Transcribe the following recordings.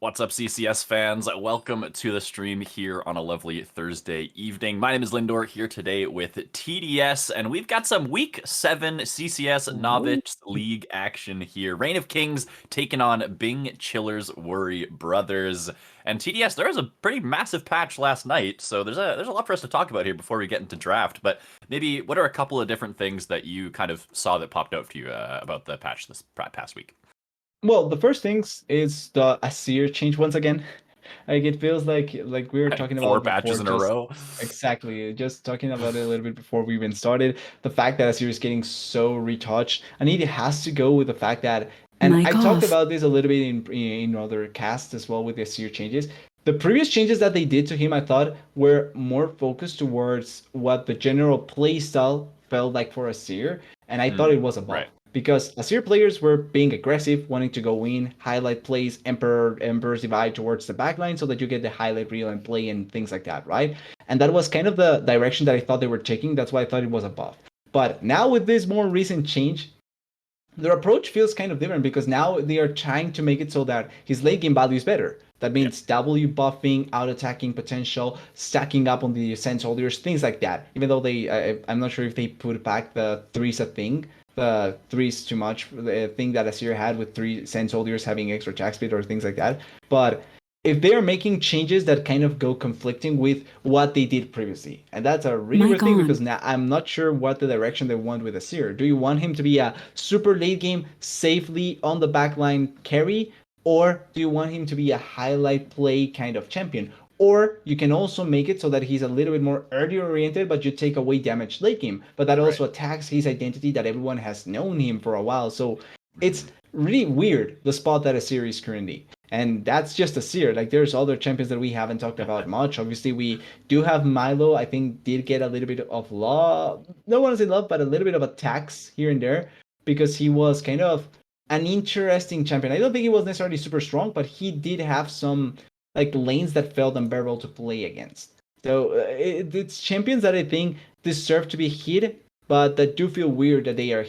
What's up, CCS fans? Welcome to the stream here on a lovely Thursday evening. My name is Lindorr, here today with TDS, and we've got some Week 7 CCS Ooh. Novice League action here. Reign of Kings taking on Bing Chiller's WorryBrothers. And TDS, there was a pretty massive patch last night, so there's a lot for us to talk about here before we get into draft. But maybe what are a couple of different things that you kind of saw that popped out to you about the patch this past week? Well, the first things is the Asir change once again. Like it feels like we were talking Four about before, patches in a just row. exactly, just talking about it a little bit before we even started. The fact that Asir is getting so retouched, and it has to go with the fact that, and I Mic talked off. about this a little bit in other casts as well with the Asir changes. The previous changes that they did to him, I thought, were more focused towards what the general play style felt like for Asir, and I thought it was a buff. Right. Because Asir players were being aggressive, wanting to go in, highlight plays, Emperor's Divide towards the backline so that you get the highlight reel and play and things like that, right? And that was kind of the direction that I thought they were taking. That's why I thought it was a buff. But now with this more recent change, their approach feels kind of different because now they are trying to make it so that his late game value is better. That Yeah. means W buffing, out attacking potential, stacking up on the Sense Holders, things like that. Even though I'm not sure if they put back the threes a thing. The threes too much. The thing that Asir had with three Sense Holders having extra attack speed or things like that. But if they are making changes that kind of go conflicting with what they did previously. And that's a really weird Mic thing because on. now I'm not sure what the direction they want with Asir. Do you want him to be a super late game, safely on the backline carry? Or do you want him to be a highlight play kind of champion? Or you can also make it so that he's a little bit more early oriented, but you take away damage late game. But that Right. also attacks his identity that everyone has known him for a while. So it's Mhm. really weird the spot that Asir is currently. And that's just Asir. Like there's other champions that we haven't talked about much. Obviously, we do have Milo. I think did get a little bit of love. No one is in love, but a little bit of a tax here and there because he was kind of an interesting champion. I don't think he was necessarily super strong, but he did have some like lanes that felt unbearable to play against. So it's champions that I think deserve to be hit, but that do feel weird that they are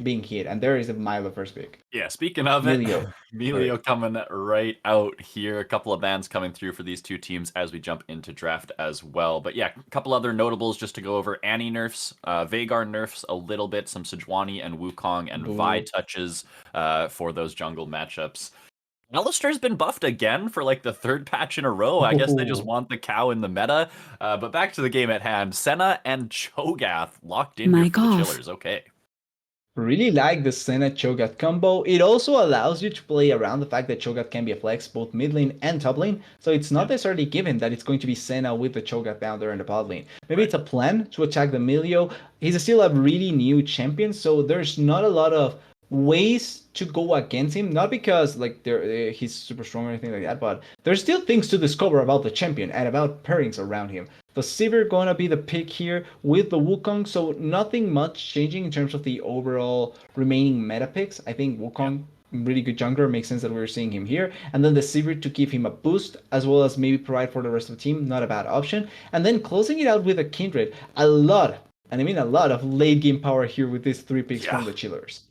being hit. And there is a Milo first pick. Yeah, speaking of it, Milio. Sorry. Emilio coming right out here. A couple of bans coming through for these two teams as we jump into draft as well. But yeah, a couple other notables just to go over. Annie nerfs, Vagar nerfs a little bit, some Sejuani and Wukong and Vi Boo. touches for those jungle matchups. Alistair's been buffed again for like the third patch in a row. I guess they just Oh. want the cow in the meta. But back to the game at hand. Senna and Cho'Gath locked in here Mic for the off. Chillers. Okay. Really like the Senna Cho'Gath combo. It also allows you to play around the fact that Cho'Gath can be a flex both mid lane and top lane. So it's not Yeah, necessarily given that it's going to be Senna with the Cho'Gath down there in the bot lane. Maybe right. it's a plan to attack the Milio. He's still a really new champion, so there's not a lot of ways to go against him. Not because like he's super strong or anything like that, but there's still things to discover about the champion and about pairings around him. The Sivir gonna be the pick here with the Wukong, so nothing much changing in terms of the overall remaining meta picks. I think Yeah. Wukong, really good jungler, makes sense that we're seeing him here. And then the Sivir to give him a boost, as well as maybe provide for the rest of the team, not a bad option. And then closing it out with a Kindred, a lot, and I mean a lot of late game power here with these three picks Yeah. from the Chillers.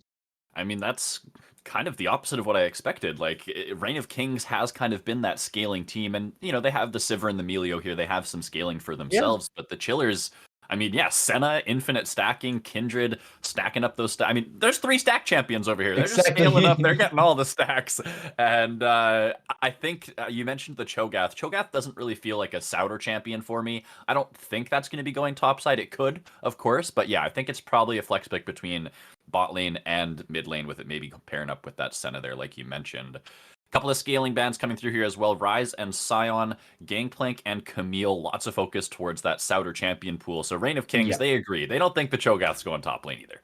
I mean, that's kind of the opposite of what I expected. Like, Reign of Kings has kind of been that scaling team, and, you know, they have the Sivir and the Melio here. They have some scaling for Yeah, themselves, but the Chillers, I mean, yeah, Senna, infinite stacking, Kindred, stacking up those I mean, there's 3 stack champions over here. They're just scaling up. They're exactly. getting all the stacks. And I think you mentioned the Cho'Gath. Cho'Gath doesn't really feel like a Souter champion for me. I don't think that's going to be going topside. It could, of course, but yeah, I think it's probably a flex pick between bot lane and mid lane with it, maybe pairing up with that Senna there, like you mentioned. A couple of scaling bans coming through here as well. Rise and Scion, Gangplank, and Camille. Lots of focus towards that Souter champion pool. So Reign of Kings, Yeah. they agree. They don't think the Cho'Gath's going top lane either.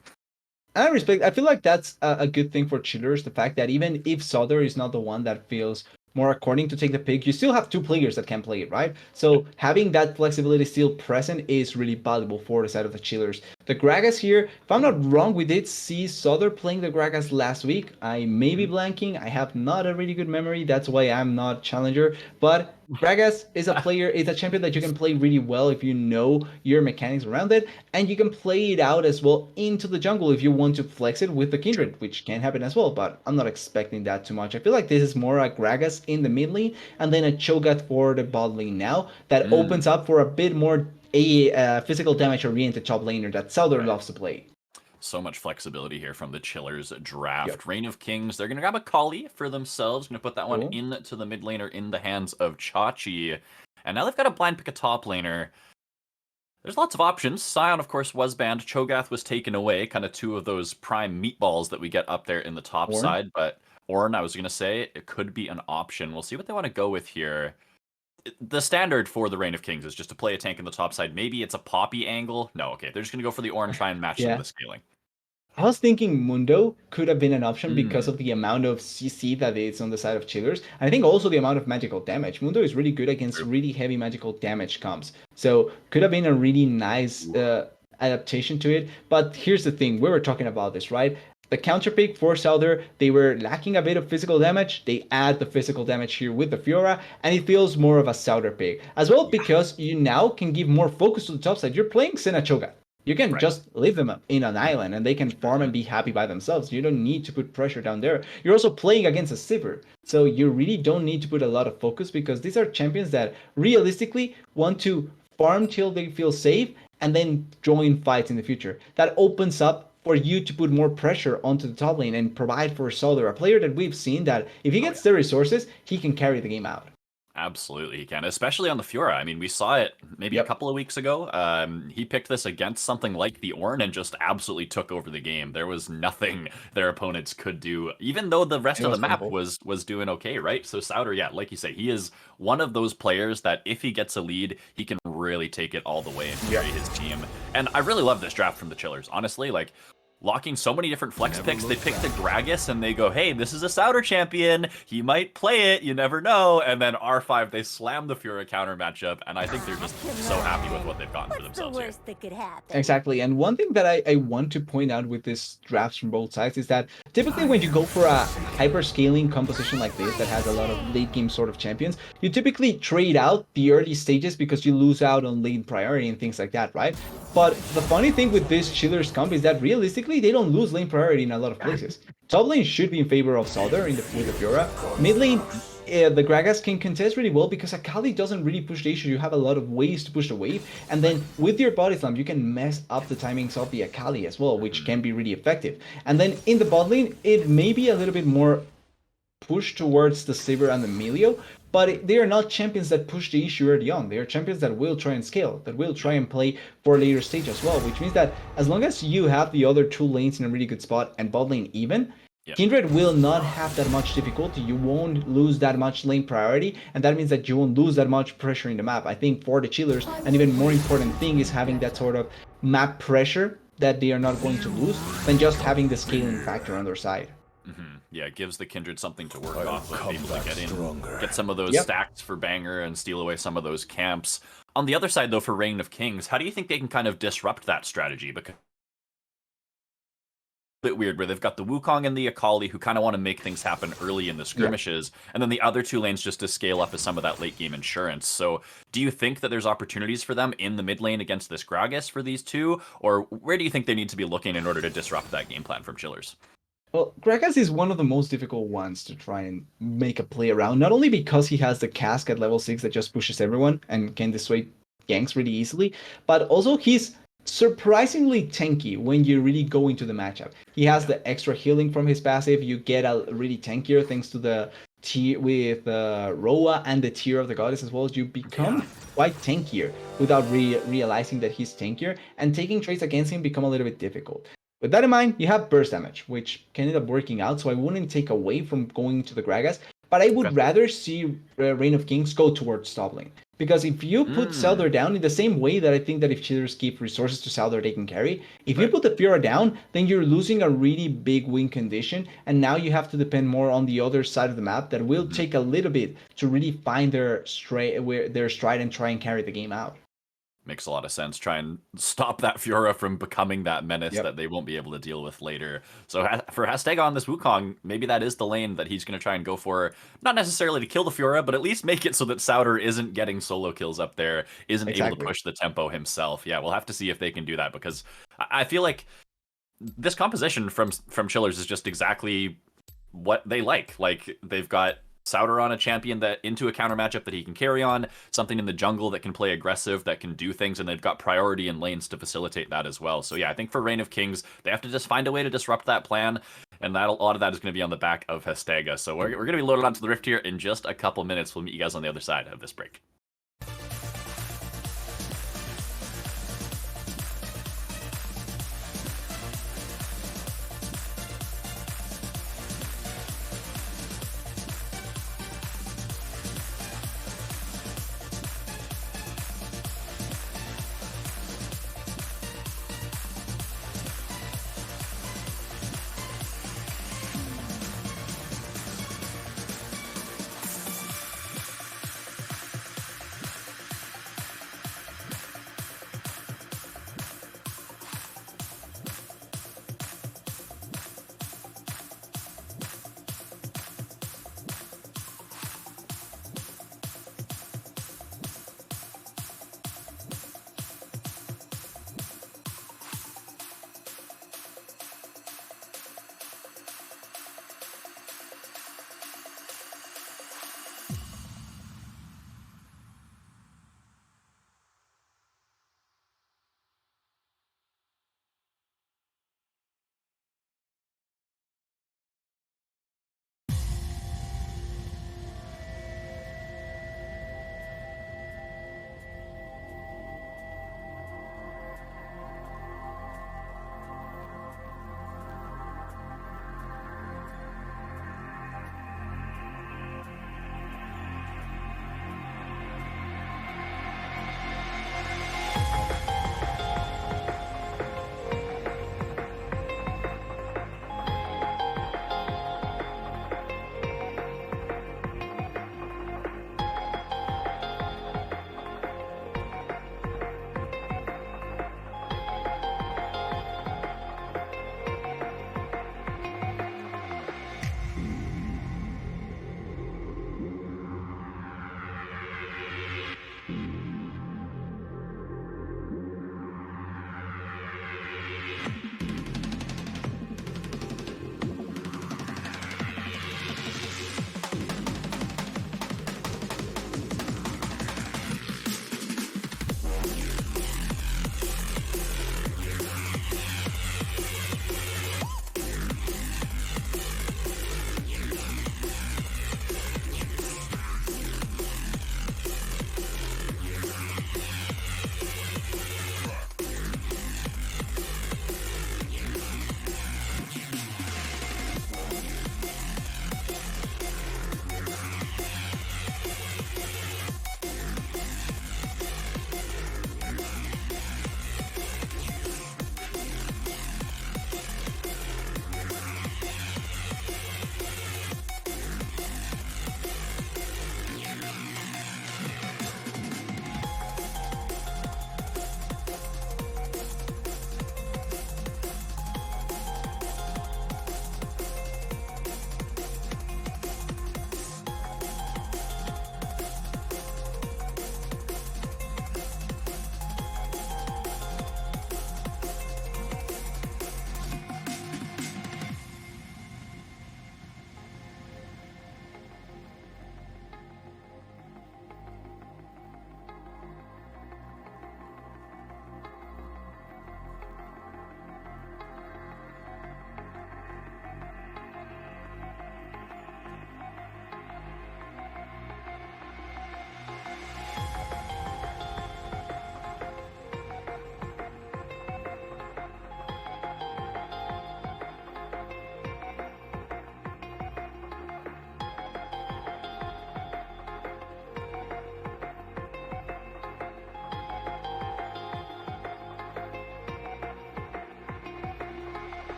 I respect. I feel like that's a good thing for Chillers. The fact that even if Souther is not the one that feels more according to take the pick, you still have two players that can play it, right? Yeah. So having that flexibility still present is really valuable for the side of the Chillers. The Gragas here, if I'm not wrong, we did see Souther playing the Gragas last week. I may be blanking. I have not a really good memory. That's why I'm not challenger. But Gragas is a player, is a champion that you can play really well if you know your mechanics around it, and you can play it out as well into the jungle if you want to flex it with the Kindred, which can happen as well, but I'm not expecting that too much. I feel like this is more a Gragas in the mid lane, and then a Cho'Gath for the bot lane now, that opens up for a bit more physical damage oriented top laner that Souther loves to play. So much flexibility here from the Chillers draft. Yep. Reign of Kings, they're going to grab a Kali for themselves. Going to put that one Cool. into the mid laner in the hands of Chachi. And now they've got to blind pick a top laner. There's lots of options. Sion, of course, was banned. Cho'Gath was taken away. Kind of two of those prime meatballs that we get up there in the top Ornn. side. But Ornn, I was going to say, it could be an option. We'll see what they want to go with here. The standard for the Reign of Kings is just to play a tank in the top side. Maybe it's a Poppy angle. No, okay. They're just going to go for the Ornn, try and match some of the scaling. I was thinking Mundo could have been an option because of the amount of CC that is on the side of Chillers. And I think also the amount of magical damage. Mundo is really good against really heavy magical damage comps. So could have been a really nice adaptation to it. But here's the thing. We were talking about this, right? The counter pick for Souther, they were lacking a bit of physical damage. They add the physical damage here with the Fiora, and it feels more of a Souther pick. As well, because you now can give more focus to the top side. You're playing Senna Cho'Gath. You can just leave them in an island and they can farm and be happy by themselves. You don't need to put pressure down there. You're also playing against a Sivir. So you really don't need to put a lot of focus because these are champions that realistically want to farm till they feel safe and then join fights in the future. That opens up for you to put more pressure onto the top lane and provide for Souther, a player that we've seen that if he gets the resources, he can carry the game out. Absolutely, he can, especially on the Fiora. I mean, we saw it maybe a couple of weeks ago. He picked this against something like the Ornn and just absolutely took over the game. There was nothing their opponents could do, even though the rest of the map was doing okay, right? So Souther, yeah, like you say, he is one of those players that if he gets a lead, he can really take it all the way and carry his team. And I really love this draft from the Chillers, honestly. Like, locking so many different flex picks. They pick the Gragas and they go, hey, this is a Souther champion. He might play it. You never know. And then R5, they slam the Fiora counter matchup. And I think they're just so happy with what they've gotten for themselves here. That could happen? Exactly. And one thing that I want to point out with this drafts from both sides is that typically when you go for a hyper scaling composition like this that has a lot of late game sort of champions, you typically trade out the early stages because you lose out on lane priority and things like that, right? But the funny thing with this Chillers comp is that realistically, they don't lose lane priority in a lot of places. Top lane should be in favor of Souther with the Fiora. Mid lane, the Gragas can contest really well because Akali doesn't really push the issue. You have a lot of ways to push the wave. And then with your body slam, you can mess up the timings of the Akali as well, which can be really effective. And then in the bot lane, it may be a little bit more push towards the Sivir and the Melio, but they are not champions that push the issue early on. They are champions that will try and scale, that will try and play for a later stage as well, which means that as long as you have the other two lanes in a really good spot and bot lane even, Kindred will not have that much difficulty. You won't lose that much lane priority, and that means that you won't lose that much pressure in the map. I think for the Chillers, an even more important thing is having that sort of map pressure that they are not going to lose than just having the scaling factor on their side. Yeah, it gives the Kindred something to work off of, able to get in, get some of those stacks for Banger and steal away some of those camps. On the other side, though, for Reign of Kings, how do you think they can kind of disrupt that strategy? Because bit weird where they've got the Wukong and the Akali who kind of want to make things happen early in the skirmishes, and then the other two lanes just to scale up as some of that late game insurance. So do you think that there's opportunities for them in the mid lane against this Gragas for these two, or where do you think they need to be looking in order to disrupt that game plan from Chillers? Well, Gragas is one of the most difficult ones to try and make a play around, not only because he has the cask at level 6 that just pushes everyone and can dissuade ganks really easily, but also he's surprisingly tanky when you really go into the matchup. He has the extra healing from his passive. You get a really tankier thanks to the tier with Roa and the tier of the goddess as well. You become quite tankier without realizing that he's tankier, and taking trades against him become a little bit difficult. With that in mind, you have burst damage, which can end up working out, so I wouldn't take away from going to the Gragas, but I would rather see Reign of Kings go towards top lane. Because if you put Souther down in the same way that I think that if Chillers keep resources to Souther, they can carry, if you put the Fiora down, then you're losing a really big win condition, and now you have to depend more on the other side of the map that will take a little bit to really find their stride and try and carry the game out. Makes a lot of sense. Try and stop that Fiora from becoming that menace Yep. that they won't be able to deal with later. So for Hastega on this Wukong, maybe that is the lane that he's going to try and go for. Not necessarily to kill the Fiora, but at least make it so that Souter isn't getting solo kills up there, isn't able to Exactly. push the tempo himself. Yeah, we'll have to see if they can do that, because I feel like this composition from Chillers is just exactly what they like. Like, they've got Souter on a champion that into a counter matchup that he can carry on, something in the jungle that can play aggressive, that can do things, and they've got priority in lanes to facilitate that as well. So yeah, I think for Reign of Kings, they have to just find a way to disrupt that plan, and that a lot of that is going to be on the back of Hastega. So we're going to be loaded onto the Rift here in just a couple minutes. We'll meet you guys on the other side of this break.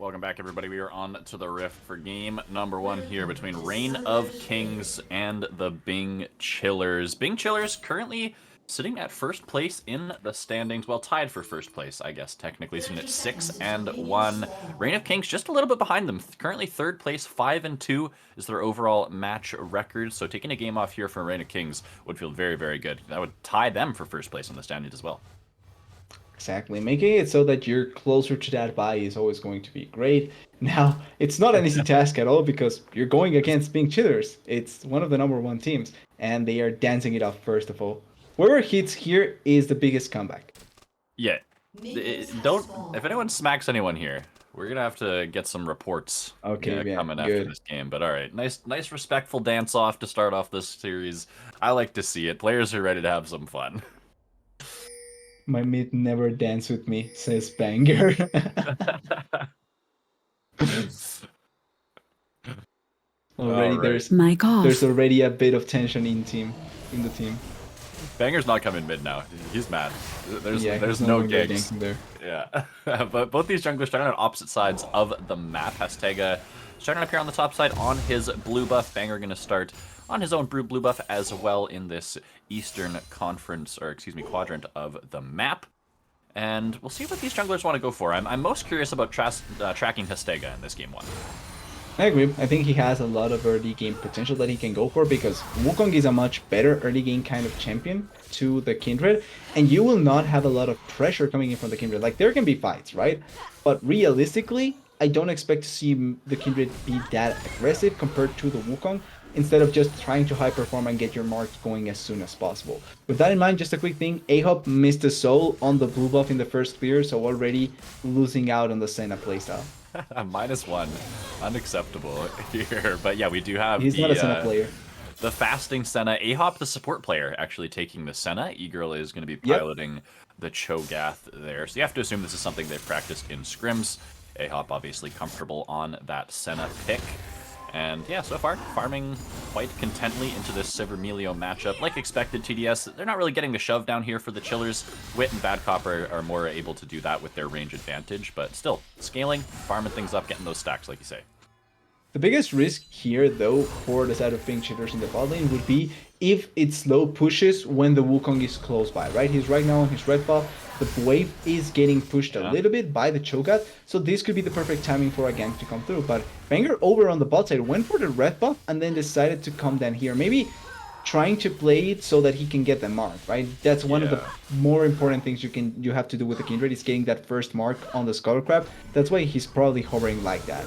Welcome back, everybody. We are on to the Rift for game number 1 here between Reign of Kings and the Bing Chillers. Bing Chillers currently sitting at first place in the standings. Well, tied for first place, I guess, technically, sitting at 6-1. Reign of Kings just a little bit behind them. Currently third place, 5-2 is their overall match record. So taking a game off here for Reign of Kings would feel very, very good. That would tie them for first place in the standings as well. Exactly. Making it so that you're closer to that buy is always going to be great. Now, it's not an easy task at all because you're going against Pink Chillers. It's one of the #1 teams, and they are dancing it up first of all. Whoever hits here is the biggest comeback. Yeah. If anyone smacks anyone here, we're gonna have to get some reports coming after this game. But all right, nice respectful dance off to start off this series. I like to see it. Players are ready to have some fun. My mid never dance with me, says Banger. Already there's already a bit of tension in the team. Banger's not coming mid now. He's mad. There's no gigs there. Yeah. But both these junglers starting on opposite sides of the map. Hastega starting up here on the top side on his blue buff. Banger gonna start on his own blue buff as well in this Eastern Conference, or excuse me, quadrant of the map. And we'll see what these junglers want to go for. I'm most curious about tracking Hastega in this game 1. I agree. I think he has a lot of early game potential that he can go for because Wukong is a much better early game kind of champion to the Kindred, and you will not have a lot of pressure coming in from the Kindred. Like, there can be fights, right? But realistically, I don't expect to see the Kindred be that aggressive compared to the Wukong, instead of just trying to high perform and get your marks going as soon as possible. With that in mind, just a quick thing, Ahop missed a soul on the blue buff in the first clear, so already losing out on the Senna playstyle. -1. Unacceptable here. But yeah, we do have He's not a Senna player. The fasting Senna. Ahop, the support player, actually taking the Senna. E-Girl is going to be piloting the Cho'Gath there. So you have to assume this is something they've practiced in scrims. Ahop obviously comfortable on that Senna pick. And yeah, so far, farming quite contently into this Silvermelio matchup. Like expected, TDS, they're not really getting the shove down here for the Chillers. Wit and Badcop are more able to do that with their range advantage, but still, scaling, farming things up, getting those stacks, like you say. The biggest risk here, though, for the side of Pink Chillers in the bot lane would be if it slow pushes when the Wukong is close by, right? He's right now on his red buff. The wave is getting pushed a little bit by the Cho'Gath, so this could be the perfect timing for a gank to come through. But Banger over on the bot side went for the red buff and then decided to come down here. Maybe trying to play it so that he can get the mark, right? That's one of the more important things you have to do with the Kindred, is getting that first mark on the Skull Crab. That's why he's probably hovering like that.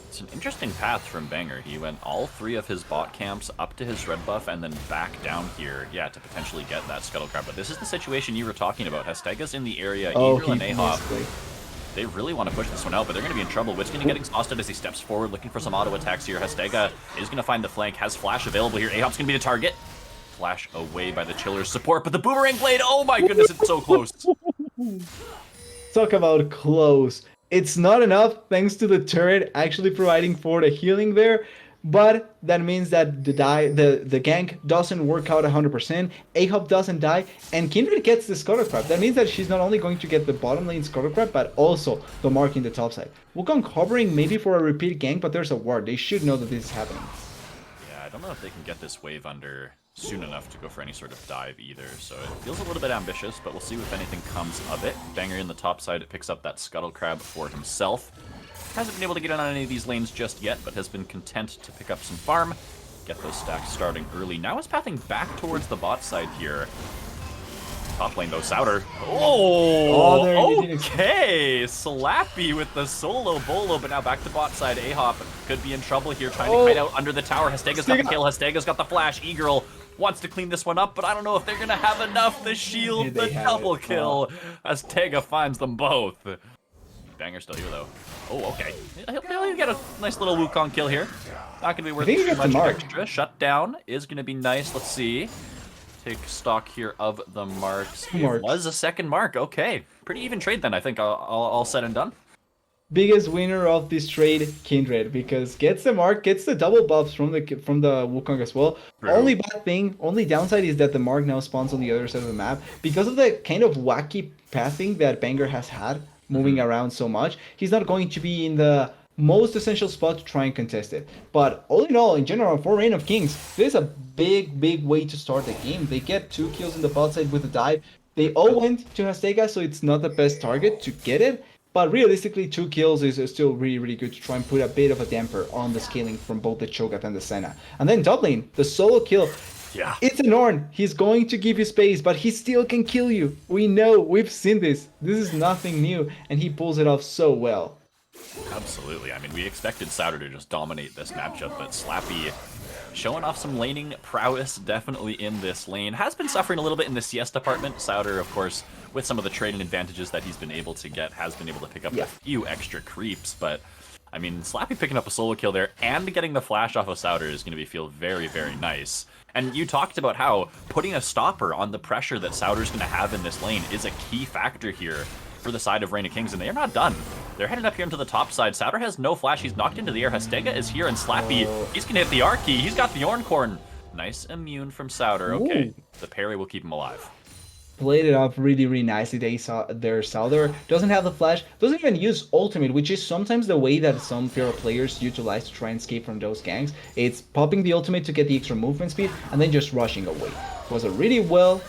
It's an interesting path from Banger. He went all 3 of his bot camps up to his red buff and then back down here, to potentially get that Scuttle Crab. But this is the situation you were talking about. Hastega's in the area, Eagle and Ahop. They really want to push this one out, but they're going to be in trouble. Wit's going to get exhausted as he steps forward, looking for some auto attacks here. Hastega is going to find the flank, has Flash available here. Ahop's going to be the target. Flash away by the Chillers support, but the Boomerang Blade, oh my goodness, it's so close. Talk about close. It's not enough thanks to the turret actually providing for the healing there, but that means that the gank doesn't work out 100%, Ahop doesn't die, and Kindred gets the Scuttle Crab. That means that she's not only going to get the bottom lane Scuttle Crab, but also the mark in the top side. Wukong hovering maybe for a repeat gank, but there's a ward. They should know that this is happening. Yeah, I don't know if they can get this wave under soon enough to go for any sort of dive either, so it feels a little bit ambitious, but we'll see if anything comes of it. Banger in the top side picks up that Scuttle Crab for himself. Hasn't been able to get in on any of these lanes just yet, but has been content to pick up some farm, get those stacks starting early. Now is pathing back towards the bot side here. Top lane though, Souter. Okay! Slappy with the solo bolo, but now back to bot side. Ahop could be in trouble here, trying to hide out under the tower. Hastega's got the kill, Hastega's got the flash. E-Girl wants to clean this one up, but I don't know if they're gonna have enough. The shield, the double kill. Hastega finds them both. Banger's still here though. Oh, okay. He'll get a nice little Wukong kill here. Not gonna be worth too much extra. Shutdown is gonna be nice. Let's see. Take stock here of the marks. It was a second mark. Okay. Pretty even trade then, I think, all said and done. Biggest winner of this trade, Kindred, because gets the mark, gets the double buffs from the Wukong as well. True. Only downside is that the mark now spawns on the other side of the map. Because of the kind of wacky pathing that Banger has had, moving around so much, he's not going to be in the most essential spot to try and contest it. But all in all, in general, for Reign of Kings, this is a big way to start the game. They get 2 kills in the bot side with a dive. They all went to Hastega, so it's not the best target to get it. But realistically, 2 kills is still really good to try and put a bit of a damper on the scaling from both the Cho'Gath and the Senna. And then top lane, the solo kill. Yeah. It's an Ornn. He's going to give you space, but he still can kill you. We know. We've seen this. This is nothing new, and he pulls it off so well. Absolutely. I mean, we expected Souter to just dominate this matchup, but Slappy showing off some laning prowess definitely in this lane. Has been suffering a little bit in the CS department. Souter, of course, with some of the trading advantages that he's been able to get, has been able to pick up a few extra creeps, but I mean, Slappy picking up a solo kill there and getting the flash off of Souter is going to feel very nice. And you talked about how putting a stopper on the pressure that Souter's going to have in this lane is a key factor here for the side of Reign of Kings, and they're not done. They're headed up here into the top side. Souter has no flash. He's knocked into the air. Hastega is here, and Slappy, he's going to hit the R key. He's got the Orncorn. Nice immune from Souter. Okay, Ooh. the parry will keep him alive. Played it off really nicely. They saw their Souter doesn't have the flash, doesn't even use ultimate, which is sometimes the way that some Fiora players utilize to try and escape from those ganks. It's popping the ultimate to get the extra movement speed and then just rushing away. It was a really well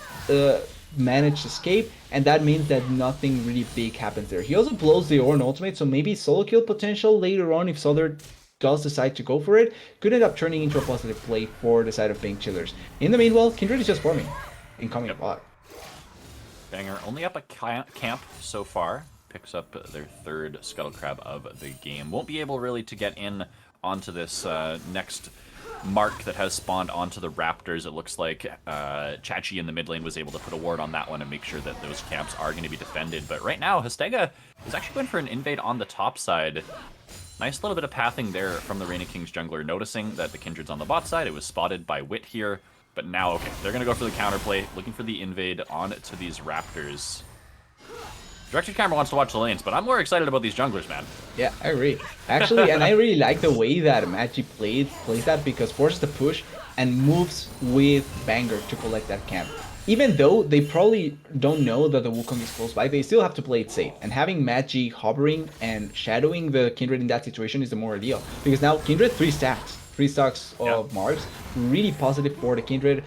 managed escape, and that means that nothing really big happens there. He also blows the Ornn ultimate, so maybe solo kill potential later on if Souter does decide to go for it. Could end up turning into a positive play for the side of Pink Chillers. In the meanwhile, Kindred is just farming. Incoming bot. Banger only up a camp so far. Picks up their 3rd Scuttle Crab of the game. Won't be able really to get in onto this next mark that has spawned onto the Raptors. It looks like Chachi in the mid lane was able to put a ward on that one and make sure that those camps are going to be defended. But right now, Hastega is actually going for an invade on the top side. Nice little bit of pathing there from the Reign of Kings jungler, noticing that the Kindred's on the bot side. It was spotted by Wit here. But now, okay, they're going to go for the counterplay, looking for the invade onto these Raptors. Directed Camera wants to watch the lanes, but I'm more excited about these junglers, man. Yeah, I agree. Actually, and I really like the way that Magi plays that, because forces the push and moves with Banger to collect that camp. Even though they probably don't know that the Wukong is close by, they still have to play it safe. And having Magi hovering and shadowing the Kindred in that situation is the more ideal. Because now Kindred 3 stacks. 3 stacks of marks. Really positive for the Kindred.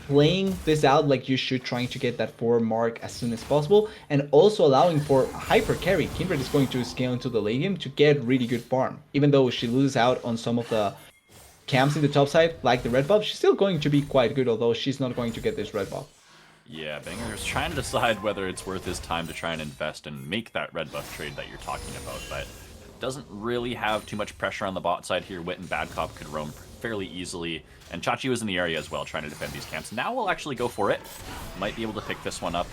Playing this out like you should, trying to get that 4 mark as soon as possible, and also allowing for hyper carry. Kindred is going to scale into the late game to get really good farm. Even though she loses out on some of the camps in the top side, like the red buff, she's still going to be quite good, although she's not going to get this red buff. Yeah, Banger is trying to decide whether it's worth his time to try and invest and make that red buff trade that you're talking about, but doesn't really have too much pressure on the bot side here. Wit and Bad Cop could roam fairly easily, and Chachi was in the area as well, trying to defend these camps. Now we'll actually go for it. Might be able to pick this one up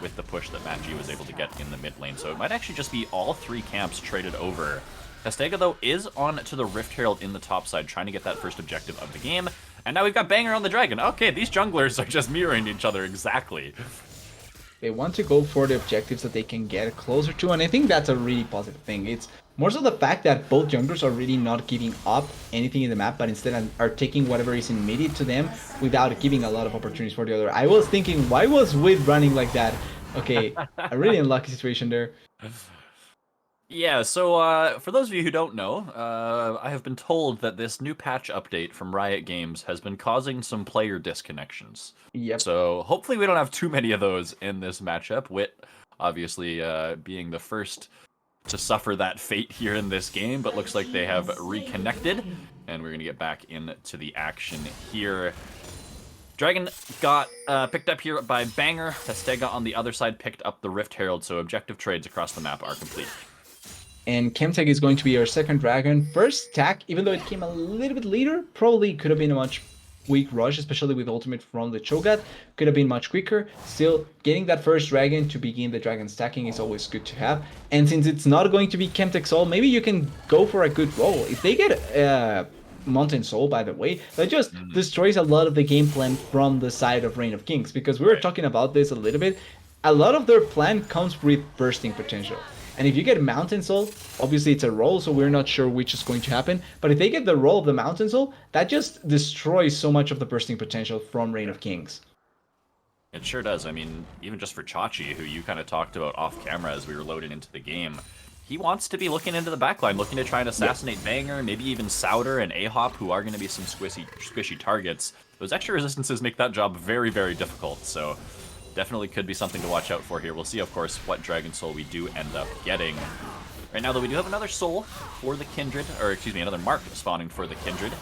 with the push that Magi was able to get in the mid lane, so it might actually just be all 3 camps traded over. Hastega, though, is on to the Rift Herald in the top side, trying to get that first objective of the game, and now we've got Banger on the Dragon. Okay, these junglers are just mirroring each other exactly. They want to go for the objectives that they can get closer to, and I think that's a really positive thing. It's more so the fact that both junglers are really not giving up anything in the map, but instead are taking whatever is immediate to them without giving a lot of opportunities for the other. I was thinking, why was Wid running like that? Okay, a really unlucky situation there. Yeah, so for those of you who don't know, I have been told that this new patch update from Riot Games has been causing some player disconnections. Yep. So hopefully we don't have too many of those in this matchup. Wit, obviously, being the first to suffer that fate here in this game, but looks like they have reconnected, and we're going to get back into the action here. Dragon got picked up here by Banger. Hastega on the other side picked up the Rift Herald, so objective trades across the map are complete. And Chemtech is going to be our second dragon. First attack, even though it came a little bit later, probably could have been a much weak rush, especially with ultimate from the Cho'Gath. Could have been much quicker. Still, getting that first dragon to begin the dragon stacking is always good to have. And since it's not going to be Chemtech Soul, maybe you can go for a good roll. If they get Mountain Soul, by the way, that just destroys a lot of the game plan from the side of Reign of Kings, because we were talking about this a little bit. A lot of their plan comes with bursting potential. And if you get Mountain Soul, obviously it's a roll, so we're not sure which is going to happen. But if they get the roll of the Mountain Soul, that just destroys so much of the bursting potential from Reign of Kings. It sure does. I mean, even just for Chachi, who you kind of talked about off camera as we were loading into the game, he wants to be looking into the backline, looking to try and assassinate Banger, maybe even Souter and Ahop, who are going to be some squishy targets. Those extra resistances make that job very, very difficult, so definitely could be something to watch out for here. We'll see, of course, what Dragon Soul we do end up getting. Right now, though, we do have another Soul for the Kindred, or excuse me, another Mark spawning for the Kindred.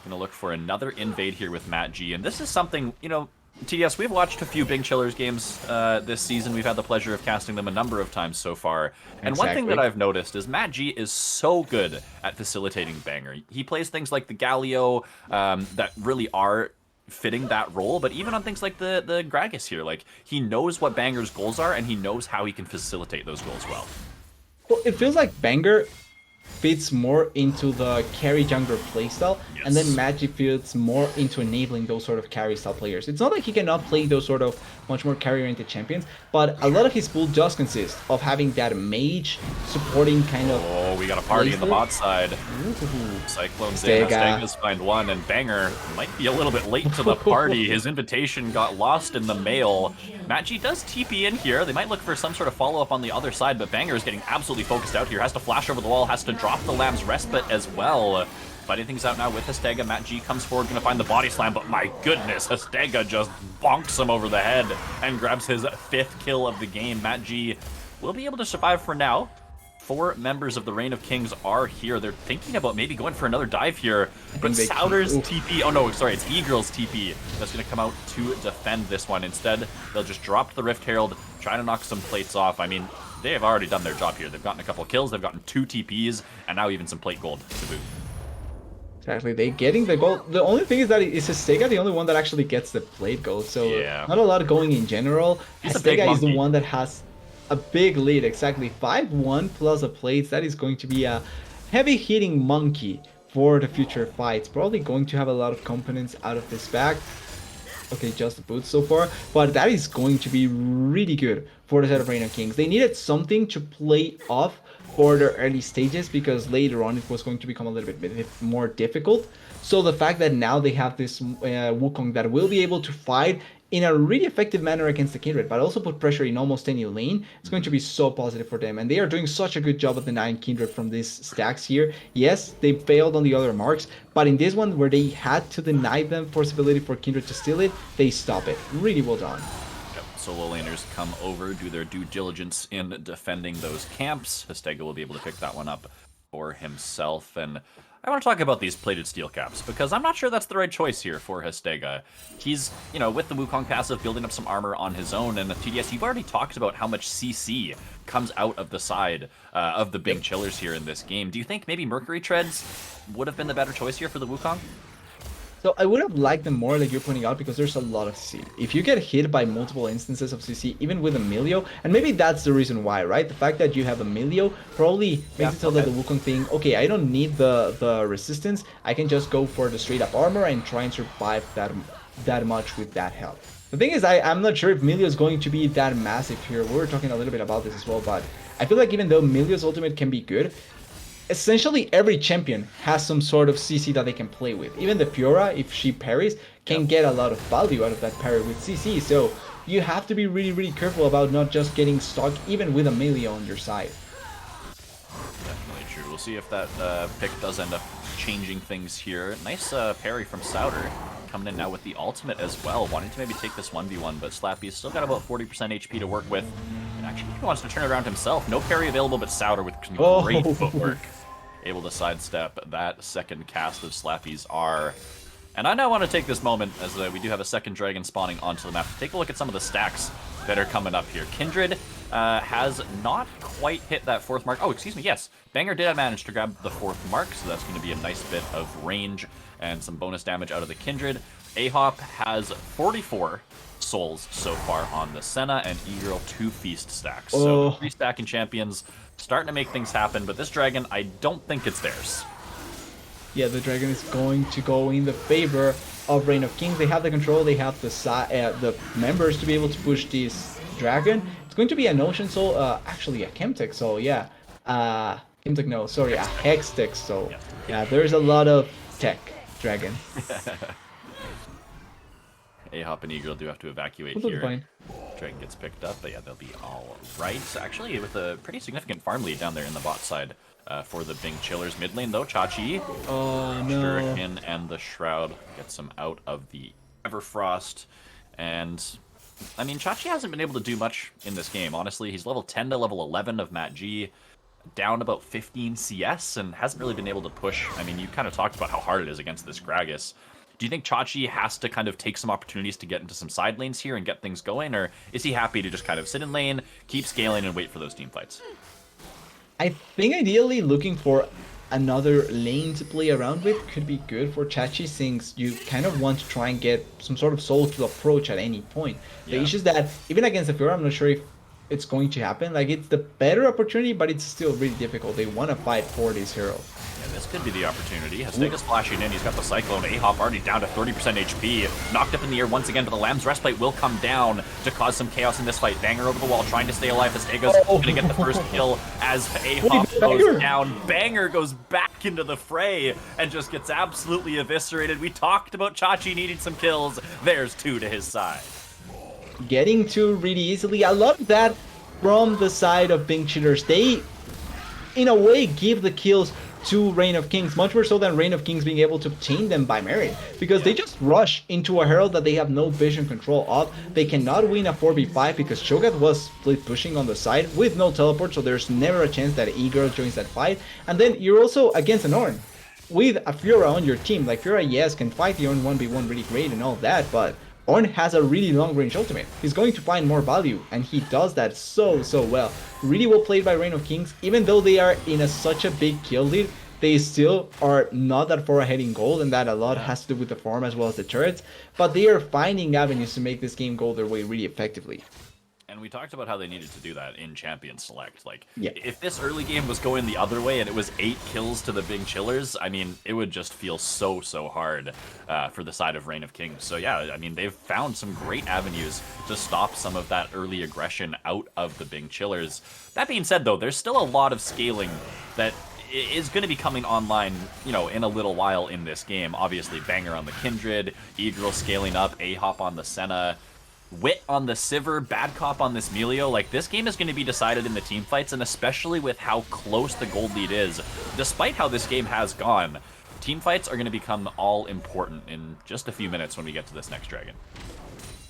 Gonna look for another invade here with Matt G, and this is something, you know, TDS, we've watched a few Big Chillers games this season. We've had the pleasure of casting them a number of times so far. And one thing that I've noticed is Matt G is so good at facilitating Banger. He plays things like the Galio that really are fitting that role, but even on things like the Gragas here, like, he knows what Banger's goals are, and he knows how he can facilitate those goals well. Well, it feels like Banger fits more into the carry jungler playstyle, and then Magic fits more into enabling those sort of carry style players. It's not like he cannot play those sort of much more carry oriented champions, but a lot of his pool does consist of having that mage supporting kind of. Oh, we got a party in the bot side. Cyclone's in, Stega's find one, and Banger might be a little bit late to the party. His invitation got lost in the mail. Matchi does TP in here. They might look for some sort of follow-up on the other side, but Banger is getting absolutely focused out here. Has to flash over the wall, has to drop the Lamb's Respite as well. Fighting things out now with Hestega. Matt G comes forward, gonna find the body slam, but my goodness, Hestega just bonks him over the head and grabs his 5th kill of the game. Matt G will be able to survive for now. 4 members of the Reign of Kings are here. They're thinking about maybe going for another dive here, but Souter's TP, oh no, sorry, it's E-Girl's TP that's gonna come out to defend this one. Instead, they'll just drop the Rift Herald, try to knock some plates off. I mean, they have already done their job here. They've gotten a couple kills, they've gotten 2 TPs, and now even some plate gold to boot. Exactly, they getting the gold. The only thing is that is Hestega the only one that actually gets the plate gold, so not a lot going in general. Hestega is the one that has a big lead, exactly. 5-1 plus a plate, that is going to be a heavy hitting monkey for the future fights. Probably going to have a lot of components out of this bag. Okay, just the boots so far, but that is going to be really good for the set of Reign of Kings. They needed something to play off for their early stages, because later on it was going to become a little bit more difficult. So the fact that now they have this Wukong that will be able to fight in a really effective manner against the Kindred, but also put pressure in almost any lane, it's going to be so positive for them. And they are doing such a good job of denying Kindred from these stacks here. Yes, they failed on the other marks, but in this one where they had to deny them possibility for Kindred to steal it, they stop it. Really well done. Solo laners come over, do their due diligence in defending those camps. Hestega will be able to pick that one up for himself. And I want to talk about these plated steel caps, because I'm not sure that's the right choice here for Hestega. He's, you know, with the Wukong passive, building up some armor on his own. And TDS, you've already talked about how much CC comes out of the side of the big chillers here in this game. Do you think maybe Mercury Treads would have been the better choice here for the Wukong? So I would have liked them more, like you're pointing out, because there's a lot of CC. If you get hit by multiple instances of CC, even with Emilio, and maybe that's the reason why, right? The fact that you have Emilio probably makes it so that the Wukong thing, okay, I don't need the resistance, I can just go for the straight up armor and try and survive that much with that help. The thing is, I'm not sure if Emilio is going to be that massive here. We were talking a little bit about this as well, but I feel like even though Emilio's ultimate can be good, essentially every champion has some sort of CC that they can play with. Even the Fiora, if she parries, can get a lot of value out of that parry with CC. So you have to be really, really careful about not just getting stuck even with Amelia on your side. Definitely true. We'll see if that pick does end up changing things here. Nice parry from Souter. Coming in now with the ultimate as well, wanting to maybe take this 1v1, but Slappy's still got about 40% HP to work with. And actually he wants to turn it around himself. No parry available, but Souter with some great footwork, able to sidestep that second cast of Slappy's R. And I now want to take this moment, as we do have a second dragon spawning onto the map, to take a look at some of the stacks that are coming up here. Kindred has not quite hit that 4th mark. Oh, excuse me, yes. Banger did manage to grab the 4th mark, so that's going to be a nice bit of range and some bonus damage out of the Kindred. Ahop has 44 souls so far on the Senna, and E-Girl 2 feast stacks. So 3 stacking champions starting to make things happen, but this dragon, I don't think it's theirs. Yeah, the dragon is going to go in the favor of Reign of Kings. They have the control, they have the members to be able to push this dragon. It's going to be an Ocean Soul, actually a Chemtech Soul, yeah. Chemtech, no, sorry, a Hextech Soul. Yeah, there's a lot of tech dragon. A-Hop and Eagle do have to evacuate Totally here. fine. Dragon gets picked up, but yeah, they'll be all right. Actually, with a pretty significant farm lead down there in the bot side for the Bing Chillers. Mid lane, though, Chachi, Oh, no. Shuriken, and the Shroud gets him out of the Everfrost. And, I mean, Chachi hasn't been able to do much in this game, honestly. He's level 10 to level 11 of Matt G, down about 15 CS, and hasn't really been able to push. I mean, you kind of talked about how hard it is against this Gragas. Do you think Chachi has to kind of take some opportunities to get into some side lanes here and get things going, or is he happy to just kind of sit in lane, keep scaling, and wait for those team fights? I think ideally looking for another lane to play around with could be good for Chachi, since you kind of want to try and get some sort of soul to approach at any point. The issue is that even against the Fiora, I'm not sure if it's going to happen. Like, it's the better opportunity, but it's still really difficult. They want to fight for this hero. Yeah, this could be the opportunity. Hastega's flashing in. He's got the Cyclone. A-Hop already down to 30% HP. Knocked up in the air once again, but the Lamb's Breastplate will come down to cause some chaos in this fight. Banger over the wall, trying to stay alive. Hastega's going to get the first kill as A-Hop goes down. Banger goes back into the fray and just gets absolutely eviscerated. We talked about Chachi needing some kills. There's 2 to his side. Getting to really easily. I love that from the side of Bing Cheaters. They, in a way, give the kills to Reign of Kings, much more so than Reign of Kings being able to obtain them by merit, because they just rush into a herald that they have no vision control of. They cannot win a 4v5 because Cho'Gath was split pushing on the side with no teleport, so there's never a chance that E-Girl joins that fight. And then you're also against an Ornn with a Fiora on your team. Like, Fiora, yes, can fight the Ornn 1v1 really great and all that, but Ornn has a really long range ultimate. He's going to find more value, and he does that so well. Really well played by Reign of Kings. Even though they are in such a big kill lead, they still are not that far ahead in gold, and that a lot has to do with the farm as well as the turrets. But they are finding avenues to make this game go their way really effectively. And we talked about how they needed to do that in Champion Select. Like, yeah, if this early game was going the other way and it was 8 kills to the Bing Chillers, I mean, it would just feel so hard for the side of Reign of Kings. So yeah, I mean, they've found some great avenues to stop some of that early aggression out of the Bing Chillers. That being said, though, there's still a lot of scaling that is going to be coming online, you know, in a little while in this game. Obviously, Banger on the Kindred, Eagle scaling up, A-Hop on the Senna, Wit on the Sivir, Bad Cop on this Melio. Like, this game is going to be decided in the team fights, and especially with how close the gold lead is. Despite how this game has gone, team fights are going to become all important in just a few minutes when we get to this next dragon.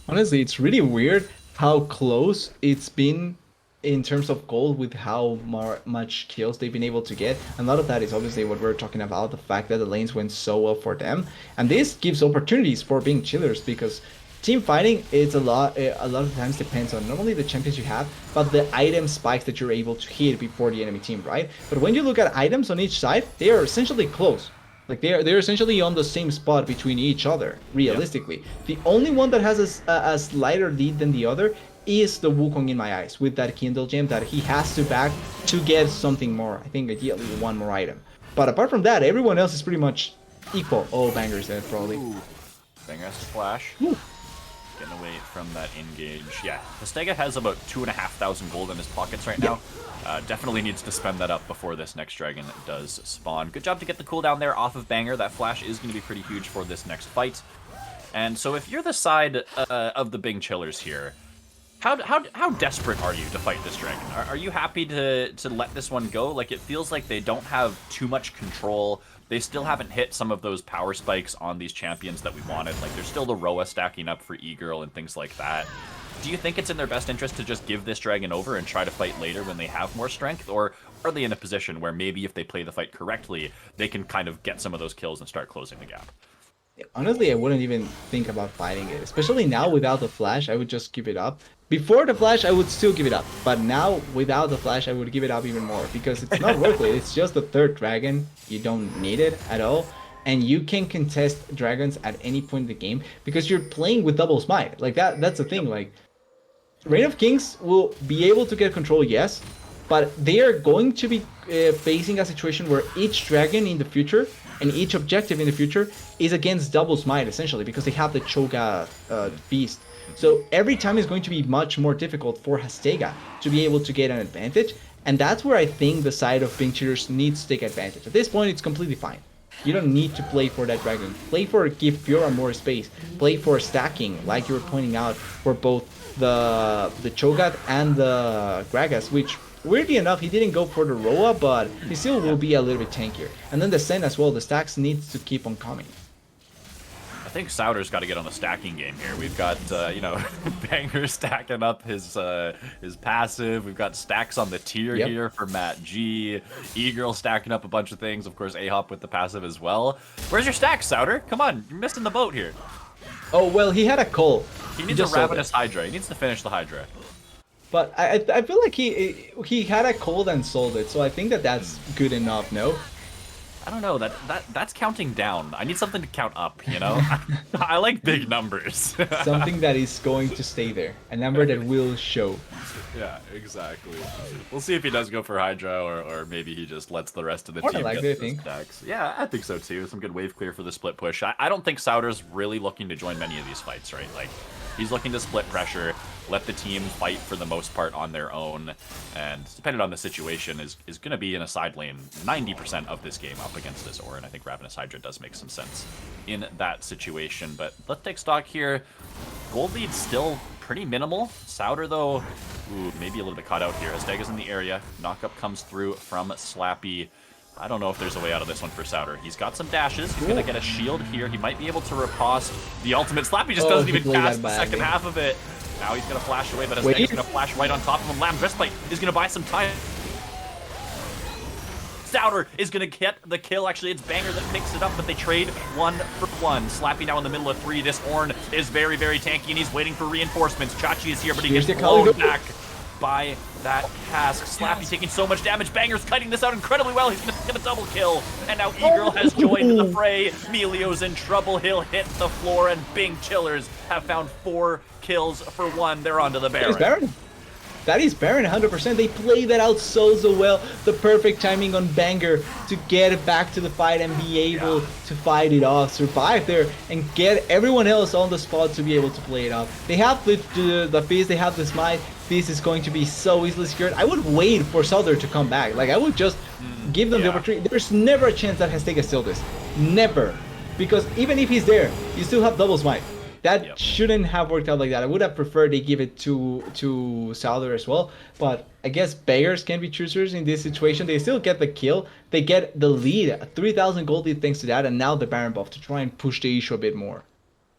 Honestly, it's really weird how close it's been in terms of gold with how much kills they've been able to get. And a lot of that is obviously what we're talking about, the fact that the lanes went so well for them. And this gives opportunities for Bing Chillers, because team fighting, it's a lot of times depends on not only the champions you have, but the item spikes that you're able to hit before the enemy team, right? But when you look at items on each side, they are essentially close. Like, they're essentially on the same spot between each other, realistically. Yep. The only one that has a slighter lead than the other is the Wukong in my eyes, with that Kindle gem that he has to back to get something more. I think ideally one more item. But apart from that, everyone else is pretty much equal. Oh, Banger's dead, probably. Ooh. Banger has to flash. Ooh. Getting away from that engage. Yeah, Hastega has about 2,500 gold in his pockets right now. Definitely needs to spend that up before this next dragon does spawn. Good job to get the cooldown there off of Banger. That flash is going to be pretty huge for this next fight. And so if you're the side of the Bing Chillers here, how desperate are you to fight this dragon? Are you happy to let this one go? Like, it feels like they don't have too much control. They still haven't hit some of those power spikes on these champions that we wanted. Like, there's still the Roa stacking up for E-Girl and things like that. Do you think it's in their best interest to just give this dragon over and try to fight later when they have more strength? Or are they in a position where maybe if they play the fight correctly, they can kind of get some of those kills and start closing the gap? Honestly, I wouldn't even think about fighting it. Especially now without the flash, I would just give it up. Before the flash, I would still give it up. But now, without the flash, I would give it up even more. Because it's not worth it. It's just the third dragon. You don't need it at all. And you can contest dragons at any point in the game. Because you're playing with double smite. Like, that's the thing. Like, Reign of Kings will be able to get control, yes. But they are going to be facing a situation where each dragon in the future and each objective in the future is against double smite, essentially. Because they have the Cho'Gath beast. So every time is going to be much more difficult for Hastega to be able to get an advantage. And that's where I think the side of Bing Cheaters needs to take advantage. At this point, it's completely fine. You don't need to play for that dragon. Play for give Fiora more space. Play for stacking, like you were pointing out, for both the Cho'Gath and the Gragas, which weirdly enough he didn't go for the Roa, but he still will be a little bit tankier. And then the Sen as well, the stacks needs to keep on coming. I think Souter's got to get on the stacking game here. We've got, you know, Banger stacking up his passive. We've got stacks on the tier here for Matt G. E-Girl stacking up a bunch of things. Of course, A-Hop with the passive as well. Where's your stack, Souter? Come on, you're missing the boat here. Oh, well, he had a call. He needs a Ravenous Hydra. He needs to finish the Hydra. But I feel like he had a cold and sold it, so I think that that's good enough, no? I don't know, that's counting down. I need something to count up, you know? I like big numbers. Something that is going to stay there. A number that will show. Yeah, exactly. We'll see if he does go for Hydra, or maybe he just lets the rest of the team get those stacks. Yeah, I think so too. Some good wave clear for the split push. I don't think Souter's really looking to join many of these fights, right? Like, he's looking to split pressure, let the team fight for the most part on their own, and depending on the situation, is going to be in a side lane 90% of this game up against this Aura, and I think Ravenous Hydra does make some sense in that situation. But let's take stock here. Gold lead's still pretty minimal. Souter, though, ooh, maybe a little bit caught out here. Astega's in the area. Knockup comes through from Slappy. I don't know if there's a way out of this one for Souter. He's got some dashes. He's going to get a shield here. He might be able to riposte the ultimate. Slappy just doesn't even cast the second half of it. Now he's going to flash away, but Astega's going to flash right on top of him. Lamb Breastplate is going to buy some time. Souter is going to get the kill. Actually, it's Banger that picks it up, but they trade 1 for 1. Slappy now in the middle of 3. This Ornn is very, very tanky, and he's waiting for reinforcements. Chachi is here, but he gets blown back by that cask. Slappy taking so much damage. Banger's cutting this out incredibly well. He's going to get a double kill. And now E-Girl has joined the fray. Melio's in trouble. He'll hit the floor, and Bing Chillers have found 4 kills for 1. They're onto the Baron. That is Baron 100%. They play that out so well. The perfect timing on Banger to get back to the fight and be able to fight it off, survive there, and get everyone else on the spot to be able to play it off. They have the Fizz, they have the Smite. This is going to be so easily secured. I would wait for Souter to come back. Like, I would just give them the opportunity. There's never a chance that Hastega steals this. Never. Because even if he's there, you still have double Smite. That shouldn't have worked out like that. I would have preferred they give it to Souter as well. But I guess beggars can be choosers in this situation. They still get the kill. They get the lead. 3,000 gold lead thanks to that. And now the Baron buff to try and push the issue a bit more.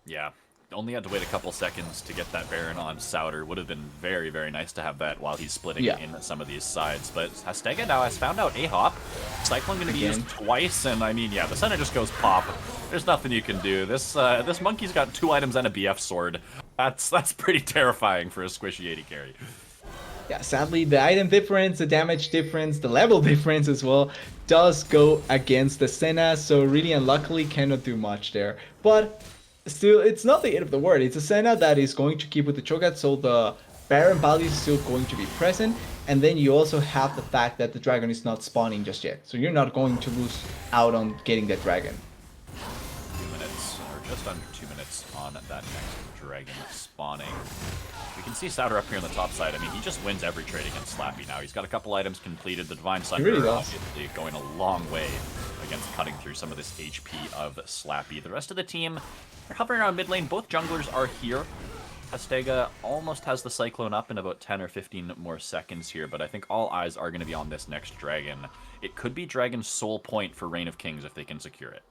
Yeah. Only had to wait a couple seconds to get that Baron on Souter. Would have been very, very nice to have that while he's splitting in some of these sides. But Hastega now has found out A-Hop. Cyclone going to be used twice, and I mean, yeah, the center just goes pop. There's nothing you can do. This monkey's got 2 items and a BF sword. That's pretty terrifying for a squishy 80 carry. Yeah, sadly, the item difference, the damage difference, the level difference as well does go against the Senna, so really unluckily cannot do much there. But still, it's not the end of the world. It's a Senna that is going to keep with the Cho'Gath, so the Baron value is still going to be present. And then you also have the fact that the dragon is not spawning just yet. So you're not going to lose out on getting that dragon. 2 minutes, or just under 2 minutes on that next dragon spawning. We can see Souter up here on the top side. I mean, he just wins every trade against Slappy now. He's got a couple items completed. The Divine Sunder obviously going a long way against cutting through some of this HP of Slappy. The rest of the team are hovering around mid lane. Both junglers are here. Hastega almost has the Cyclone up in about 10 or 15 more seconds here, but I think all eyes are going to be on this next dragon. It could be Dragon's sole point for Reign of Kings if they can secure it.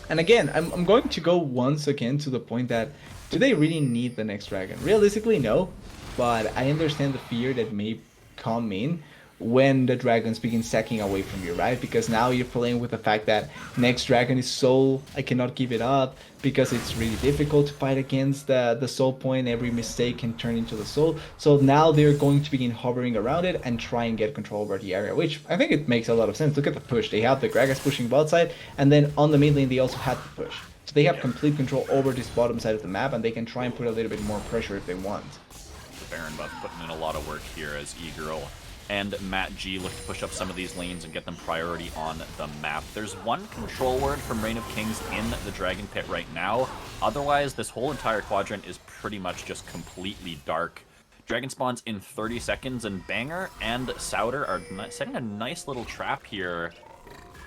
And again, I'm going to go once again to the point that, do they really need the next dragon? Realistically, no. But I understand the fear that may come in when the dragons begin stacking away from you, right? Because now you're playing with the fact that next dragon is soul, I cannot give it up, because it's really difficult to fight against the soul point. Every mistake can turn into the soul. So now they're going to begin hovering around it and try and get control over the area, which I think it makes a lot of sense. Look at the push. They have the Gragas pushing bot side, and then on the mid lane they also have the push. So they have complete control over this bottom side of the map, and they can try and put a little bit more pressure if they want. The Baron buff putting in a lot of work here as E-Girl and Matt G look to push up some of these lanes and get them priority on the map. There's one control word from Reign of Kings in the Dragon Pit right now. Otherwise, this whole entire quadrant is pretty much just completely dark. Dragon spawns in 30 seconds, and Banger and Souter are setting a nice little trap here.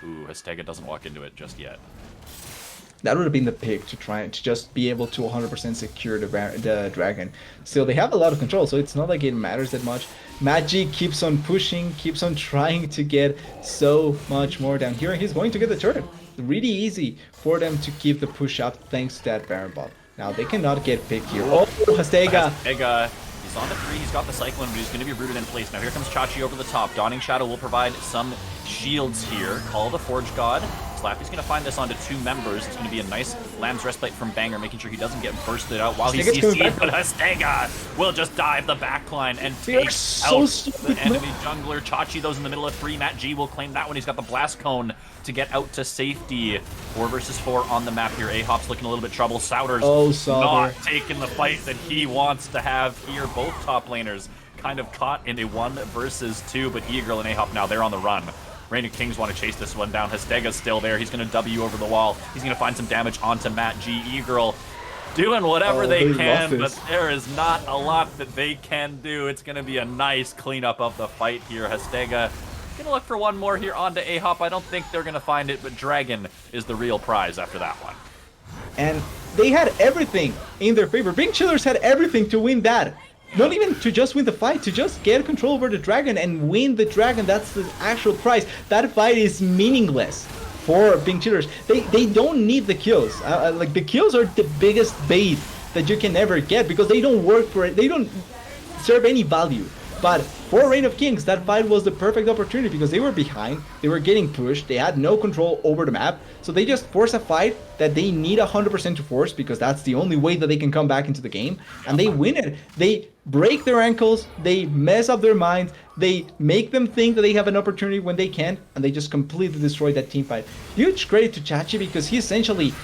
Ooh, Hastega doesn't walk into it just yet. That would have been the pick to try to just be able to 100% secure the dragon. Still, they have a lot of control, so it's not like it matters that much. Magi keeps on pushing, keeps on trying to get so much more down here, and he's going to get the turret. Really easy for them to keep the push up thanks to that Baron bot. Now, they cannot get picked here. Oh, Hastega! Hastega, he's on the 3, he's got the Cyclone, but he's going to be rooted in place. Now here comes Chachi over the top. Dawning Shadow will provide some shields here. Call the Forge God. Slappy's going to find this onto 2 members. It's going to be a nice Lamb's Respite from Banger, making sure he doesn't get bursted out while he's CC'd, but Hastega will just dive the backline and take out the enemy jungler. Chachi, those in the middle of 3. Matt G will claim that one. He's got the Blast Cone to get out to safety. 4 versus 4 on the map here. A-Hop's looking a little bit trouble. Souders not taking the fight that he wants to have here. Both top laners kind of caught in a 1 versus 2, but E-Girl and A-Hop now, they're on the run. Reign of Kings want to chase this one down. Hastega's still there. He's going to W over the wall. He's going to find some damage onto Matt G. E-Girl doing whatever they can, but there is not a lot that they can do. It's going to be a nice cleanup of the fight here. Hastega going to look for one more here onto A-Hop. I don't think they're going to find it, but Dragon is the real prize after that one. And they had everything in their favor. Big Chillers had everything to win that. Not even to just win the fight, to just get control over the dragon and win the dragon. That's the actual prize. That fight is meaningless for Big Chillers. They don't need the kills. Like, the kills are the biggest bait that you can ever get because they don't work for it. They don't serve any value. But for Reign of Kings, that fight was the perfect opportunity because they were behind, they were getting pushed, they had no control over the map, so they just force a fight that they need 100% to force because that's the only way that they can come back into the game, and they win it. They break their ankles, they mess up their minds, they make them think that they have an opportunity when they can't, and they just completely destroy that team fight. Huge credit to Chachi because he essentially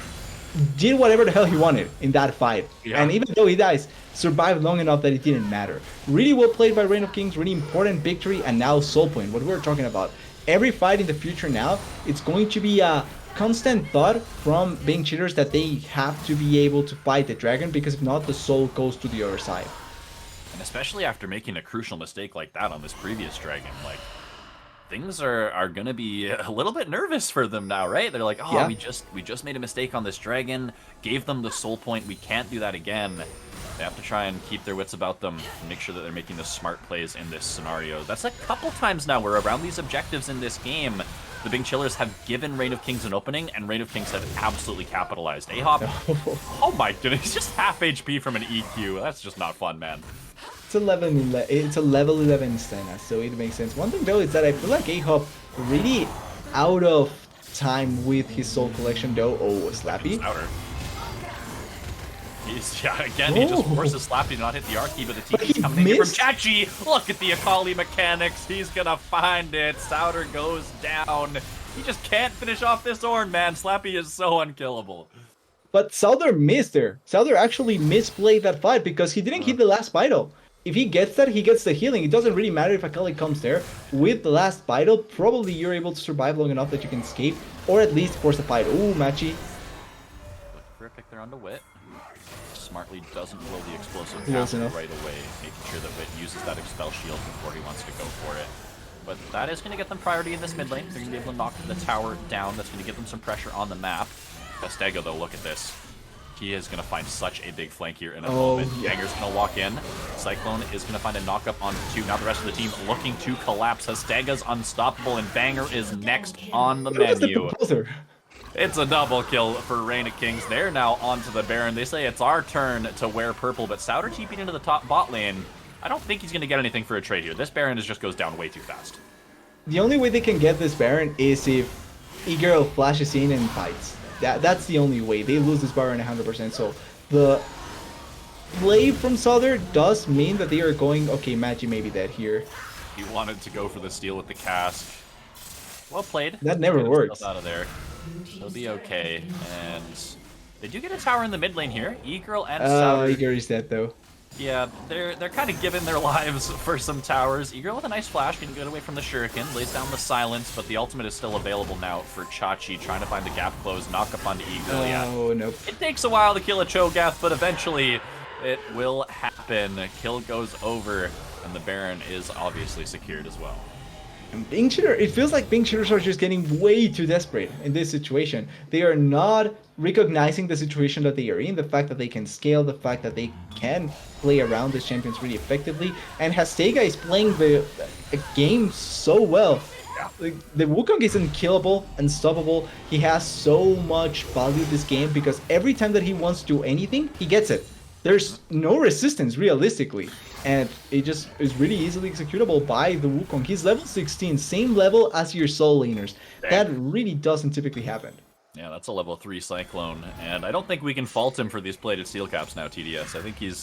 did whatever the hell he wanted in that fight. Yeah. And even though he dies, survived long enough that it didn't matter. Really well played by Reign of Kings, really important victory, and now Soul Point, what we're talking about. Every fight in the future now, it's going to be a constant thought from Big Cheaters that they have to be able to fight the dragon, because if not, the soul goes to the other side. And especially after making a crucial mistake like that on this previous dragon, like, things are gonna be a little bit nervous for them now, right? They're like, oh, yeah, we just made a mistake on this dragon, gave them the soul point, we can't do that again. They have to try and keep their wits about them and make sure that they're making the smart plays in this scenario. That's a couple times now where around these objectives in this game, the Big Chillers have given Reign of Kings an opening, and Reign of Kings have absolutely capitalized. A-Hop, oh my goodness, he's just half HP from an EQ. That's just not fun, man. It's a level 11 Stena, so it makes sense. One thing though is that I feel like A-Hop really out of time with his soul collection though. Oh, Slappy. Again, he just forces Slappy to not hit the R-key, but the TP's coming in from Chachi. Look at the Akali mechanics. He's gonna find it. Souter goes down. He just can't finish off this Ornn, man. Slappy is so unkillable. But Souther missed there. Souther actually misplayed that fight because he didn't hit the last Vital. If he gets that, he gets the healing. It doesn't really matter if Akali comes there. With the last Vital, probably you're able to survive long enough that you can escape, or at least force a fight. Ooh, Machi. Looking for a pick there onto Wit. Smartly doesn't blow the explosive path right away, making sure that Wit uses that Expel Shield before he wants to go for it. But that is going to get them priority in this mid lane. They're going to be able to knock the tower down. That's going to give them some pressure on the map. Hastega, though, look at this. He is going to find such a big flank here in a moment. Yeah. Banger's going to walk in. Cyclone is going to find a knock-up onto 2. Now the rest of the team looking to collapse. Hastega's unstoppable, and Banger is next on the menu. It's a double kill for Reign of Kings. They're now onto the Baron. They say it's our turn to wear purple, but Souter TP'd into the top bot lane. I don't think he's going to get anything for a trade here. This Baron just goes down way too fast. The only way they can get this Baron is if E-Girl flashes in and fights. That's the only way. They lose this Baron 100%. So the play from Souther does mean that they are going, okay, Magi may be dead here. He wanted to go for the steal with the cask. Well played. That never works. Out of there. They'll be okay. And they do get a tower in the mid lane here. E-Girl and Souther. Oh, E-Girl is dead though. Yeah, they're kind of giving their lives for some towers. E-Girl with a nice flash, can get away from the shuriken, lays down the silence, but the ultimate is still available now for Chachi, trying to find the gap close, knock up onto E-Girl. Oh, nope. It takes a while to kill a Cho'Gath, but eventually it will happen. Kill goes over, and the Baron is obviously secured as well. And Bing Cheater, it feels like Bing Cheaters are just getting way too desperate in this situation. They are not recognizing the situation that they are in, the fact that they can scale, the fact that they can play around these champions really effectively. And Hastega is playing the game so well. Yeah. The Wukong is unkillable, unstoppable. He has so much value this game because every time that he wants to do anything, he gets it. There's no resistance realistically, and it just is really easily executable by the Wukong. He's level 16, same level as your soul laners. Dang. That really doesn't typically happen. Yeah, that's a level 3 Cyclone, and I don't think we can fault him for these plated steel caps now, TDS. I think he's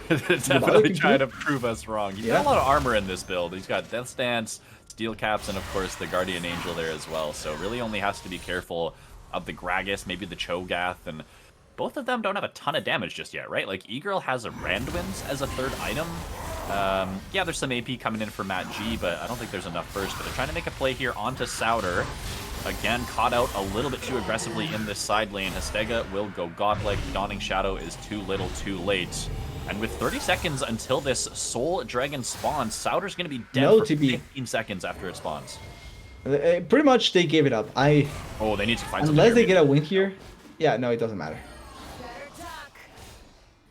definitely trying to prove us wrong. He's got a lot of armor in this build. He's got Death Stance, steel caps, and of course the Guardian Angel there as well, so really only has to be careful of the Gragas, maybe the Cho'Gath, and both of them don't have a ton of damage just yet, right? Like, E-Girl has a Randwins as a third item. Yeah, there's some AP coming in for Matt G, but I don't think there's enough first. But they're trying to make a play here onto Souter. Again, caught out a little bit too aggressively in this side lane. Hastega will go godlike. Dawning Shadow is too little too late. And with 30 seconds until this Soul Dragon spawns, Souter's going to be dead for 15 seconds after it spawns. Pretty much they gave it up. Oh, they need to find something. Unless they get a win here. Yeah, no, it doesn't matter.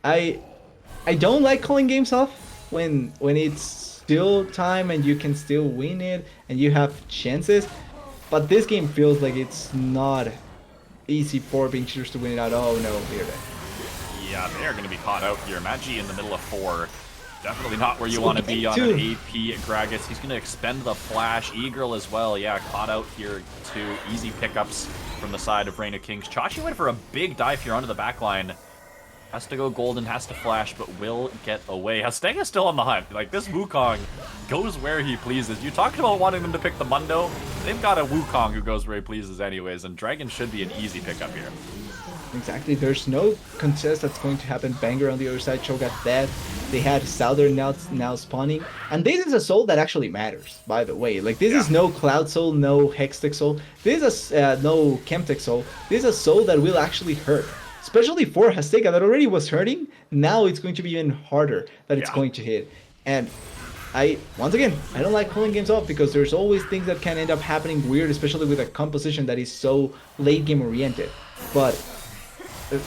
I don't like calling games off when it's still time and you can still win it and you have chances. But this game feels like it's not easy for Bing Cheaters to win it out. Oh no, they're dead. Yeah, they're going to be caught out here. Magi in the middle of 4. Definitely not where you want to be on an AP Gragas. He's going to expend the flash. E-Girl as well. Yeah, caught out here too. Easy pickups from the side of Reign of Kings. Chachi went for a big dive here onto the backline. Has to go golden, has to flash, but will get away. Hastega's still on the hunt. Like, this Wukong goes where he pleases. You talked about wanting them to pick the Mundo. They've got a Wukong who goes where he pleases anyways, and Dragon should be an easy pickup here. Exactly. There's no contest that's going to happen. Banger on the other side. Cho'Gath dead. They had Southern now spawning. And this is a soul that actually matters, by the way. Like, this is no Cloud Soul, no Hextech Soul. This is no Chemtech Soul. This is a soul that will actually hurt. Especially for Hastega that already was hurting, now it's going to be even harder that it's going to hit. And once again, I don't like calling games off because there's always things that can end up happening weird, especially with a composition that is so late game oriented. But I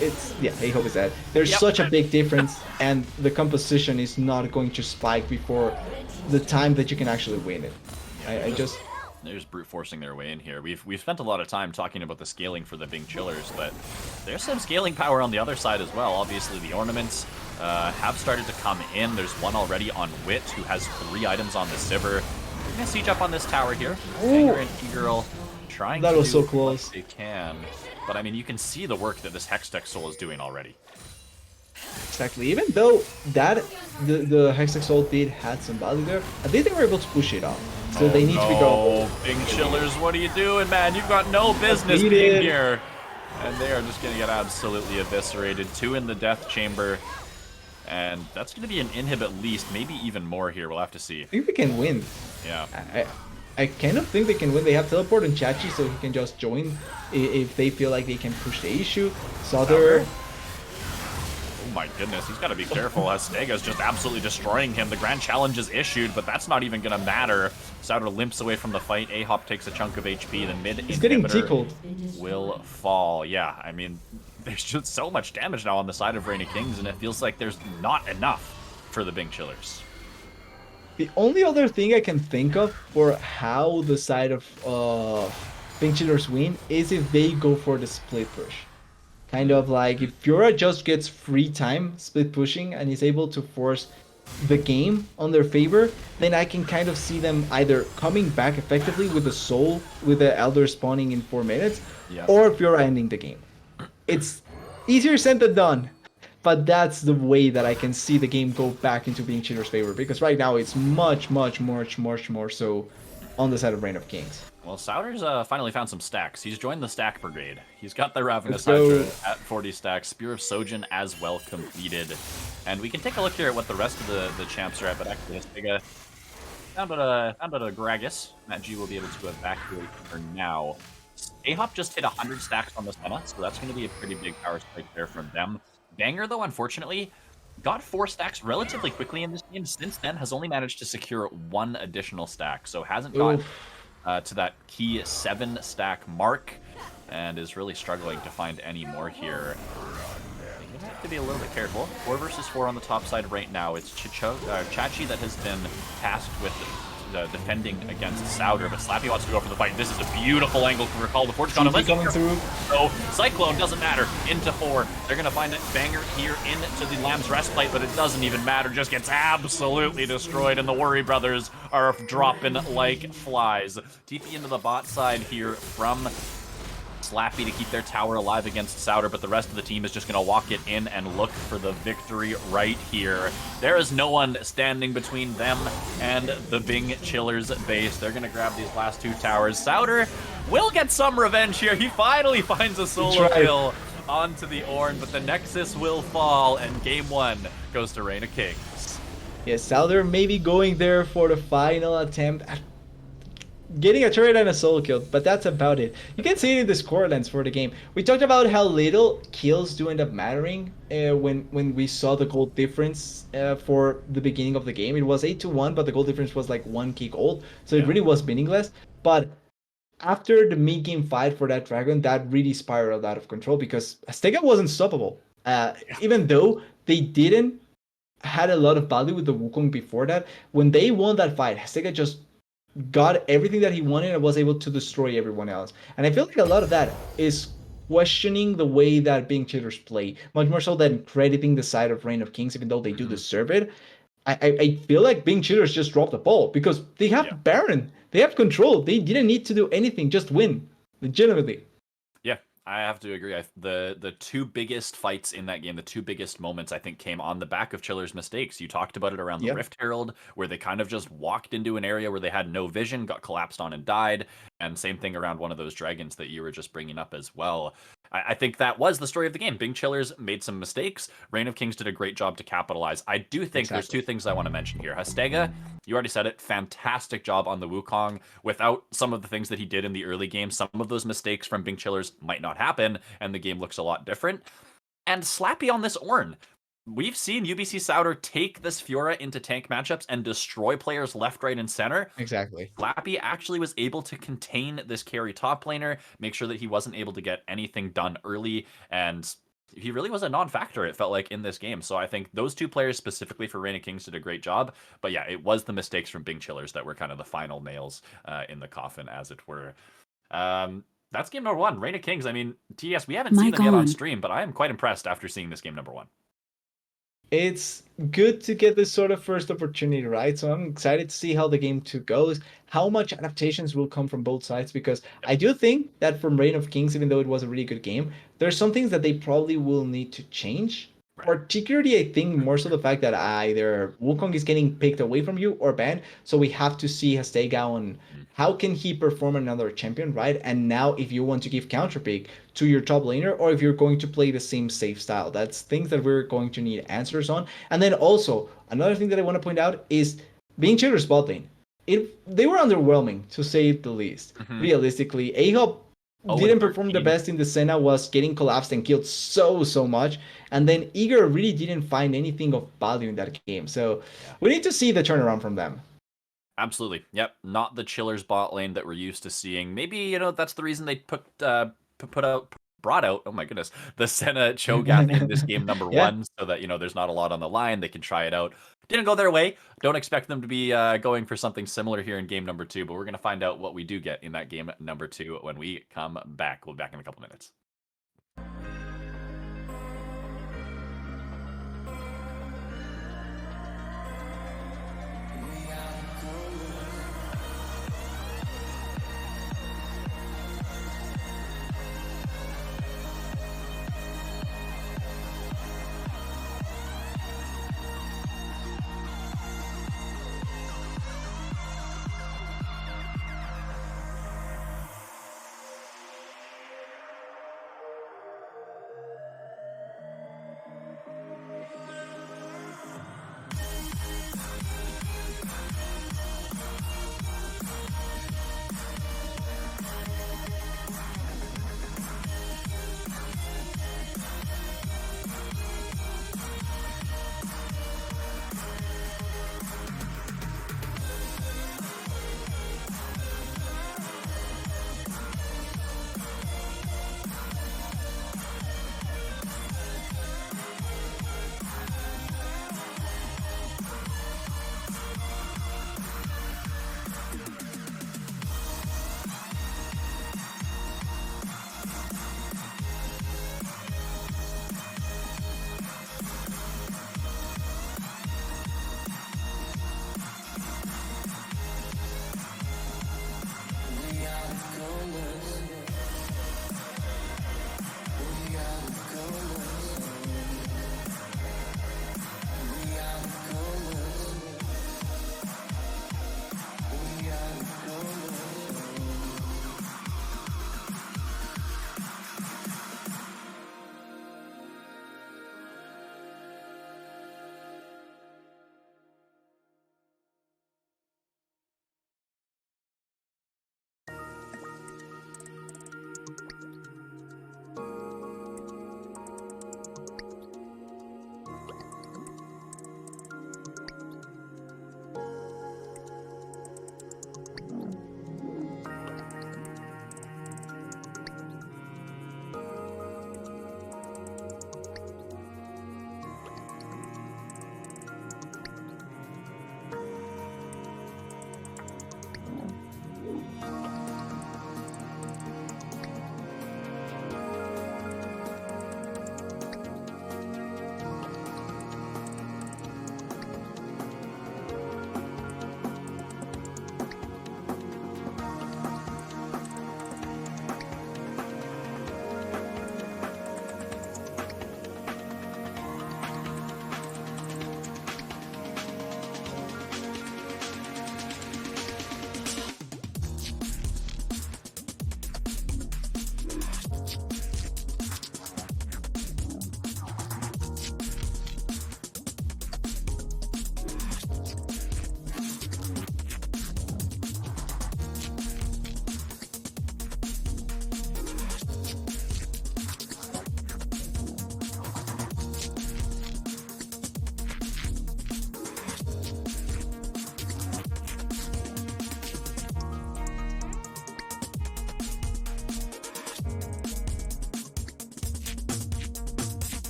hope it's that. There's such a big difference and the composition is not going to spike before the time that you can actually win it. They're just brute forcing their way in here. We've spent a lot of time talking about the scaling for the Bing Chillers, but there's some scaling power on the other side as well. Obviously, the ornaments have started to come in. There's one already on Wit, who has 3 items on the Sivir. We're gonna siege up on this tower here. Banger and E-Girl trying to do what they can. But I mean, you can see the work that this Hextech Soul is doing already. Exactly. Even though the Hextech Soul did had some value there, I think they were able to push it off. So they need to go. Bing Chillers, what are you doing, man? You've got no business being here. And they are just going to get absolutely eviscerated. 2 in the Death Chamber. And that's going to be an inhib at least, maybe even more here. We'll have to see. I think they can win. Yeah. I kind of think they can win. They have teleport and Chachi, so he can just join if they feel like they can push the issue. Southern. Oh my goodness, he's got to be careful. Hastega's just absolutely destroying him. The grand challenge is issued, but that's not even going to matter. Souter limps away from the fight. A-Hop takes a chunk of HP. The mid He's getting tickled. Will fall. Yeah, I mean, there's just so much damage now on the side of Reign of Kings, and it feels like there's not enough for the Bing Chillers. The only other thing I can think of for how the side of Bing Chillers win is if they go for the split push. Kind of like if Fiora just gets free time split pushing and is able to force the game on their favor, then I can kind of see them either coming back effectively with the Soul, with the Elder spawning in 4 minutes, or Fiora ending the game. It's easier said than done, but that's the way that I can see the game go back into Bing Cheater's favor, because right now it's much more so on the side of Reign of Kings. Well, Souter's finally found some stacks. He's joined the stack brigade. He's got the Ravenous Hydra at 40 stacks. Spear of Sojin as well completed. And we can take a look here at what the rest of the champs are at, but actually Hastega found out a Gragas. Matt G will be able to evacuate for now. A-Hop just hit 100 stacks on the Senna, so that's going to be a pretty big power spike there from them. Banger, though, unfortunately, got 4 stacks relatively quickly in this game. Since then, has only managed to secure 1 additional stack, so hasn't got to that key 7 stack mark, and is really struggling to find any more here. You're gonna have to be a little bit careful. 4 versus 4 on the top side right now. It's Chachi that has been tasked with defending against Souter, but Slappy wants to go for the fight. This is a beautiful angle to recall the Fortune coming through. So Cyclone doesn't matter. Into 4. They're gonna find a banger here into the Lamb's Breastplate, but it doesn't even matter. Just gets absolutely destroyed, and the WorryBrothers are dropping like flies. TP into the bot side here from Slappy to keep their tower alive against Souter, but the rest of the team is just going to walk it in and look for the victory right here. There is no one standing between them and the Bing Chillers base. They're going to grab these last 2 towers. Souter will get some revenge here. He finally finds a solo kill onto the Ornn, but the Nexus will fall, and game 1 goes to Reign of Kings. Yes, Souter maybe going there for the final attempt at getting a turret and a solo kill, but that's about it. You can see it in the score lens for the game. We talked about how little kills do end up mattering when we saw the gold difference for the beginning of the game. It was 8-1, but the gold difference was like 1 key gold, so it really was meaningless. But after the mid-game fight for that dragon, that really spiraled out of control because Azteca was unstoppable. Even though they didn't had a lot of value with the Wukong before that, when they won that fight, Azteca just got everything that he wanted and was able to destroy everyone else. And I feel like a lot of that is questioning the way that Bing Chillers play, much more so than crediting the side of Reign of Kings, even though they do deserve it. I feel like Bing Chillers just dropped the ball because they have Baron. They have control. They didn't need to do anything, just win. Legitimately. Yeah, I have to agree. The 2 biggest fights in that game, the 2 biggest moments, I think, came on the back of Chiller's mistakes. You talked about it around the Rift Herald, where they kind of just walked into an area where they had no vision, got collapsed on and died, and same thing around one of those dragons that you were just bringing up as well. I think that was the story of the game. Bing Chillers made some mistakes. Reign of Kings did a great job to capitalize. I do think there's 2 things I want to mention here. Azteca, you already said it, fantastic job on the Wukong. Without some of the things that he did in the early game, some of those mistakes from Bing Chillers might not happen, and the game looks a lot different. And Slappy on this Ornn. We've seen UBC Souter take this Fiora into tank matchups and destroy players left, right, and center. Exactly. Slappy actually was able to contain this carry top laner, make sure that he wasn't able to get anything done early, and he really was a non-factor, it felt like, in this game. So I think those 2 players specifically for Reign of Kings did a great job. But yeah, it was the mistakes from Bing Chillers that were kind of the final nails in the coffin, as it were. That's game number 1, Reign of Kings. I mean, TS, we haven't seen them yet on stream, but I am quite impressed after seeing this game number 1. It's good to get this sort of first opportunity, right? So I'm excited to see how the game 2 goes, how much adaptations will come from both sides, because I do think that from Reign of Kings, even though it was a really good game, there's some things that they probably will need to change. Particularly, I think more so the fact that either Wukong is getting picked away from you or banned, so we have to see Azteca on how can he perform another champion, right? And now if you want to give counter pick to your top laner, or if you're going to play the same safe style, that's things that we're going to need answers on. And then also, another thing that I want to point out is Bing Chillers bot lane. They were underwhelming, to say the least. Realistically, Ahop didn't perform the best in the Senna, was getting collapsed and killed so much, and then Eager really didn't find anything of value in that game. So we need to see the turnaround from them. Absolutely. Yep. Not the Chillers bot lane that we're used to seeing. Maybe, that's the reason they brought out, oh my goodness, the Senna Cho'Gath in this game number 1, so that, there's not a lot on the line. They can try it out. Didn't go their way. Don't expect them to be going for something similar here in game number 2, but we're going to find out what we do get in that game number 2 when we come back. We'll be back in a couple minutes.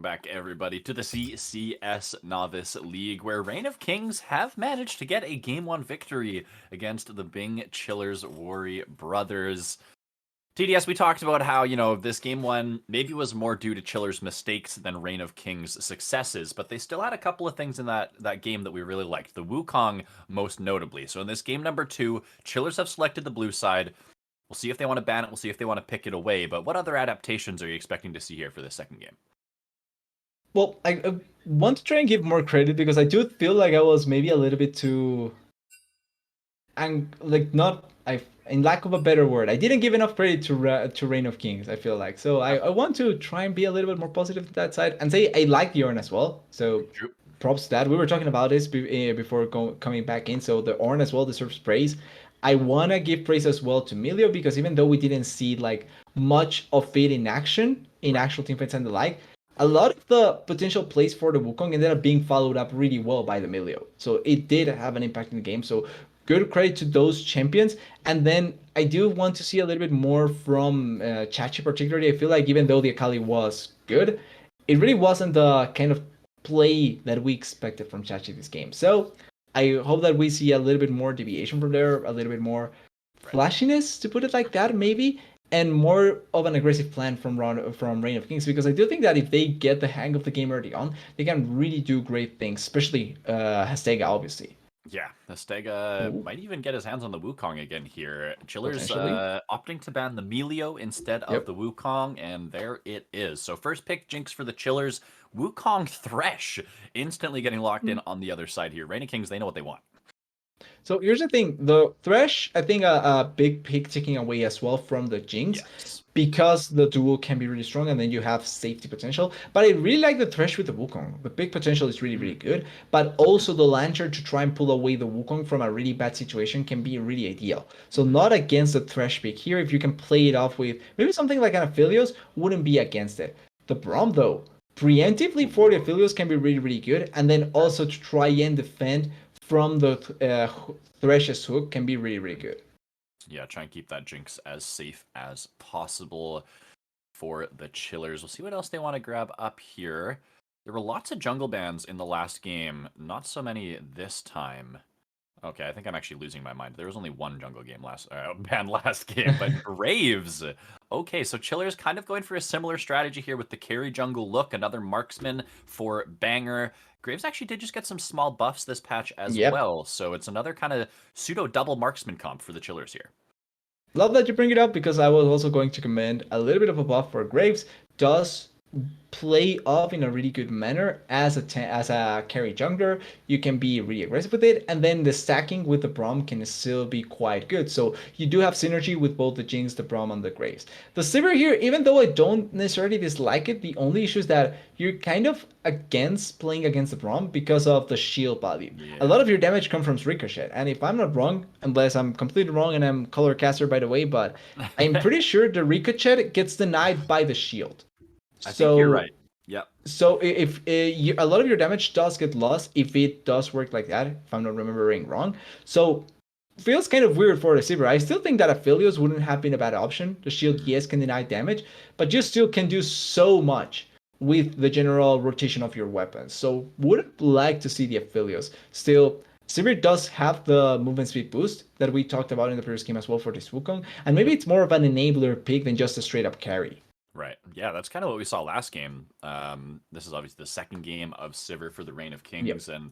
back, everybody, to the CCS Novice League, where Reign of Kings have managed to get a Game 1 victory against the Bing Chillers WorryBrothers. TDS, we talked about how, this Game 1 maybe was more due to Chillers' mistakes than Reign of Kings' successes, but they still had a couple of things in that game that we really liked, the Wukong most notably. So in this game number 2, Chillers have selected the blue side. We'll see if they want to ban it, we'll see if they want to pick it away, but what other adaptations are you expecting to see here for this second game? Well, I want to try and give more credit because I do feel like I was maybe a little bit too, and like not I, in lack of a better word, I didn't give enough credit to Reign of Kings. I feel like so I want to try and be a little bit more positive to that side and say I like the Ornn as well. So props to that. We were talking about this before coming back in. So the Ornn as well deserves praise. I wanna give praise as well to Milio because even though we didn't see like much of it in action in actual team fights and the like, a lot of the potential plays for the Wukong ended up being followed up really well by the Milio. So it did have an impact in the game. So good credit to those champions. And then I do want to see a little bit more from Chachi particularly. I feel like even though the Akali was good, it really wasn't the kind of play that we expected from Chachi this game. So I hope that we see a little bit more deviation from there, a little bit more flashiness, to put it like that, maybe, and more of an aggressive plan from Reign of Kings, because I do think that if they get the hang of the game early on, they can really do great things, especially Hastega, obviously. Yeah, Hastega might even get his hands on the Wukong again here. Chillers opting to ban the Milio instead of the Wukong, and there it is. So first pick Jinx for the Chillers. Wukong Thresh instantly getting locked in on the other side here. Reign of Kings, they know what they want. So here's the thing, the Thresh, I think a big pick taking away as well from the Jinx, because the duo can be really strong and then you have safety potential. But I really like the Thresh with the Wukong. The big potential is really, really good, but also the Lantern to try and pull away the Wukong from a really bad situation can be really ideal. So not against the Thresh pick here. If you can play it off with maybe something like an Aphelios, wouldn't be against it. The Braum though, preemptively for the Aphelios can be really, really good, and then also to try and defend from the Thresh's hook can be really, really good. Yeah, try and keep that Jinx as safe as possible for the Chillers. We'll see what else they want to grab up here. There were lots of jungle bans in the last game. Not so many this time. Okay, I think I'm actually losing my mind. There was only one jungle game ban last game, but Graves. Okay, so Chillers kind of going for a similar strategy here with the carry jungle look, another marksman for Banger. Graves actually did just get some small buffs this patch as well, so it's another kind of pseudo double marksman comp for the Chillers here. Love that you bring it up because I was also going to commend a little bit of a buff for Graves. Does play off in a really good manner as a carry jungler. You can be really aggressive with it, and then the stacking with the Braum can still be quite good. So you do have synergy with both the Jinx, the Braum, and the Graves. The Sivir here, even though I don't necessarily dislike it, the only issue is that you're kind of against playing against the Braum because of the shield value. A lot of your damage comes from Ricochet, and if I'm not wrong, unless I'm completely wrong and I'm color caster by the way, but I'm pretty sure the Ricochet gets denied by the shield. I think you're right. Yep. So if a lot of your damage does get lost if it does work like that, if I'm not remembering wrong. So feels kind of weird for the Sivir. I still think that Aphelios wouldn't have been a bad option. The shield, yes, can deny damage, but you still can do so much with the general rotation of your weapons. So would like to see the Aphelios. Still, Sivir does have the movement speed boost that we talked about in the previous game as well for this Wukong, and maybe it's more of an enabler pick than just a straight up carry. Right. Yeah, that's kind of what we saw last game. This is obviously the second game of Sivir for the Reign of Kings, and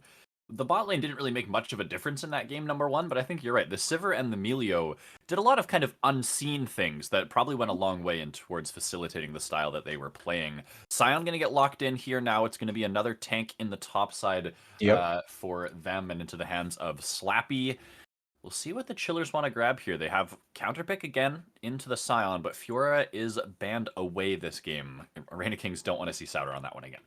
the bot lane didn't really make much of a difference in that game, number one, but I think you're right. The Sivir and the Milio did a lot of kind of unseen things that probably went a long way in towards facilitating the style that they were playing. Sion going to get locked in here now. It's going to be another tank in the top side for them and into the hands of Slappy. We'll see what the Chillers want to grab here. They have counterpick again into the Scion, but Fiora is banned away this game. Reign of Kings don't want to see Souter on that one again.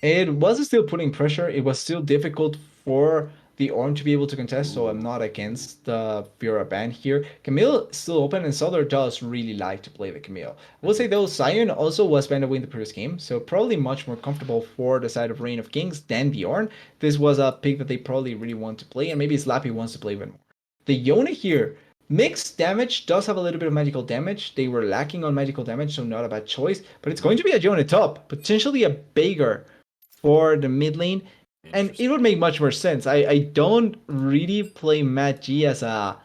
It was still putting pressure. It was still difficult for the Ornn to be able to contest, so I'm not against the Fiora ban here. Camille still open, and Souter does really like to play the Camille. I will say though, Sion also was banned away in the previous game, so probably much more comfortable for the side of Reign of Kings than the Ornn. This was a pick that they probably really want to play, and maybe Slappy wants to play even more. The Yone here, Mixed damage does have a little bit of magical damage. They were lacking on magical damage, so not a bad choice. But it's going to be a Yone top, potentially a Bager for the mid lane. And it would make much more sense. I don't really play Matt G as a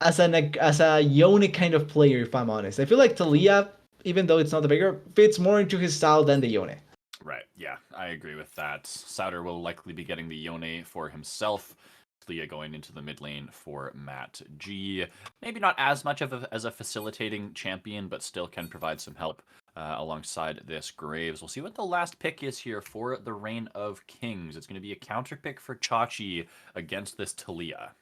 Yone kind of player, if I'm honest. I feel like Talia, even though it's not the Bager, fits more into his style than the Yone. Right, yeah, I agree with that. Souter will likely be getting the Yone for himself. Talia going into the mid lane for Matt G. Maybe not as much as a facilitating champion, but still can provide some help alongside this Graves. We'll see what the last pick is here for the Reign of Kings. It's going to be a counter pick for Chachi against this Talia.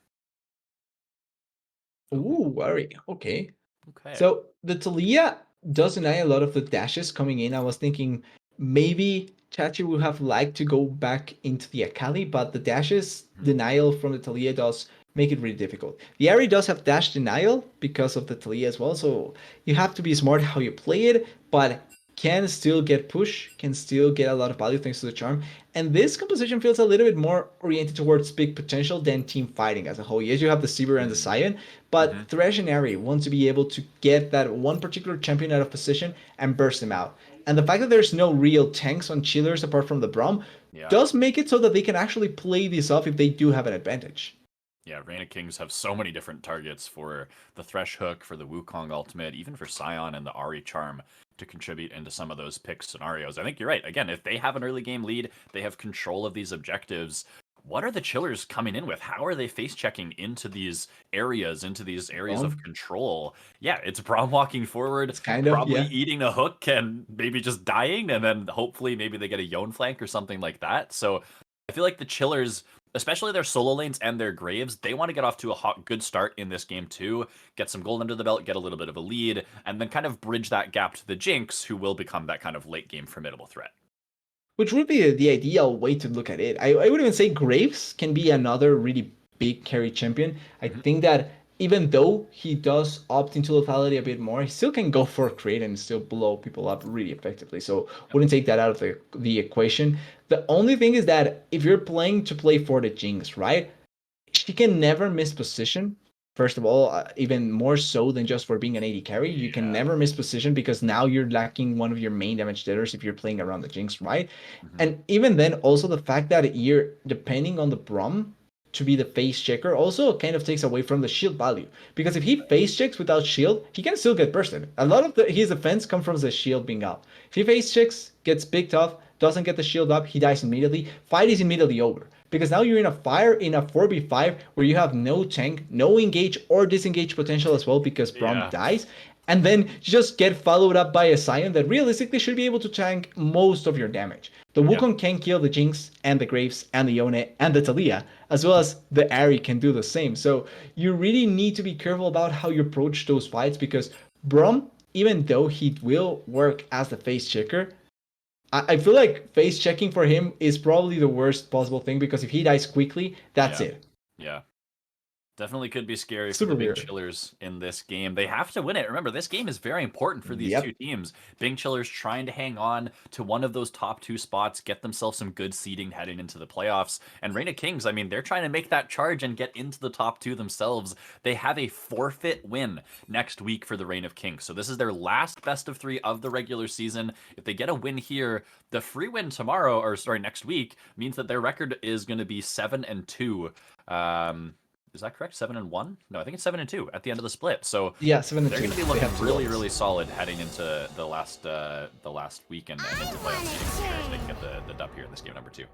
Ooh, worry. Okay. Okay. So the Talia does deny a lot of the dashes coming in. I was thinking maybe Chachi would have liked to go back into the Akali, but the dashes denial from the Talia does make it really difficult. The Ahri does have dash denial because of the Talia as well, so you have to be smart how you play it, but can still get push, can still get a lot of value thanks to the charm. And this composition feels a little bit more oriented towards big potential than team fighting as a whole. Yes, you have the Seaver and the Sion, but Thresh and Ahri want to be able to get that one particular champion out of position and burst them out. And the fact that there's no real tanks on chillers apart from the Braum does make it so that they can actually play this off if they do have an advantage. Yeah, Reign of Kings have so many different targets for the Thresh Hook, for the Wukong ultimate, even for Sion and the Ahri charm to contribute into some of those pick scenarios. I think you're right. Again, if they have an early game lead, they have control of these objectives. What are the chillers coming in with? How are they face checking into these areas of control? Yeah, it's Braum walking forward, It's kind of, probably eating a hook and maybe just dying, and then hopefully maybe they get a Yone flank or something like that. So I feel like the chillers, especially their solo lanes and their Graves, they want to get off to a good start in this game too, get some gold under the belt, get a little bit of a lead, and then kind of bridge that gap to the Jinx, who will become that kind of late game formidable threat. Which would be the ideal way to look at it. I would even say Graves can be another really big carry champion. I think that even though he does opt into lethality a bit more, he still can go for crit and still blow people up really effectively. So wouldn't take that out of the equation. The only thing is that if you're playing to play for the Jinx, right? She can never miss position. First of all, even more so than just for being an AD carry, you can never miss position because now you're lacking one of your main damage dealers if you're playing around the Jinx, right? And even then, also the fact that you're depending on the Braum to be the face checker also kind of takes away from the shield value. Because if he face checks without shield, he can still get bursted. A lot of his defense comes from the shield being up. If he face checks, gets picked off, doesn't get the shield up, he dies immediately. Fight is immediately over. Because now you're in a 4v5 where you have no tank, no engage or disengage potential as well because Braum dies. And then you just get followed up by a Sion that realistically should be able to tank most of your damage. The Wukong can kill the Jinx and the Graves and the Yone and the Talia, as well as the Ahri can do the same. So you really need to be careful about how you approach those fights because Braum, even though he will work as the face checker, I feel like face checking for him is probably the worst possible thing because if he dies quickly, that's it. Yeah. Definitely could be scary for the big chillers in this game. They have to win it. Remember, this game is very important for these two teams. Big chillers trying to hang on to one of those top two spots, get themselves some good seeding heading into the playoffs. And Reign of Kings, I mean, they're trying to make that charge and get into the top two themselves. They have a forfeit win next week for the Reign of Kings. So this is their last best of 3 of the regular season. If they get a win here, the free win tomorrow, or sorry, next week, means that their record is going to be 7-2. Is that correct? 7-1? No, I think it's 7-2 at the end of the split. So yeah, 7-2. They're going to be looking really, really solid heading into the last weekend and into playoff seeding if they can get the dub here in this game number 2.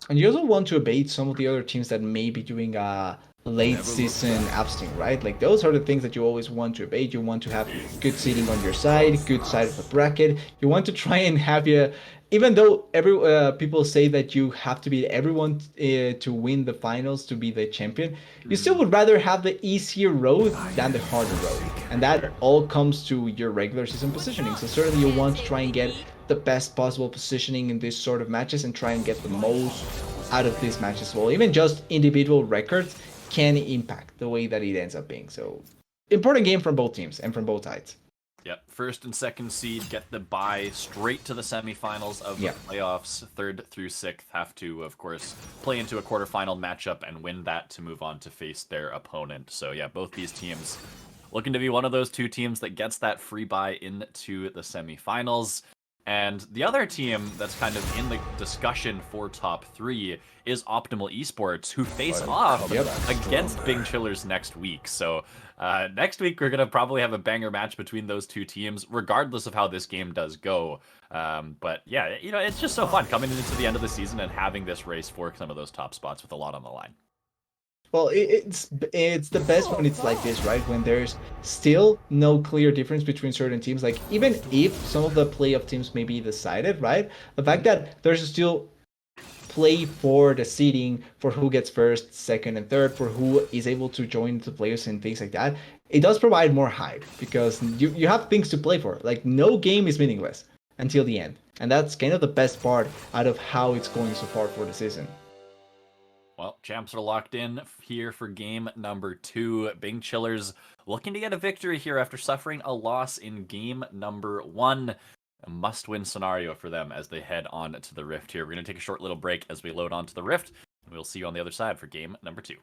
And you also want to abate some of the other teams that may be doing a late season absting, right? Like those are the things that you always want to abate. You want to have good seeding on your side, good side of the bracket. You want to try and have even though people say that you have to beat everyone to win the finals to be the champion, you still would rather have the easier road than the harder road. And that all comes to your regular season positioning. So certainly you want to try and get the best possible positioning in this sort of matches and try and get the most out of these matches. Well, even just individual records can impact the way that it ends up being. So important game from both teams and from both sides. Yep, first and second seed get the bye straight to the semifinals of the playoffs. Third through sixth have to, of course, play into a quarterfinal matchup and win that to move on to face their opponent. So yeah, both these teams looking to be one of those two teams that gets that free bye into the semifinals. And the other team that's kind of in the discussion for top 3 is Optimal Esports, who face off against Bing Chillers next week. So next week, we're going to probably have a banger match between those two teams, regardless of how this game does go. But yeah, you know, it's just so fun coming into the end of the season and having this race for some of those top spots with a lot on the line. Well, it's the best when it's like this, right? When there's still no clear difference between certain teams. Like, even if some of the playoff teams may be decided, right? The fact that there's still play for the seeding, for who gets first, second, and third, for who is able to join the playoffs and things like that, it does provide more hype because you have things to play for. Like, no game is meaningless until the end. And that's kind of the best part out of how it's going so far for the season. Well, champs are locked in here for game number 2. Bing Chillers looking to get a victory here after suffering a loss in game number 1. A must-win scenario for them as they head on to the Rift here. We're going to take a short little break as we load onto the Rift. We'll see you on the other side for game number 2.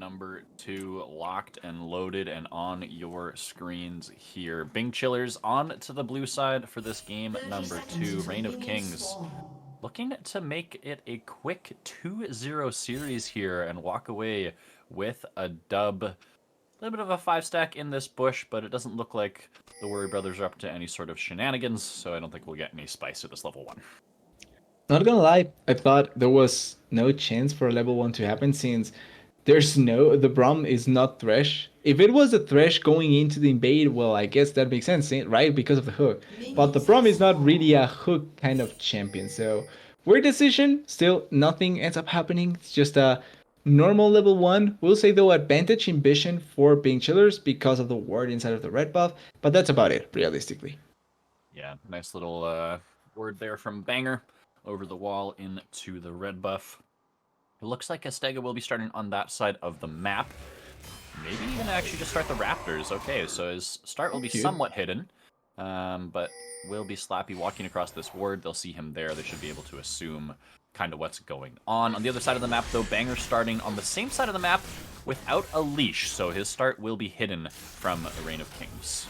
number 2 locked and loaded and on your screens here. Bing Chillers on to the blue side for this game number 2. Reign of Kings looking to make it a quick 2-0 series here and walk away with a dub. A little bit of a 5-stack in this bush, but it doesn't look like the WorryBrothers are up to any sort of shenanigans, so I don't think we'll get any spice at this level 1. Not gonna lie, I thought there was no chance for a level 1 to happen since the Braum is not Thresh. If it was a Thresh going into the invade, well, I guess that makes sense, right? Because of the hook. But the Braum is not really a hook kind of champion, so weird decision. Still, nothing ends up happening. It's just a normal level 1. We'll say, though, advantage in vision for Bing Chillers because of the ward inside of the red buff, but that's about it, realistically. Yeah, nice little word there from Banger over the wall into the red buff. It looks like Estega will be starting on that side of the map. Maybe even actually just start the Raptors. Okay, so his start will be somewhat hidden, but will be Slappy walking across this ward. They'll see him there. They should be able to assume kind of what's going on. On the other side of the map, though, Banger starting on the same side of the map without a leash, so his start will be hidden from the Reign of Kings.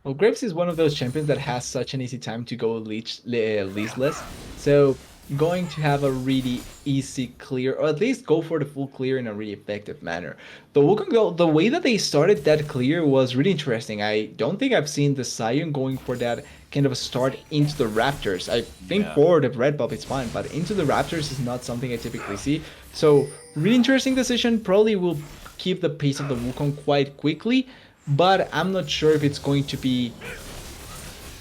Well, Graves is one of those champions that has such an easy time to go leashless, so going to have a really easy clear, or at least go for the full clear in a really effective manner. The Wukong, the way that they started that clear was really interesting. I don't think I've seen the Sion going for that kind of a start into the Raptors. I think for the red buff it's fine, but into the Raptors is not something I typically see. So really interesting decision. Probably will keep the pace of the Wukong quite quickly, but I'm not sure if it's going to be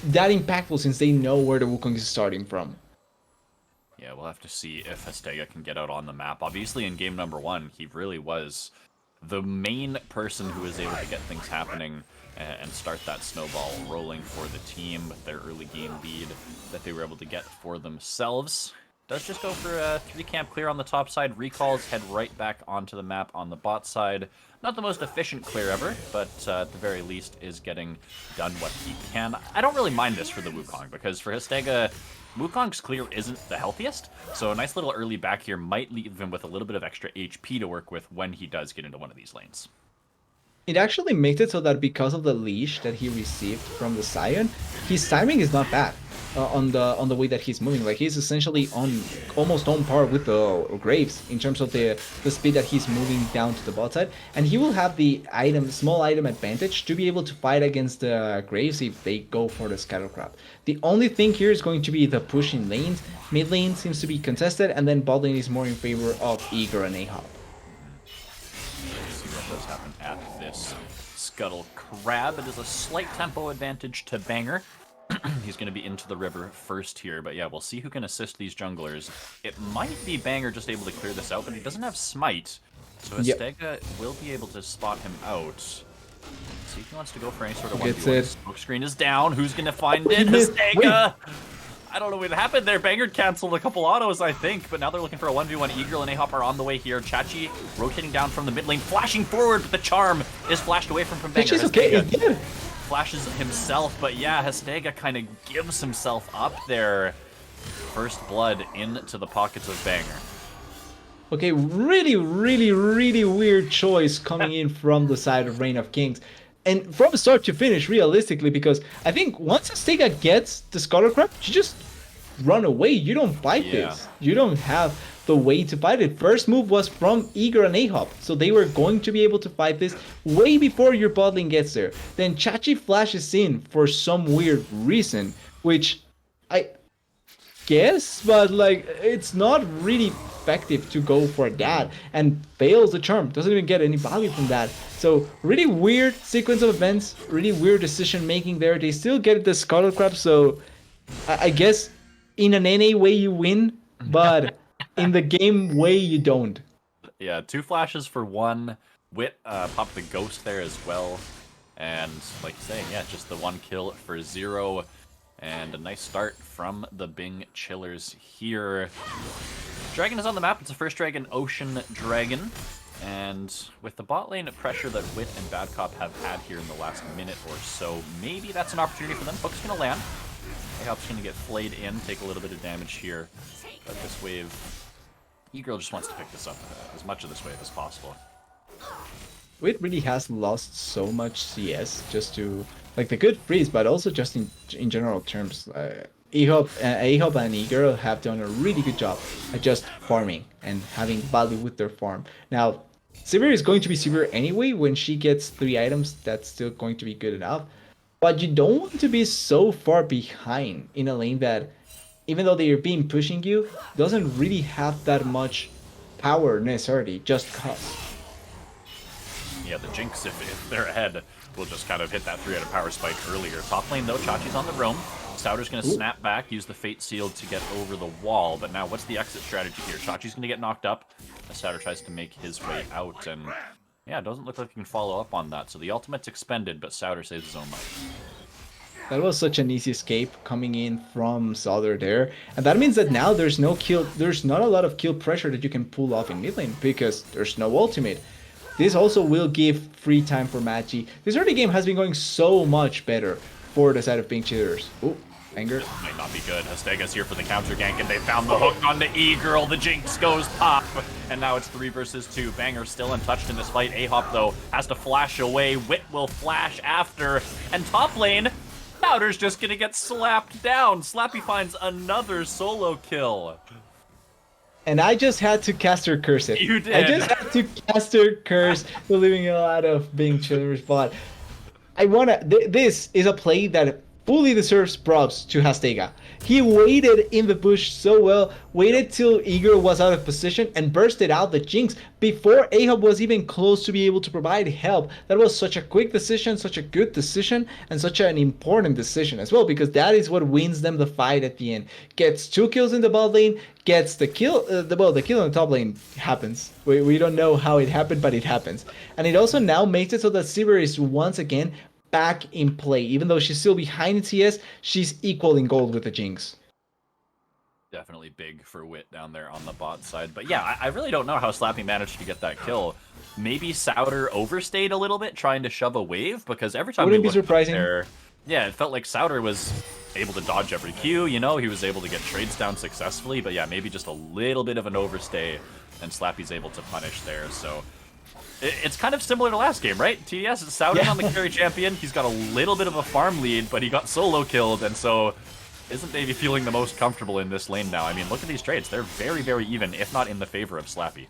that impactful since they know where the Wukong is starting from. Yeah, we'll have to see if Estega can get out on the map. Obviously, in game number 1, he really was the main person who was able to get things happening and start that snowball rolling for the team with their early game lead that they were able to get for themselves. Does just go for a 3-camp clear on the top side. Recalls head right back onto the map on the bot side. Not the most efficient clear ever, but at the very least is getting done what he can. I don't really mind this for the Wukong, because for Estega, Wukong's clear isn't the healthiest, so a nice little early back here might leave him with a little bit of extra HP to work with when he does get into one of these lanes. It actually makes it so that because of the leash that he received from the Sion, his timing is not bad on the way that he's moving. Like, he's essentially almost on par with the Graves in terms of the speed that he's moving down to the bot side, and he will have the small item advantage to be able to fight against the Graves if they go for the Scattercraft. The only thing here is going to be the push in lanes. Mid lane seems to be contested, and then bot lane is more in favor of Eager and Ahab. See what does happen at this Scuttle Crab. It is a slight tempo advantage to Banger. He's going to be into the river first here, but yeah, we'll see who can assist these junglers. It might be Banger just able to clear this out, but he doesn't have Smite, so Estega will be able to spot him out. See if he wants to go for any sort of 1v1. Smoke screen is down. Who's going to find it? Estega! I don't know what happened there. Banger canceled a couple autos, I think, but now they're looking for a 1v1. Eagle and Ahop are on the way here. Chachi rotating down from the mid lane, flashing forward, but the charm is flashed away from Banger. Okay, flashes himself, but yeah, Estega kind of gives himself up there. First blood into the pockets of Banger. Okay, really weird choice coming in from the side of Reign of Kings. And from start to finish, realistically, because I think once Estega gets the Scattercraft, you just run away. You don't fight this. You don't have the way to fight it. First move was from Eager and Ahop, so they were going to be able to fight this way before your bot lane gets there. Then Chachi flashes in for some weird reason, which I guess, but like, it's not really effective to go for that, and fails the charm. Doesn't even get any value from that. So really weird sequence of events, really weird decision making there. They still get the Scuttle so I guess in an NA way you win, but in the game way you don't. Yeah, 2 flashes for 1. Wit popped the ghost there as well. And like you say, yeah, just the 1 kill for 0. And a nice start from the Bing Chillers here. Dragon is on the map. It's a first dragon, Ocean Dragon. And with the bot lane pressure that Wit and Bad Cop have had here in the last minute or so, maybe that's an opportunity for them. Hook's going to land. Ahop's going to get flayed in, take a little bit of damage here. But this wave, E-Girl just wants to pick this up as much of this wave as possible. Wit really has lost so much CS just to like the good freeze, but also just in general terms. Ahop and Eager have done a really good job at just farming and having value with their farm. Now, Sivir is going to be Sivir anyway. When she gets 3 items, that's still going to be good enough. But you don't want to be so far behind in a lane that, even though they are being pushing you, doesn't really have that much power necessarily, just cause. Yeah, the Jinx, if they're ahead, will just kind of hit that 3-item power spike earlier. Top lane, though, Chachi's on the roam. Stouter's going to snap back, use the Fate Seal to get over the wall. But now, what's the exit strategy here? Chachi's going to get knocked up as Stouter tries to make his way out. And yeah, it doesn't look like he can follow up on that. So the ultimate's expended, but Stouter saves his own life. That was such an easy escape coming in from Souther there. And that means that now there's not a lot of kill pressure that you can pull off in mid lane because there's no ultimate. This also will give free time for Magi. This early game has been going so much better for the side of Pink Cheaters. Ooh, anger. This might not be good. Hastega's here for the counter gank, and they found the hook on the E-Girl. The Jinx goes pop, and now it's 3 versus 2. Banger still untouched in this fight. Ahop, though, has to flash away. Wit will flash after, and top lane, Powder's just gonna get slapped down. Slappy finds another solo kill. And I just had to caster curse it. You did. I just had to caster curse the living hell out of Pink Cheaters, but I wanna. This is a play that fully deserves props to Hastega. He waited in the bush so well, waited till Eager was out of position and bursted out the Jinx before Ahab was even close to be able to provide help. That was such a quick decision, such a good decision, and such an important decision as well, because that is what wins them the fight at the end. Gets 2 kills in the bot lane, gets the kill, the kill in the top lane happens. We don't know how it happened, but it happens. And it also now makes it so that Sivir is once again back in play. Even though she's still behind in CS, she's equal in gold with the Jinx. Definitely big for Wit down there on the bot side. But yeah, I really don't know how Slappy managed to get that kill. Maybe Souter overstayed a little bit trying to shove a wave, because every time Wouldn't we be looked surprising. there, yeah, it felt like Souter was able to dodge every Q, you know, he was able to get trades down successfully, but yeah, maybe just a little bit of an overstay, and Slappy's able to punish there, so it's kind of similar to last game, right? TDS is Souter on the carry champion. He's got a little bit of a farm lead, but he got solo killed, and so isn't maybe feeling the most comfortable in this lane now. I mean, look at these trades. They're very, very even, if not in the favor of Slappy.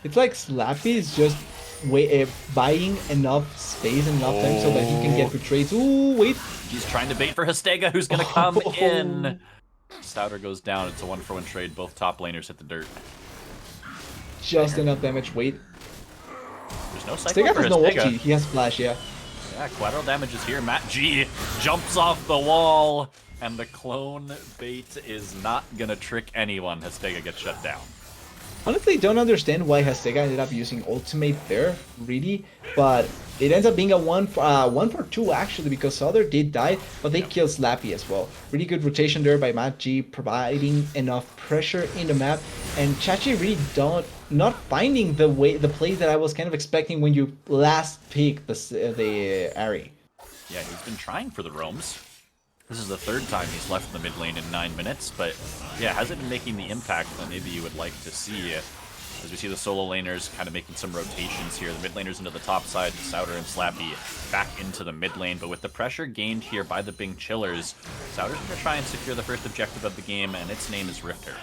It's like Slappy is just buying enough space and enough time so that he can get good trades. Ooh, wait. He's trying to bait for Hastega, who's going to come in. Stouter goes down. It's a 1-for-1 trade. Both top laners hit the dirt. Just enough damage. Wait. There's no cycle Stega for has no Hastega. ulti. He has flash, yeah. Yeah, collateral damage is here. Matt G jumps off the wall, and the clone bait is not going to trick anyone. Hastega gets shut down. Honestly, don't understand why Hastega ended up using ultimate there, really, but it ends up being a 1-for-2 actually, because Souther did die, but they killed Slappy as well. Really good rotation there by Matt G, providing enough pressure in the map, and Chachi really not finding the play that I was kind of expecting when you last picked the Ahri. Yeah, he's been trying for the roams. This is the 3rd time he's left the mid lane in 9 minutes, but yeah, hasn't been making the impact that maybe you would like to see. As we see the solo laners kind of making some rotations here. The mid laners into the top side, Souter and Slappy back into the mid lane, but with the pressure gained here by the Bing Chillers, Souter's going to try and secure the first objective of the game, and its name is Rifter.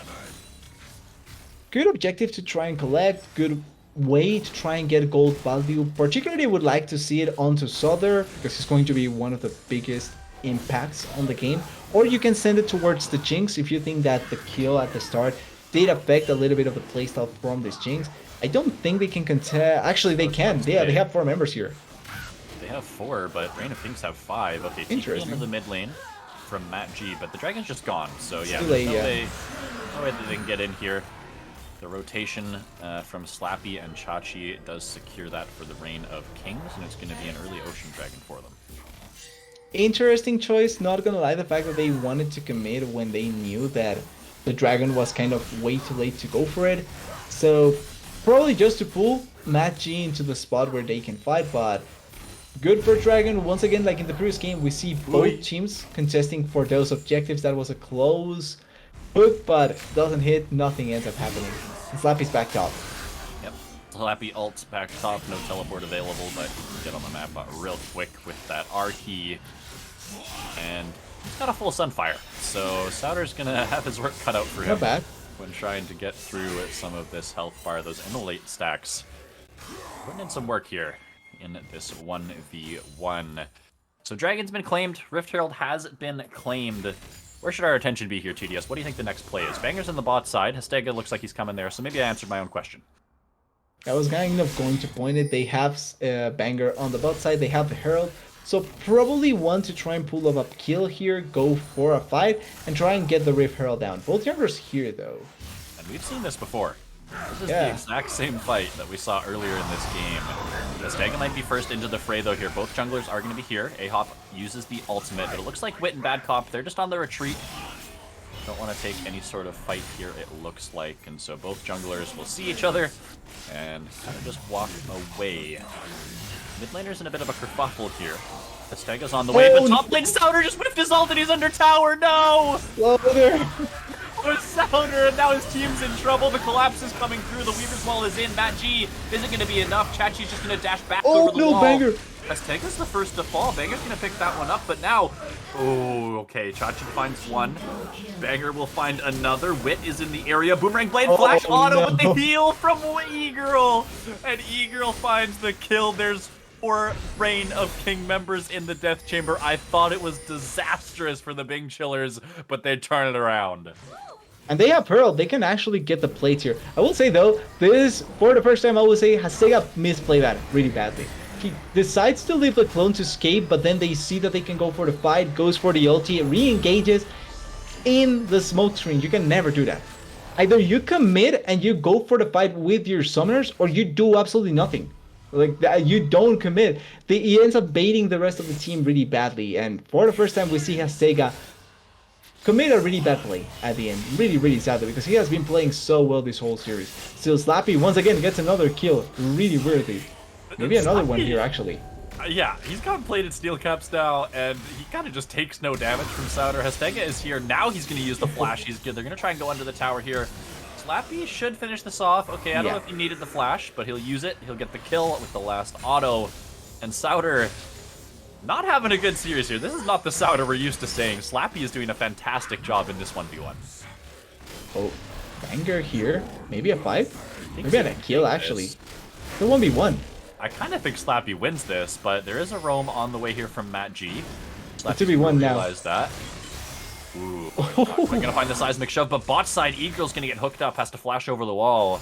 Good objective to try and collect, good way to try and get gold value. Particularly would like to see it onto Souther, because it's going to be one of the biggest impacts on the game, or you can send it towards the Jinx if you think that the kill at the start did affect a little bit of the playstyle from this Jinx. I don't think they can contest. Actually, they can. Yeah, they have 4 members here. They have 4, but Reign of Kings have 5. Okay, TP into the mid lane from Matt G, but the dragon's just gone. So yeah, no way that they can get in here. The rotation from Slappy and Chachi does secure that for the Reign of Kings, and it's going to be an early Ocean Dragon for them. Interesting choice, not gonna lie, the fact that they wanted to commit when they knew that the dragon was kind of way too late to go for it. So probably just to pull Matt G into the spot where they can fight, but good for dragon. Once again, like in the previous game, we see both teams contesting for those objectives. That was a close hook, but doesn't hit, nothing ends up happening. And Slappy's back top. Yep. Slappy ult back top, no teleport available, but get on the map real quick with that R key. And he's got a full Sunfire, so Souter's gonna have his work cut out for him. Not bad. When trying to get through some of this health bar, those immolate stacks. Putting in some work here in this 1v1. So Dragon's been claimed, Rift Herald has been claimed. Where should our attention be here, TDS? What do you think the next play is? Banger's in the bot side. Hastega looks like he's coming there, so maybe I answered my own question. I was kind of going to point it. They have Banger on the bot side. They have the Herald. So probably want to try and pull up a kill here, go for a fight, and try and get the Rift Herald down. Both junglers here, though. And we've seen this before. This is the exact same fight that we saw earlier in this game. Hastega might be first into the fray, though, here. Both junglers are going to be here. Ahop uses the ultimate, but it looks like Wit and Bad Cop, they're just on the retreat. Don't want to take any sort of fight here, it looks like. And so both junglers will see each other and kind of just walk away. Mid laner's in a bit of a kerfuffle here. Hastega's on the way, but top lane Souter just whiffed his ult and he's under tower. No! Loader! With Souter, and now his team's in trouble. The collapse is coming through. The Weaver's Wall is in. Matt G isn't going to be enough. Chachi's just going to dash back over the wall. Banger! Hastega's the first to fall. Banger's going to pick that one up, but now... Oh, okay. Chachi finds one. Banger will find another. Wit is in the area. Boomerang Blade Flash auto with the heal from E-Girl. And E-Girl finds the kill. There's 4 Reign of King members in the Death Chamber. I thought it was disastrous for the Bing Chillers, but they turn it around. And they have Pearl. They can actually get the plates here. I will say, though, this, for the first time, I will say, Hastega misplayed that really badly. He decides to leave the clone to escape, but then they see that they can go for the fight, goes for the ulti, re-engages in the smoke screen. You can never do that. Either you commit and you go for the fight with your summoners, or you do absolutely nothing. Like, you don't commit. He ends up baiting the rest of the team really badly, and for the first time we see Hastega commit a really bad play at the end. Really, really sadly, because he has been playing so well this whole series. Still, Slappy once again gets another kill, really weirdly. Maybe another one here, actually. Yeah, he's got plated steel caps now, and he kind of just takes no damage from Souter. Hastega is here. Now he's going to use the flash. He's good. They're going to try and go under the tower here. Slappy should finish this off. Okay, I don't know if he needed the flash, but he'll use it. He'll get the kill with the last auto. And Souter not having a good series here. This is not the Souter we're used to saying. Slappy is doing a fantastic job in this 1v1. Oh, Banger here. Maybe a fight? Maybe a kill, actually. The 1v1. I kind of think Slappy wins this, but there is a roam on the way here from Matt G. Slappy's 2v1 now. Realize that. Ooh, we're gonna find the seismic shove, but bot side Eagle's gonna get hooked up, has to flash over the wall.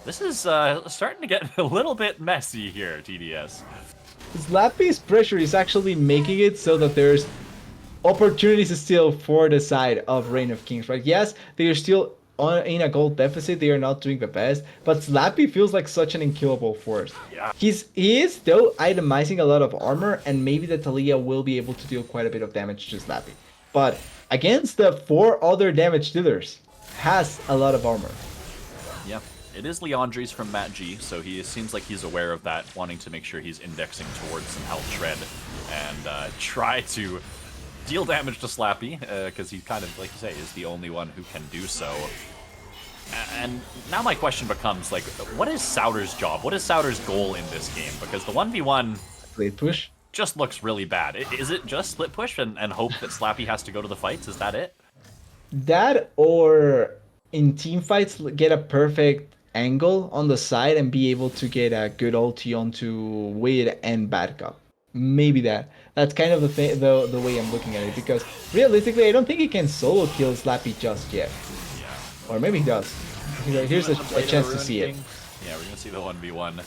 This is starting to get a little bit messy here, TDS. Slappy's pressure is actually making it so that there's opportunities still for the side of Reign of Kings, right? Yes, they are still in a gold deficit. They are not doing the best, but Slappy feels like such an unkillable force. Yeah. He is, though, itemizing a lot of armor, and maybe the Talia will be able to deal quite a bit of damage to Slappy. But against the 4 other damage dealers, has a lot of armor. Yeah, it is Leandri's from Matt G, so he seems like he's aware of that, wanting to make sure he's indexing towards some health shred and try to deal damage to Slappy, because he kind of, like you say, is the only one who can do so. And now my question becomes, like, what is Souter's job? What is Souter's goal in this game? Because the 1v1 Split push just looks really bad. Is it just split push and hope that Slappy has to go to the fights? Is that it? That, or in team fights, get a perfect angle on the side and be able to get a good ulti onto Wade and Bad Cop. Maybe that. That's kind of the way I'm looking at it, because realistically, I don't think he can solo kill Slappy just yet. Yeah. Or maybe he does. Here's a chance to see it. Yeah, we're gonna see the 1v1.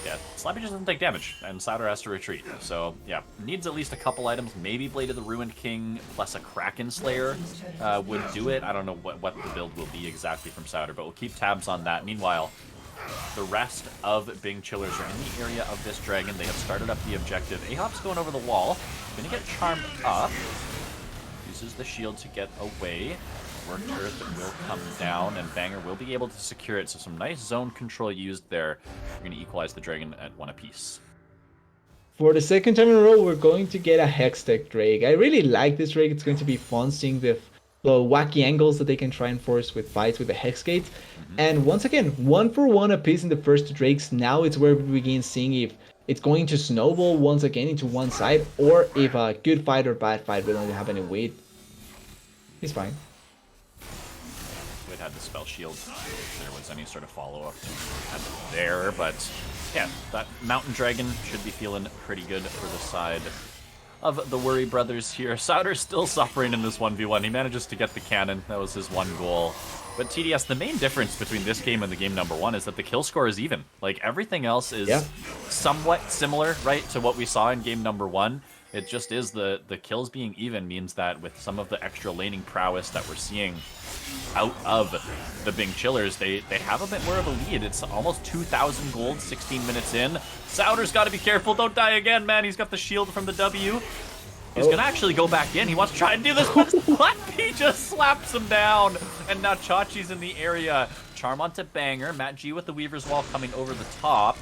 Yeah, Slappy just doesn't take damage, and Souter has to retreat. So, yeah, needs at least a couple items. Maybe Blade of the Ruined King plus a Kraken Slayer would do it. I don't know what the build will be exactly from Souter, but we'll keep tabs on that. Meanwhile, the rest of Bing Chillers are in the area of this dragon. They have started up the objective. Ahop's going over the wall. Gonna get charmed up. Uses the shield to get away. Work Earth will come down, and Banger will be able to secure it. So some nice zone control used there. We're going to equalize the dragon at 1 apiece. For the second time in a row, we're going to get a Hextech Drake. I really like this Drake. It's going to be fun seeing the the wacky angles that they can try and force with fights with the Hex Gates. Hmm. And once again, 1-for-1 apiece in the first two Drakes. Now it's where we begin seeing if it's going to snowball once again into one side, or if a good fight or bad fight will only happen in Wade. He's fine. Wade had the spell shield. If there was any sort of follow-up there, but yeah, that Mountain Dragon should be feeling pretty good for the side of the WorryBrothers here. Souter's still suffering in this 1v1. He manages to get the cannon. That was his one goal. But TDS, the main difference between this game and the game number one is that the kill score is even. Like, everything else is somewhat similar, right, to what we saw in game number one. It just is the kills being even means that with some of the extra laning prowess that we're seeing out of the Bing Chillers, they have a bit more of a lead. It's almost 2,000 gold, 16 minutes in. Souter's got to be careful. Don't die again, man. He's got the shield from the W. He's going to actually go back in. He wants to try and do this, but Slappy just slaps him down. And now Chachi's in the area. Charm onto Banger. Matt G with the Weaver's Wall coming over the top.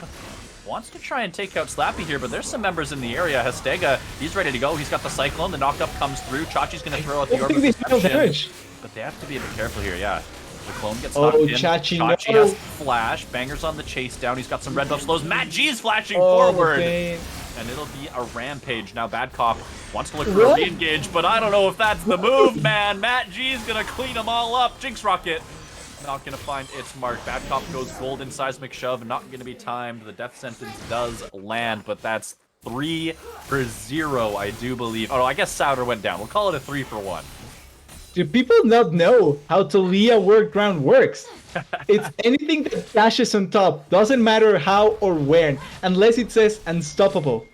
Wants to try and take out Slappy here, but there's some members in the area. Hestega, he's ready to go. He's got the Cyclone. The knock-up comes through. Chachi's going to throw out the Orb of Deception. But they have to be a bit careful here, yeah. The clone gets knocked in. Chachi has flash. Banger's on the chase down. He's got some red buff slows. Matt G's flashing forward. And it'll be a rampage. Now Bad Cop wants to look for a re-engage, but I don't know if that's the move, man. Matt G's gonna clean them all up. Jinx Rocket not gonna find its mark. Bad Cop goes golden seismic shove, not gonna be timed. The death sentence does land, but that's 3 for 0, I do believe. Oh, no, I guess Souter went down. We'll call it a 3 for 1. Do people not know how Talia workaround works? It's anything that dashes on top, doesn't matter how or where, unless it says unstoppable.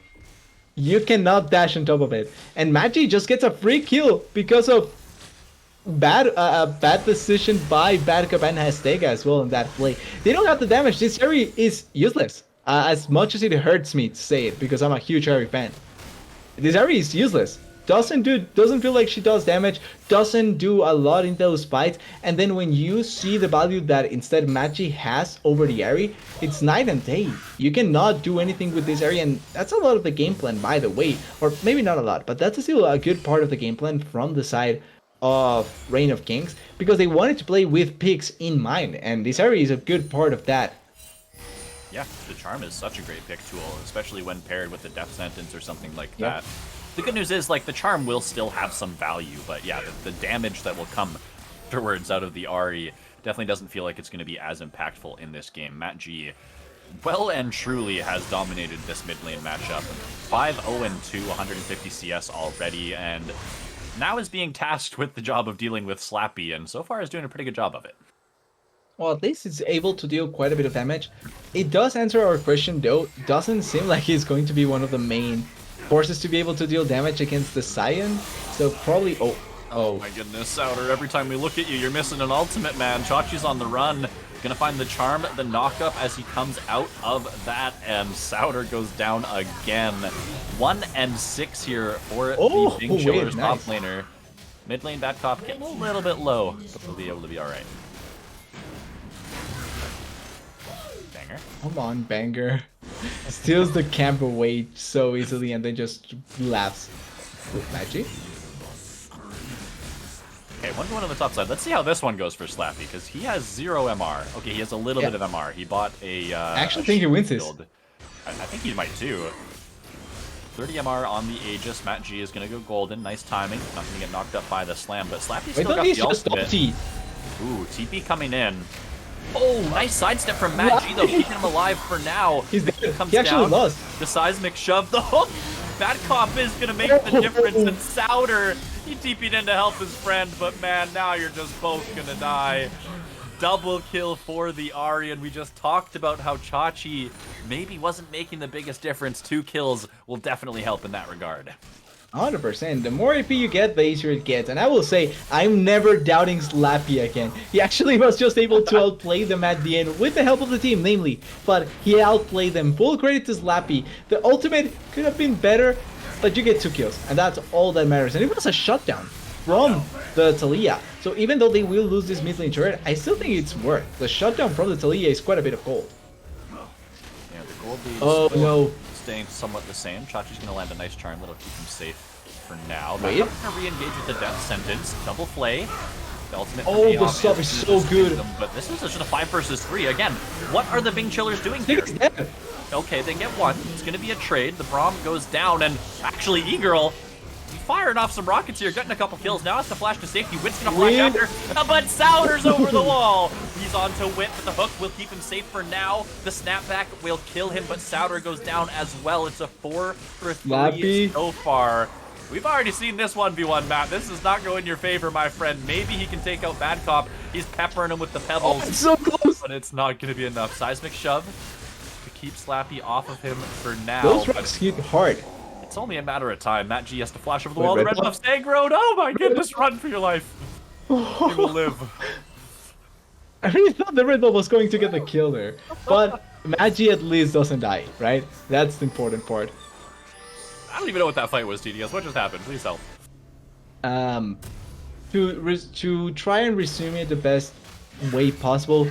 You cannot dash on top of it. And Magi just gets a free kill because of bad decision by Bad Cop and Hestega as well in that play. They don't have the damage. This Harry is useless. As much as it hurts me to say it, because I'm a huge Harry fan. This Harry is useless. Doesn't feel like she does damage, doesn't do a lot in those fights, and then when you see the value that instead Magi has over the Ahri, it's night and day. You cannot do anything with this Ahri, and that's a lot of the game plan, by the way. Or maybe not a lot, but that's still a good part of the game plan from the side of Reign of Kings, because they wanted to play with picks in mind, and this Ahri is a good part of that. Yeah, the Charm is such a great pick tool, especially when paired with the Death Sentence or something like that. The good news is, like, the Charm will still have some value, but yeah, the damage that will come afterwards out of the Ahri definitely doesn't feel like it's going to be as impactful in this game. Matt G, well and truly, has dominated this mid lane matchup. 5-0-2, 150 CS already, and now is being tasked with the job of dealing with Slappy, and so far is doing a pretty good job of it. Well, at least it's able to deal quite a bit of damage. It does answer our question, though. Doesn't seem like he's going to be one of the main forces to be able to deal damage against the Scion, so probably... Oh my goodness, Souter, every time we look at you, you're missing an ultimate, man. Chachi's on the run, gonna find the Charm, the knockup as he comes out of that, and Souter goes down again. 1-6 here for the Bing Chillers top laner. Mid lane Bad Cop getting a little bit low, but we'll be able to be alright. Banger. Come on, Banger. Steals the camp away so easily and then just laughs with Magic. Okay, 1-1 on the top side. Let's see how this one goes for Slappy, because he has 0 MR. Okay, he has a little bit of MR. He bought a I actually think he wins this. I think he might too. 30 MR on the Aegis. Matt G is going to go golden. Nice timing. Not going to get knocked up by the slam, but Slappy's still got the ultimate. Ooh, TP coming in. Oh, nice sidestep from Matt G, though, keeping him alive for now. He actually lost. The seismic shove, though. Bad Cop is going to make the difference, and Souter, he TP'd in to help his friend, but man, now you're just both going to die. Double kill for the Ahri, and we just talked about how Chachi maybe wasn't making the biggest difference. 2 kills will definitely help in that regard. 100%. The more AP you get, the easier it gets. And I will say, I'm never doubting Slappy again. He actually was just able to outplay them at the end with the help of the team, namely. But he outplayed them. Full credit to Slappy. The ultimate could have been better, but you get 2 kills. And that's all that matters. And it was a shutdown from the Talia. So even though they will lose this mid lane turret, I still think it's worth. The shutdown from the Talia is quite a bit of gold. Yeah, the gold lead is no. staying somewhat the same. Chachi's going to land a nice charm that'll keep him safe for now. Wait. They're going to re-engage with the death sentence. Double flay. The ultimate Oh, from the sub is so good. But this is just a 5 versus 3. Again, what are the Bing Chillers doing here? Okay, they get one. It's going to be a trade. The Braum goes down, and actually, E-Girl firing off some rockets here, getting a couple kills. Now has to flash to safety. Wit's going to flash after, but Sour's over the wall. He's on to Wit, but the hook will keep him safe for now. The snapback will kill him, but Sour goes down as well. It's a 4 for 3 so far. We've already seen this 1v1, Matt. This is not going in your favor, my friend. Maybe he can take out Bad Cop. He's peppering him with the pebbles. Oh, it's so close. But it's not going to be enough. Seismic shove to keep Slappy off of him for now. Those rocks hit hard. It's only a matter of time. Matt G has to flash over the wall. The red buff's aggroed. Oh my goodness, run for your life. He will live. I really thought the red buff was going to get the kill there. But Magi at least doesn't die, right? That's the important part. I don't even know what that fight was, TDS. What just happened? Please help. To try and resume it the best way possible,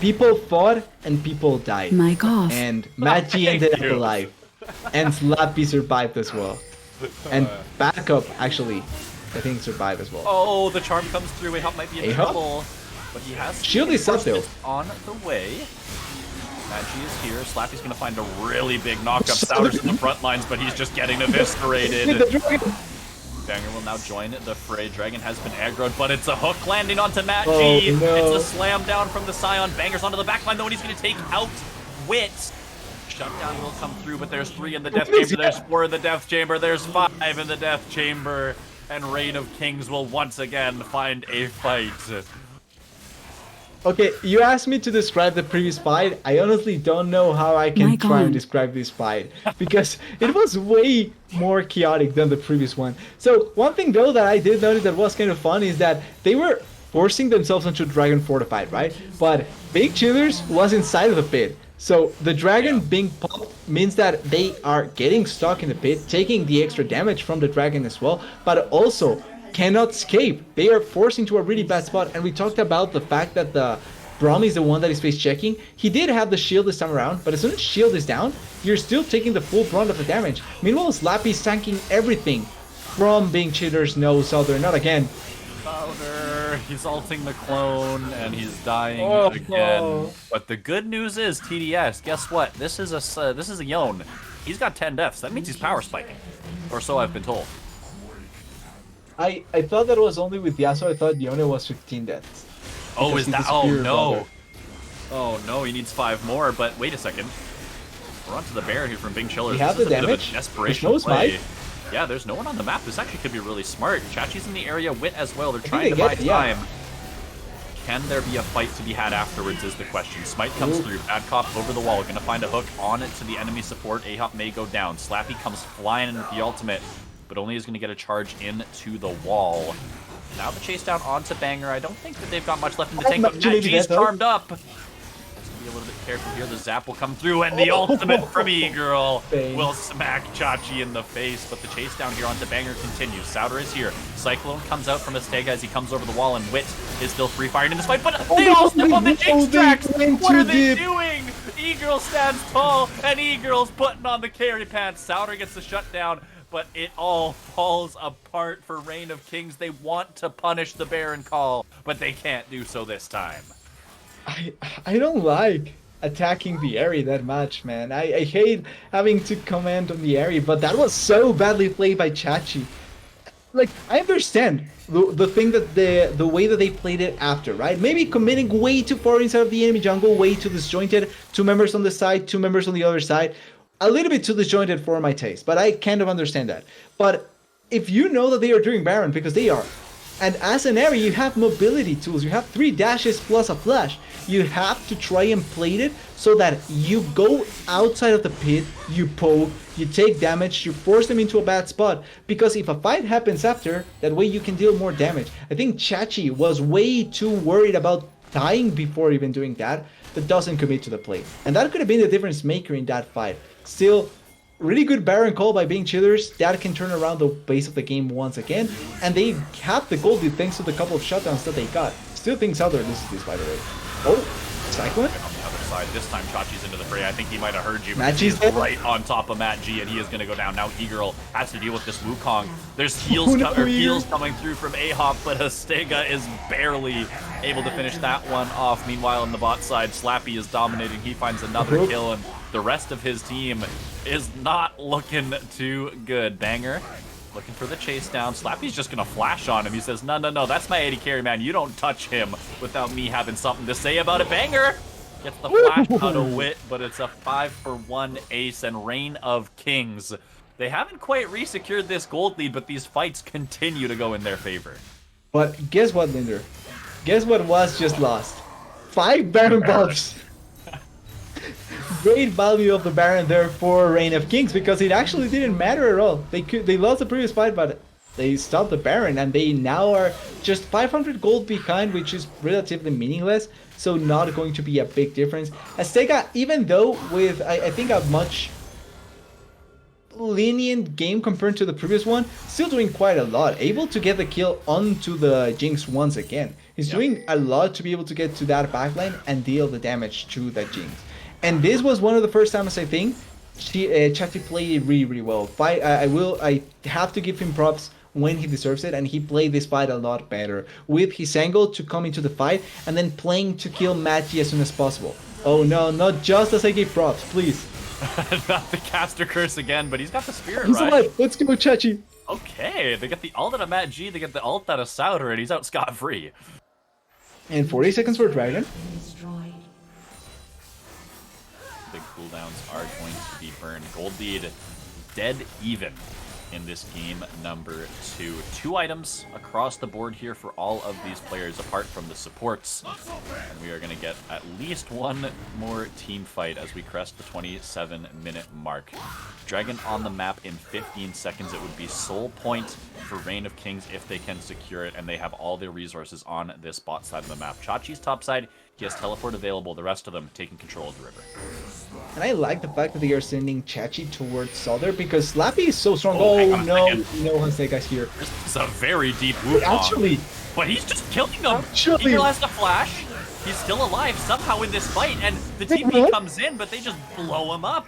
people fought and people died. My God. And Magi ended up alive. And Slappy survived as well. And Backup, actually, I think survived as well. Oh, the charm comes through. A-Hop might be in trouble. But he has shield is up though. On the way. Magi is here. Slappy's going to find a really big knockup. Sour's in the front lines, but he's just getting eviscerated. Banger will now join the fray. Dragon has been aggroed, but it's a hook landing onto Matt G. No. It's a slam down from the Scion. Banger's onto the backline, though, and he's going to take out Wit. Shutdown will come through, but there's 3 in the death chamber, there's 4 in the death chamber, there's 5 in the death chamber, and Reign of Kings will once again find a fight. Okay, you asked me to describe the previous fight. I honestly don't know how I can try and describe this fight, because it was way more chaotic than the previous one. So one thing though that I did notice that was kind of fun is that they were forcing themselves into Dragon Fortified, right? But Big Chillers was inside of the pit. So the dragon being popped means that they are getting stuck in the pit, taking the extra damage from the dragon as well, but also cannot escape. They are forced into a really bad spot, and we talked about the fact that the Braum is the one that is face checking. He did have the shield this time around, but as soon as shield is down, you're still taking the full brunt of the damage. Meanwhile, Slappy is tanking everything from being cheaters. No, Souther, not again. Souther, he's ulting the clone, and he's dying again. But the good news is, TDS, guess what? This is a Yone. He's got 10 deaths. That means he's power spiking. Or so I've been told. I thought that was only with Yasuo. I thought Yone was 15 deaths. Oh, is that? Oh, no. Oh, no, he needs 5 more, but wait a second. We're onto the bear here from Bing Chillers. We have the damage. There's no smite. Yeah, there's no one on the map. This actually could be really smart. Chachi's in the area, Wit as well. They're trying to buy time. Can there be a fight to be had afterwards is the question. Smite comes through. Bad Cop over the wall. Gonna find a hook on it to the enemy support. A-Hop may go down. Slappy comes flying in with the ultimate, but only is going to get a charge into the wall. Now the chase down onto Banger. I don't think that they've got much left in the tank, but Matt G is charmed up. Just be a little bit careful here. The zap will come through, and the ultimate from E-Girl will smack Chachi in the face, but the chase down here onto Banger continues. Souter is here. Cyclone comes out from his tag as he comes over the wall, and Wit is still free firing in this fight, but they all step on the Jinx tracks! What are they doing? E-Girl stands tall, and E-Girl's putting on the carry pants. Souter gets the shutdown, but it all falls apart for Reign of Kings. They want to punish the Baron Call, but they can't do so this time. I don't like attacking the area that much, man. I hate having to command on the area, but that was so badly played by Chachi. Like, I understand the thing that the way that they played it after, right? Maybe committing way too far inside of the enemy jungle, way too disjointed, 2 members on the side, 2 members on the other side. A little bit too disjointed for my taste, but I kind of understand that. But if you know that they are doing Baron, because they are, and as an area you have mobility tools, you have 3 dashes plus a flash, you have to try and play it so that you go outside of the pit, you poke, you take damage, you force them into a bad spot, because if a fight happens after, that way you can deal more damage. I think Chachi was way too worried about dying before even doing that doesn't commit to the play. And that could have been the difference maker in that fight. Still, really good Baron call by being Chillers. That can turn around the base of the game once again. And they have the gold lead thanks to the couple of shutdowns that they got. Still think Souther loses this, by the way. Oh, Cyclone? On the other side. This time, Chachi's into the fray. I think he might have heard you. Machi's He's right on top of Matt G, and he is going to go down. Now E-Girl has to deal with this Wukong. There's heals coming through from A-Hop, but Astega is barely able to finish that one off. Meanwhile, on the bot side, Slappy is dominating. He finds another kill, and the rest of his team is not looking too good. Banger looking for the chase down. Slappy's just gonna flash on him. He says, no, that's my AD carry, man. You don't touch him without me having something to say about it. Banger gets the flash out of Wit, but it's a 5-for-1 ace and Reign of Kings. They haven't quite re-secured this gold lead, but these fights continue to go in their favor. But guess what, Lindorr? Guess what was just lost? 5 Baron buffs. Great value of the Baron there for Reign of Kings, because it actually didn't matter at all. They lost the previous fight, but they stopped the Baron, and they now are just 500 gold behind, which is relatively meaningless, so not going to be a big difference. Astega, even though with I think a much lenient game compared to the previous one, still doing quite a lot, able to get the kill onto the Jinx once again. He's doing a lot to be able to get to that backline and deal the damage to that Jinx. And this was one of the first times I think Chachi played it really well. I have to give him props when he deserves it, and he played this fight a lot better with his angle to come into the fight and then playing to kill Matty as soon as possible. Oh no, not just as I give props, please. Not the caster curse again, but he's got the spirit, He's right? alive. Let's go, Chachi. Okay, they get the ult out of Matt G, they get the ult out of Souter, and he's out scot-free. And 40 seconds for Dragon. Big cooldowns are going to be burned. Gold lead dead even in this game number 2. 2 items across the board here for all of these players apart from the supports. And we are going to get at least one more team fight as we crest the 27-minute mark. Dragon on the map in 15 seconds. It would be soul point for Reign of Kings if they can secure it, and they have all their resources on this bot side of the map. Chachi's top side, he has teleport available, the rest of them taking control of the river. And I like the fact that they are sending Chachi towards Solder, because Slappy is so strong. Oh, no, no, Hasega's here. This is a very deep Wukong. Actually, but he's just killing them. Eagle has to flash. He's still alive somehow in this fight, and the TP comes in, but they just blow him up.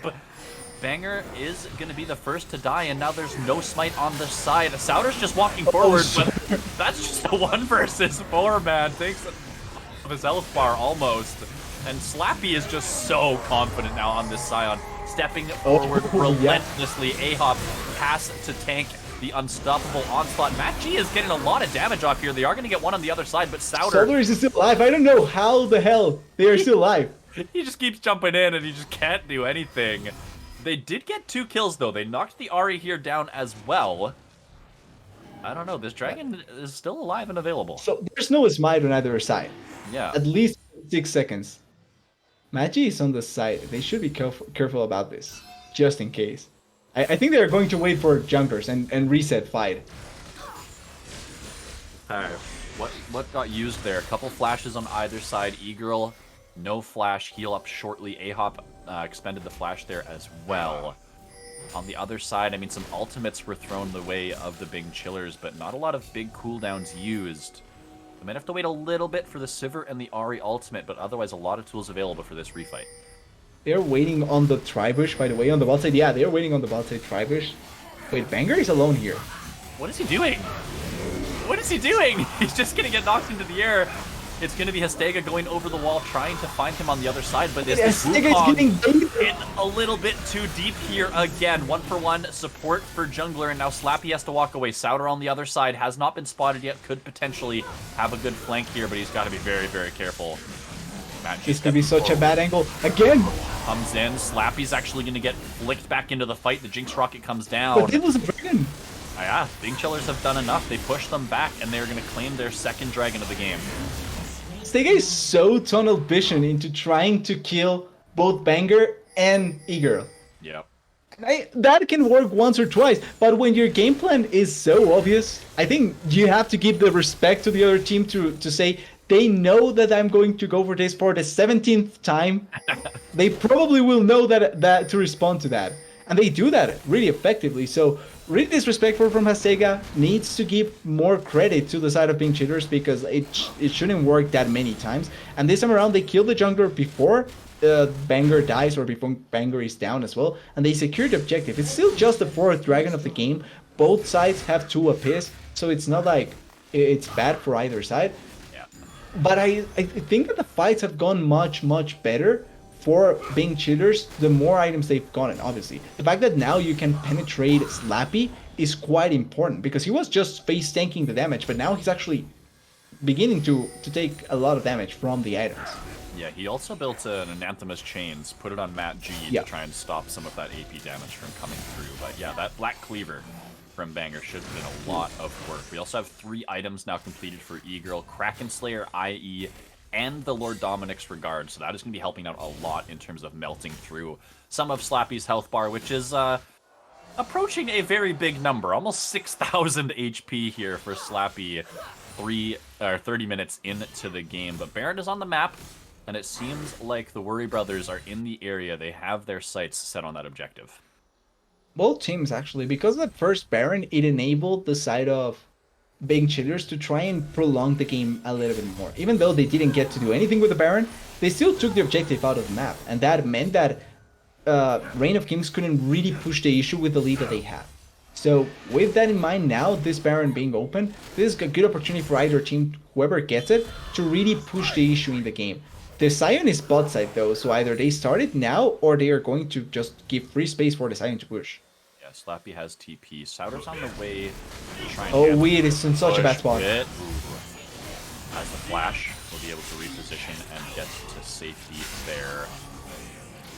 Banger is going to be the first to die, and now there's no smite on the side. Souter's just walking forward, but that's just a 1 versus 4, man. Thanks of his health bar almost. And Slappy is just so confident now on this Scion. Stepping forward relentlessly. A-Hop has to tank the unstoppable onslaught. Matt G is getting a lot of damage off here. They are going to get one on the other side, but Solder is still alive. I don't know how the hell they are still alive. He just keeps jumping in, and he just can't do anything. They did get 2 kills, though. They knocked the Ahri here down as well. I don't know. This Dragon is still alive and available. So there's no smite on either side. Yeah. At least 6 seconds. Magi is on the side. They should be careful about this, just in case. I think they're going to wait for junkers and reset fight. Alright. What got used there? A couple flashes on either side. E-Girl, no flash, heal up shortly. A-Hop expended the flash there as well. On the other side, I mean, some ultimates were thrown the way of the big chillers, but not a lot of big cooldowns used. We might have to wait a little bit for the Sivir and the Ahri ultimate, but otherwise a lot of tools available for this refight. They're waiting on the Tribush, by the way, on the bot side. Yeah, they're waiting on the bot side Tribush. Wait, Banger is alone here. What is he doing? What is he doing? He's just going to get knocked into the air. It's going to be Hastega going over the wall, trying to find him on the other side, but this Wukong in a little bit too deep here again. 1-for-1 support for jungler, and now Slappy has to walk away. Souter on the other side has not been spotted yet, could potentially have a good flank here, but he's got to be very, very careful. This could be such a bad angle. Again! Comes in, Slappy's actually going to get flicked back into the fight. The Jinx Rocket comes down. But it was a dragon! Yeah, Big Chillers have done enough. They push them back, and they're going to claim their second dragon of the game. Stega is so tunnel vision into trying to kill both Banger and E-Girl. Yep. That can work once or twice, but when your game plan is so obvious, I think you have to give the respect to the other team to say, they know that I'm going to go for this for the 17th time. They probably will know that to respond to that. And they do that really effectively. So really disrespectful from Hasega. Needs to give more credit to the side of being cheaters because it shouldn't work that many times. And this time around, they kill the jungler before Banger dies or before Banger is down as well, and they secure the objective. It's still just the fourth dragon of the game. Both sides have 2 apiece, so it's not like it's bad for either side. Yeah. But I think that the fights have gone much better for being cheaters the more items they've gotten, obviously. The fact that now you can penetrate Slappy is quite important because he was just face tanking the damage, but now he's actually beginning to take a lot of damage from the items. Yeah, he also built an Anathema's Chains, put it on Matt G to try and stop some of that AP damage from coming through. But yeah, that Black Cleaver from Banger should have been a lot of work. We also have 3 items now completed for E-Girl, Kraken Slayer, IE, and the Lord Dominic's Regard. So that is going to be helping out a lot in terms of melting through some of Slappy's health bar, which is approaching a very big number. Almost 6,000 HP here for Slappy 30 minutes into the game. But Baron is on the map, and it seems like the WorryBrothers are in the area. They have their sights set on that objective. Both teams, actually, because of that first Baron, it enabled the side of being cheaters to try and prolong the game a little bit more. Even though they didn't get to do anything with the Baron, they still took the objective out of the map, and that meant that Reign of Kings couldn't really push the issue with the lead that they had. So with that in mind now, this Baron being open, this is a good opportunity for either team, whoever gets it, to really push the issue in the game. The Sion is bot side though, so either they start it now or they are going to just give free space for the Sion to push. Yeah, Slappy has TP. Souter's on the way to try and oh, Weird is in such a bad spot. As the flash, will be able to reposition and get to safety there.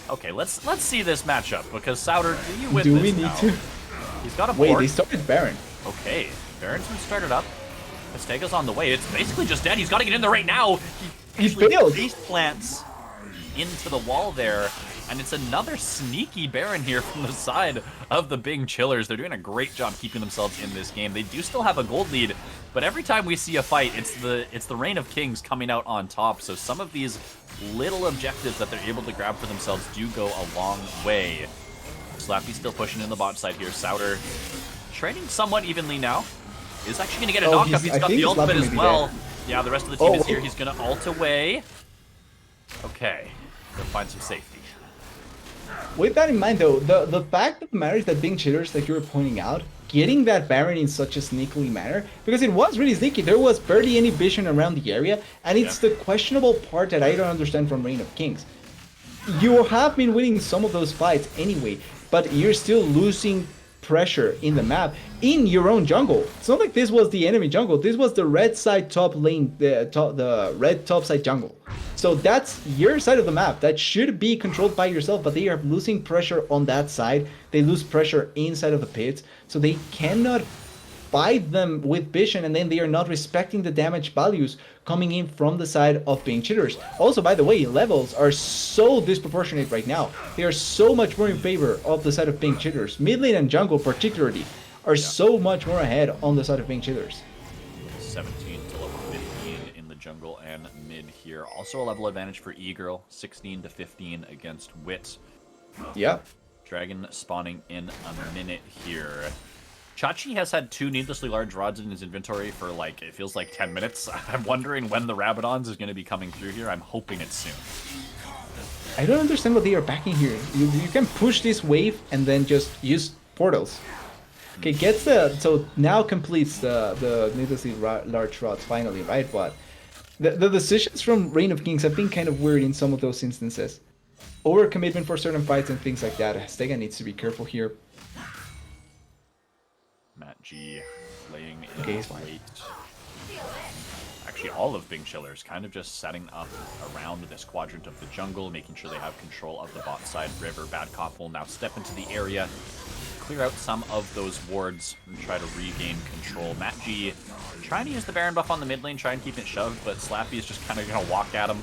Okay, let's see this matchup because Souter, do you win do this we need now? to? He's got a Wait, board. they started Baron. Okay, Baron's been started up. Mistega's on the way. It's basically just dead. He's got to get in there right now. He failed. Face plants into the wall there, and it's another sneaky Baron here from the side of the Big Chillers. They're doing a great job keeping themselves in this game. They do still have a gold lead, but every time we see a fight, it's the Reign of Kings coming out on top. So some of these little objectives that they're able to grab for themselves do go a long way. Slappy still pushing in the bot side here. Souter trading somewhat evenly now. Is actually going to get a knock-up. He's got the ultimate as well. Yeah, the rest of the team is here. He's going to ult away. Okay, go find some safety. With that in mind though, the fact of the matter is that being cheaters, like you were pointing out, getting that Baron in such a sneakily manner, because it was really sneaky, there was barely any vision around the area, and it's the questionable part that I don't understand from Reign of Kings. You have been winning some of those fights anyway, but you're still losing pressure in the map in your own jungle. It's not like this was the enemy jungle. This was the red side top lane, the red top side jungle. So that's your side of the map. That should be controlled by yourself, but they are losing pressure on that side. They lose pressure inside of the pits, so they cannot fight them with vision, and then they are not respecting the damage values coming in from the side of being cheaters. Also, by the way, levels are so disproportionate right now. They are so much more in favor of the side of being cheaters. Mid lane and jungle particularly are so much more ahead on the side of being cheaters. 17 to level 15 in the jungle and mid here. Also a level advantage for E-Girl, 16 to 15 against Wit. Yeah. Dragon spawning in a minute here. Chachi has had 2 needlessly large rods in his inventory for, like, it feels like 10 minutes. I'm wondering when the Rabadons is going to be coming through here. I'm hoping it's soon. I don't understand what they are backing here. You can push this wave and then just use portals. Okay, gets the... So now completes the needlessly large rods finally, right? But the decisions from Reign of Kings have been kind of weird in some of those instances. Overcommitment for certain fights and things like that. Stega needs to be careful here. Matt G laying in Okay, he's wait. Actually, all of Big Chillers kind of just setting up around this quadrant of the jungle, making sure they have control of the bot side. River, Bad Cop will now step into the area, clear out some of those wards, and try to regain control. Matt G trying to use the Baron buff on the mid lane, try and keep it shoved, but Slappy is just kind of going to walk at him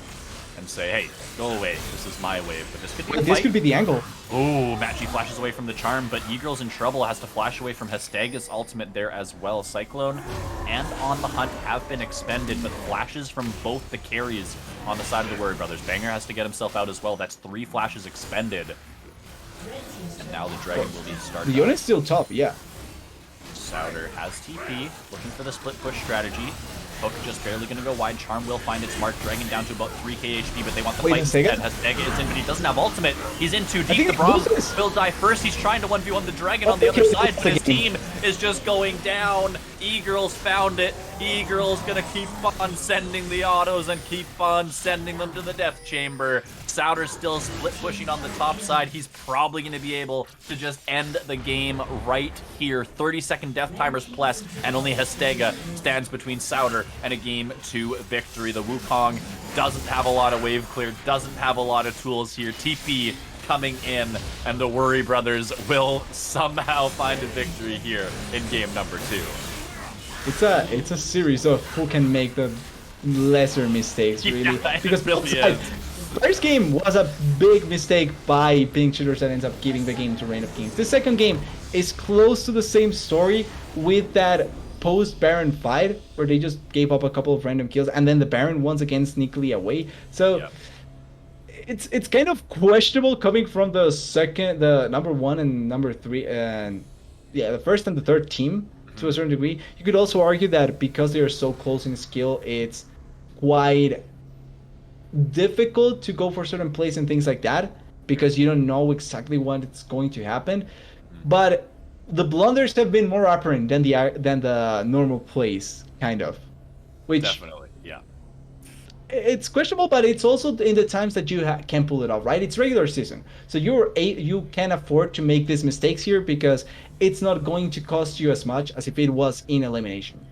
and say, hey, go away, this is my wave. But this could be a fight. This could be the angle. Oh, Matt G flashes away from the charm, but E-Girl's in trouble, has to flash away from Hestega's ultimate there as well. Cyclone and On the Hunt have been expended, but flashes from both the carries on the side of the WorryBrothers. Banger has to get himself out as well. That's 3 flashes expended. And now the Dragon will be started. The unit's still top, yeah. Souter has TP, looking for the split push strategy. Hook just barely going to go wide. Charm will find its mark, dragging down to about 3k HP, but they want the fight instead. Hastega is in, but he doesn't have ultimate. He's in too deep. The Braum will die first. He's trying to 1v1 the Dragon on the other side, but his team is just going down. E-Girls found it. E-Girls going to keep on sending the autos and keep on sending them to the death chamber. Souter's still split pushing on the top side. He's probably going to be able to just end the game right here. 30-second death timers plus, and only Hastega stands between Souter and a game 2 victory. The Wukong doesn't have a lot of wave clear, doesn't have a lot of tools here. TP coming in, and the WorryBrothers will somehow find a victory here in game number 2. It's a series of who can make the lesser mistakes, really. Yeah, because really is. First game was a big mistake by Pink Cheaters that ends up giving the game to Reign of Kings. The second game is close to the same story with that post-Baron fight where they just gave up a couple of random kills and then the Baron once again sneakily away. So it's kind of questionable coming from the number 1 and number 3 and the first and the third team to a certain degree. You could also argue that because they are so close in skill, it's quite difficult to go for certain plays and things like that because you don't know exactly what's going to happen. But the blunders have been more apparent than the normal plays, kind of. Which definitely, yeah. It's questionable, but it's also in the times that you can pull it off, right? It's regular season, so you can afford to make these mistakes here because it's not going to cost you as much as if it was in elimination.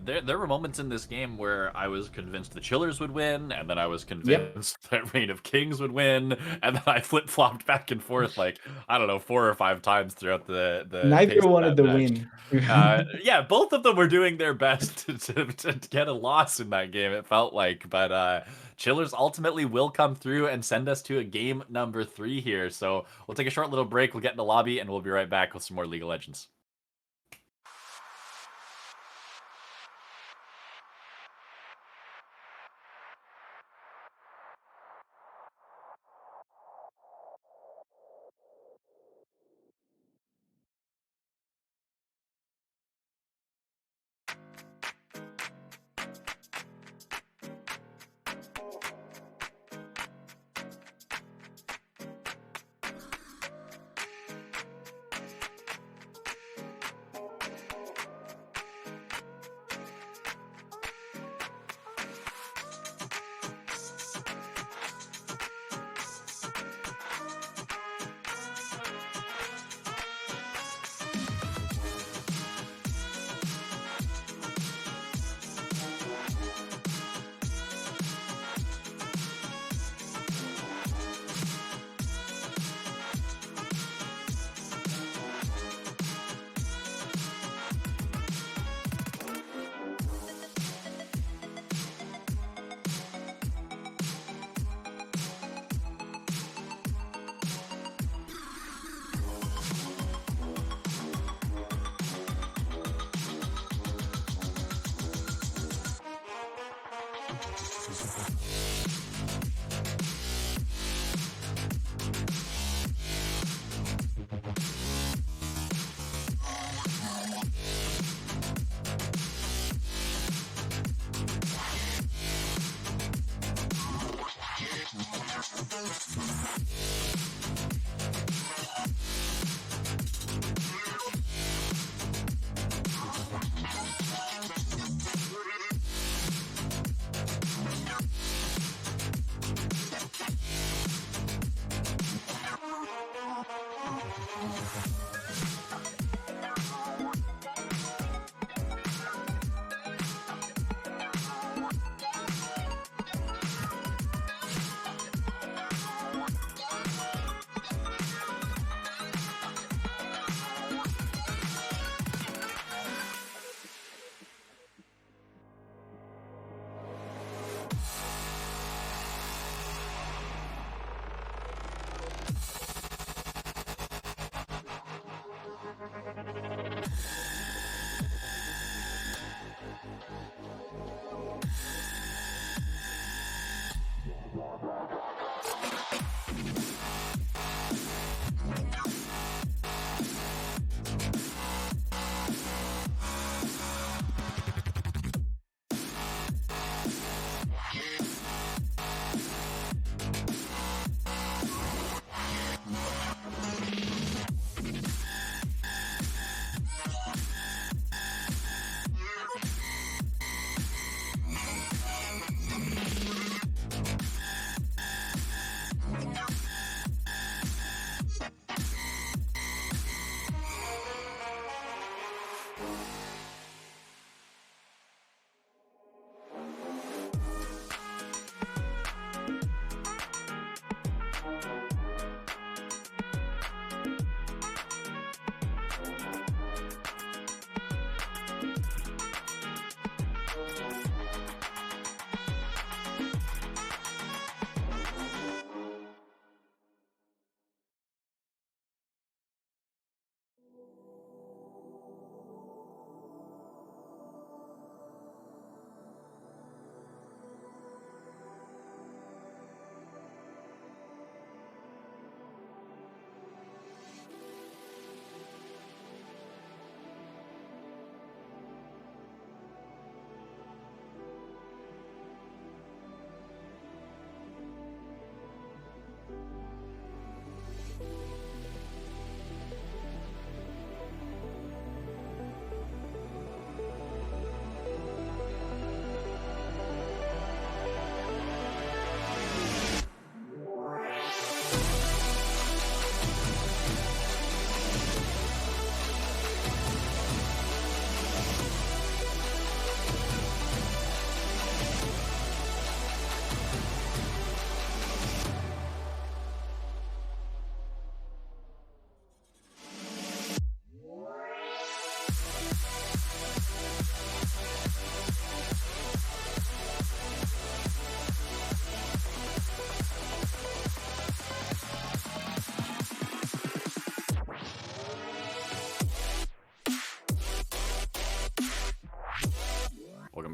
There were moments in this game where I was convinced the Chillers would win, and then I was convinced that Reign of Kings would win, and then I flip-flopped back and forth like, I don't know, 4 or 5 times throughout the Neither wanted the win. Yeah, both of them were doing their best to get a loss in that game, it felt like, but Chillers ultimately will come through and send us to a game number 3 here. So we'll take a short little break, we'll get in the lobby, and we'll be right back with some more League of Legends.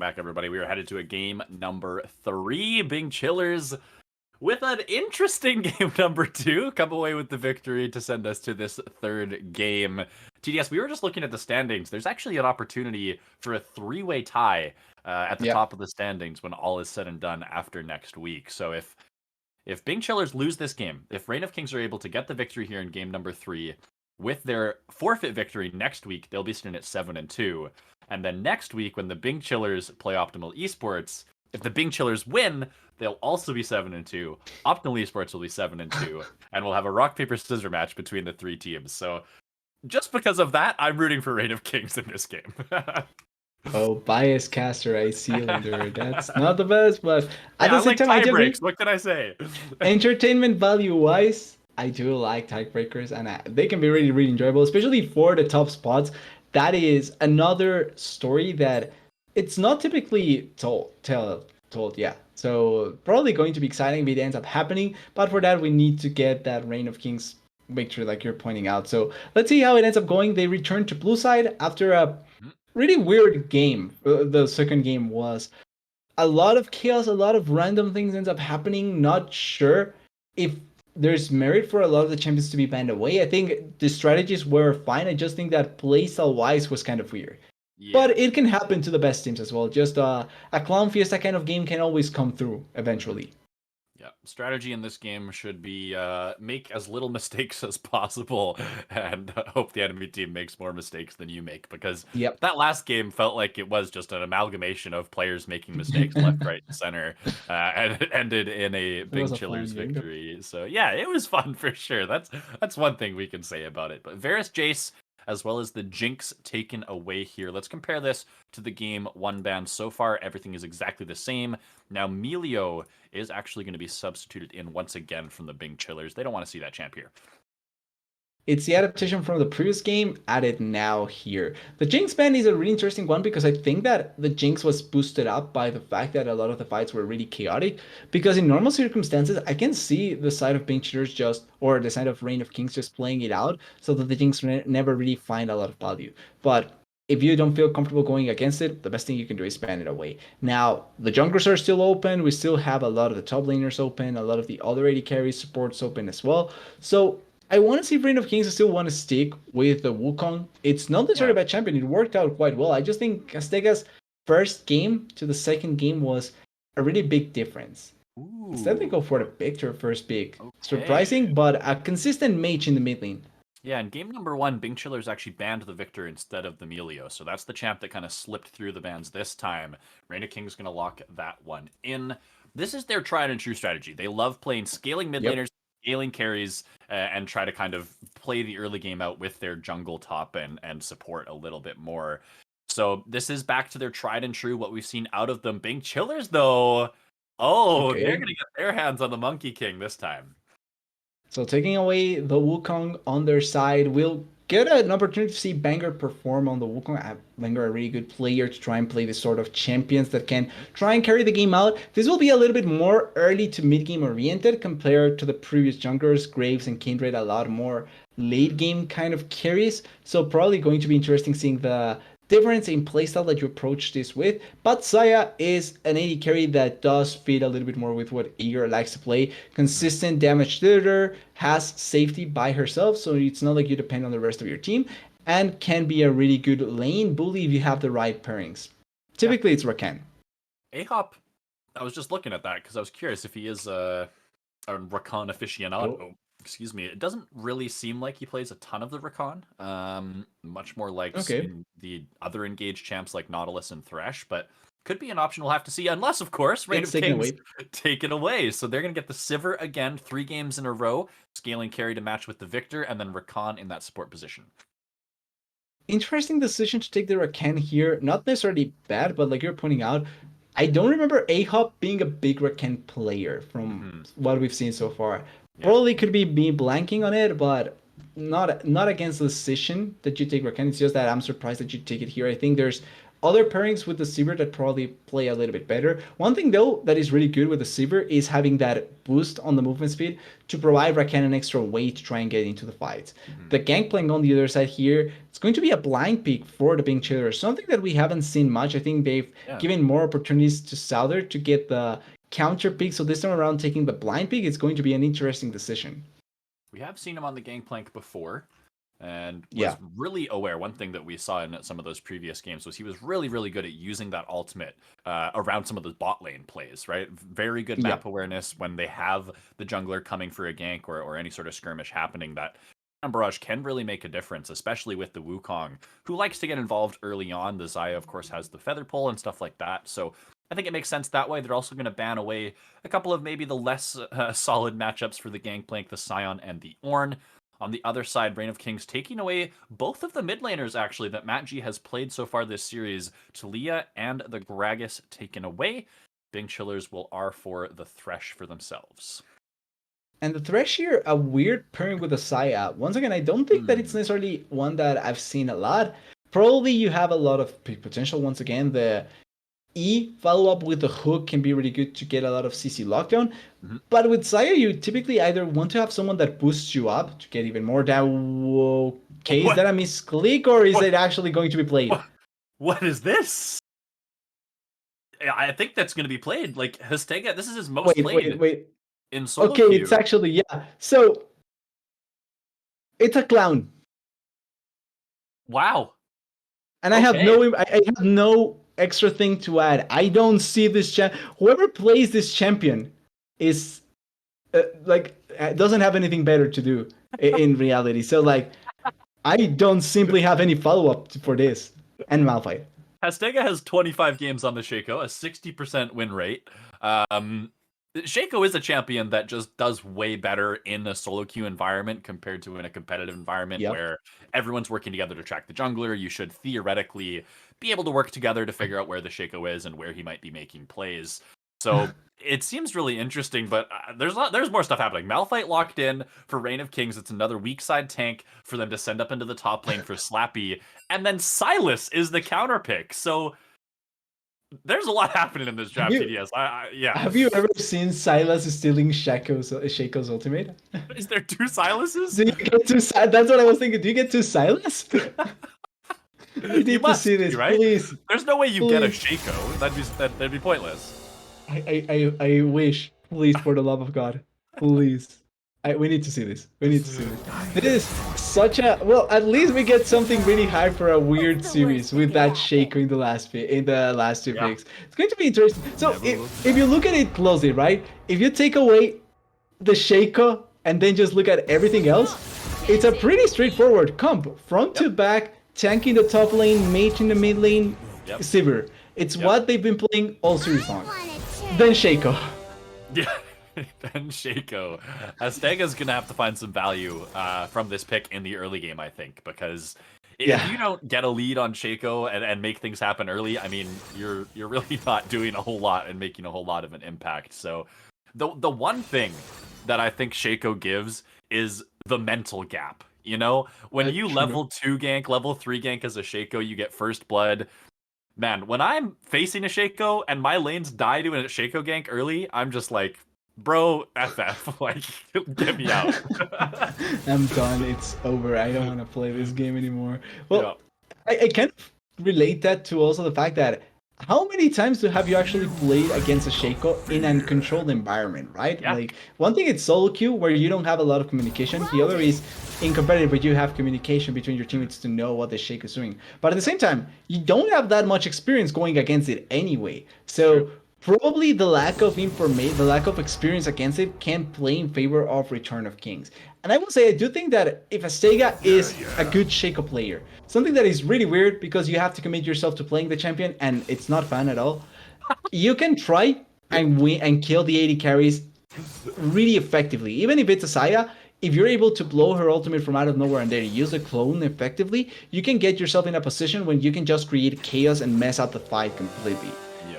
back, everybody. We are headed to a game number 3. Bing Chillers with an interesting game number 2 come away with the victory to send us to this third game. TDS, we were just looking at the standings. There's actually an opportunity for a 3-way tie at the top of the standings when all is said and done after next week. So if Bing Chillers lose this game, if Reign of Kings are able to get the victory here in game number 3, with their forfeit victory next week, they'll be sitting at 7-2. And then next week, when the Bing Chillers play Optimal Esports, if the Bing Chillers win, they'll also be 7-2. Optimal Esports will be 7-2, and we'll have a rock paper scissors match between the 3 teams. So just because of that, I'm rooting for Reign of Kings in this game. Oh, bias caster, I see, Lindorr. That's not the best, but at the I same like time, tie breaks. What can I say? Entertainment value wise, I do like tiebreakers, and they can be really, really enjoyable, especially for the top spots. That is another story that it's not typically told. Yeah. So probably going to be exciting if it ends up happening, but for that we need to get that Reign of Kings victory, like you're pointing out. So let's see how it ends up going. They return to blue side after a really weird game. The second game was a lot of chaos, a lot of random things ends up happening. Not sure if there's merit for a lot of the champions to be banned away. I think the strategies were fine. I just think that playstyle wise was kind of weird. Yeah. But it can happen to the best teams as well. Just a Clown Fiesta kind of game can always come through eventually. Yeah, strategy in this game should be make as little mistakes as possible and hope the enemy team makes more mistakes than you make, because that last game felt like it was just an amalgamation of players making mistakes left, right, and center, and it ended in a Bing Chillers victory. So yeah, it was fun for sure. That's one thing we can say about it. But Varus Jace, as well as the Jinx taken away here. Let's compare this to the game 1 ban. So far, everything is exactly the same. Now, Melio is actually going to be substituted in once again from the Bing Chillers. They don't want to see that champ here. It's the adaptation from the previous game added now here. The Jinx ban is a really interesting one because I think that the Jinx was boosted up by the fact that a lot of the fights were really chaotic. Because in normal circumstances, I can see the side of Bing Chillers or the side of Reign of Kings just playing it out so that the Jinx never really find a lot of value. But if you don't feel comfortable going against it, the best thing you can do is ban it away. Now, the junglers are still open. We still have a lot of the top laners open, a lot of the other AD carry supports open as well. So I want to see Reign of Kings still want to stick with the Wukong. It's not necessarily a bad champion. It worked out quite well. I just think Azteca's first game to the second game was a really big difference. Ooh. Instead they go for the Victor first pick. Okay. Surprising, but a consistent mage in the mid lane. Yeah, in game number 1, Bing Chillers actually banned the Victor instead of the Melio. So that's the champ that kind of slipped through the bans this time. Reign of King's going to lock that one in. This is their tried and true strategy. They love playing scaling mid laners, scaling carries, and try to kind of play the early game out with their jungle top and support a little bit more. So this is back to their tried and true, what we've seen out of them. Bing Chillers, though, they're going to get their hands on the Monkey King this time. So taking away the Wukong on their side, we'll get an opportunity to see Banger perform on the Wukong. Banger, a really good player to try and play this sort of champions that can try and carry the game out. This will be a little bit more early to mid-game oriented compared to the previous junglers, Graves and Kindred, a lot more late-game kind of carries. So probably going to be interesting seeing the difference in playstyle that you approach this with. But Saya is an AD carry that does fit a little bit more with what Eager likes to play. Consistent damage dealer, has safety by herself, so it's not like you depend on the rest of your team, and can be a really good lane bully if you have the right pairings. Typically, it's Rakan. A-Hop, I was just looking at that because I was curious if he is a Rakan aficionado. Excuse me. It doesn't really seem like he plays a ton of the Rakan. Much more like in the other engaged champs like Nautilus and Thresh, but could be an option we'll have to see, unless, of course, Reign of Kings take it away. So they're going to get the Sivir again, 3 games in a row, scaling carry to match with the Victor, and then Rakan in that support position. Interesting decision to take the Rakan here. Not necessarily bad, but like you're pointing out, I don't remember A-Hop being a big Rakan player from what we've seen so far. Yeah. Probably could be me blanking on it, but not against the decision that you take Rakan. It's just that I'm surprised that you take it here. I think there's other pairings with the Sivir that probably play a little bit better. One thing though that is really good with the Sivir is having that boost on the movement speed to provide Rakan an extra way to try and get into the fights. The Gangplank on the other side here, it's going to be a blind pick for the Bing Chillers, something that we haven't seen much. I think they've given more opportunities to Souther to get the counter pick, so this time around taking the blind pick is going to be an interesting decision. We have seen him on the Gangplank before, and was really aware. One thing that we saw in some of those previous games was he was really, really good at using that ultimate around some of the bot lane plays, right? Very good map awareness when they have the jungler coming for a gank or any sort of skirmish happening. That Barrage can really make a difference, especially with the Wukong, who likes to get involved early on. The Xayah, of course, has the Feather Pull and stuff like that, so I think it makes sense that way. They're also going to ban away a couple of maybe the less solid matchups for the Gangplank, the Sion and the Ornn. On the other side, Reign of Kings taking away both of the mid laners, actually, that Matt G has played so far this series. Talia and the Gragas taken away. Bing Chillers will R4 the Thresh for themselves. And the Thresh here, a weird pairing with the Xayah. Once again, I don't think that it's necessarily one that I've seen a lot. Probably you have a lot of potential. Once again, the E follow-up with the hook can be really good to get a lot of CC lockdown. But with Xayah, you typically either want to have someone that boosts you up to get even more down. Okay, is that a misclick or is it actually going to be played? What is this? I think that's going to be played. Like, Hastega, this is his most played in solo Okay, queue. it's actually, So, it's a clown. Wow. And I have no extra thing to add. I don't see this whoever plays this champion is doesn't have anything better to do in reality. So like, I don't simply have any follow-up for this. And Malphite. Hastega has 25 games on the Shaco, a 60% win rate. Shaco is a champion that just does way better in a solo queue environment compared to in a competitive environment where everyone's working together to track the jungler. You should theoretically be able to work together to figure out where the Shaco is and where he might be making plays. So it seems really interesting, but there's more stuff happening. Malphite locked in for Reign of Kings. It's another weak side tank for them to send up into the top lane for Slappy. And then Sylas is the counter pick. So there's a lot happening in this draft, TDS. Have you ever seen Sylas stealing Shaco's ultimate? Is there two Sylases? Do you get two? That's what I was thinking. Do you get two Sylas? I need to see this, right? Please. There's no way you get a Shaco. That'd be pointless. I wish, please, for the love of God, please. We need to see this. We need to see this. It is such a At least we get something really high for a weird series with that Shaco in the last two picks. It's going to be interesting. So if you look at it closely, right? If you take away the Shaco and then just look at everything else, it's a pretty straightforward comp. Front to back, tanking the top lane, mate in the mid lane, Sivir. It's what they've been playing all series long. Then Shaco. Yeah. Then Shaco. Hastega's gonna have to find some value from this pick in the early game, I think, because if you don't get a lead on Shaco and make things happen early, I mean, you're really not doing a whole lot and making a whole lot of an impact. So the one thing that I think Shaco gives is the mental gap. You know, when you level 2 gank, level 3 gank as a Shaco, you get first blood. Man, when I'm facing a Shaco and my lanes die to a Shaco gank early, I'm just like, bro, FF, like, get me out. I'm done. It's over. I don't want to play this game anymore. Well, I kind of relate that to also the fact that how many times have you actually played against a Shaco in a controlled environment, right? Like, one thing is solo queue where you don't have a lot of communication. The other is in competitive where you have communication between your teammates to know what the Shaco is doing. But at the same time, you don't have that much experience going against it anyway. So probably the lack of information, the lack of experience against it can play in favor of Return of Kings. And I will say, I do think that if Hastega is a good Shaco player, something that is really weird because you have to commit yourself to playing the champion and it's not fun at all, you can try and win and kill the 80 carries really effectively. Even if it's a Xayah, if you're able to blow her ultimate from out of nowhere and then use a clone effectively, you can get yourself in a position when you can just create chaos and mess up the fight completely.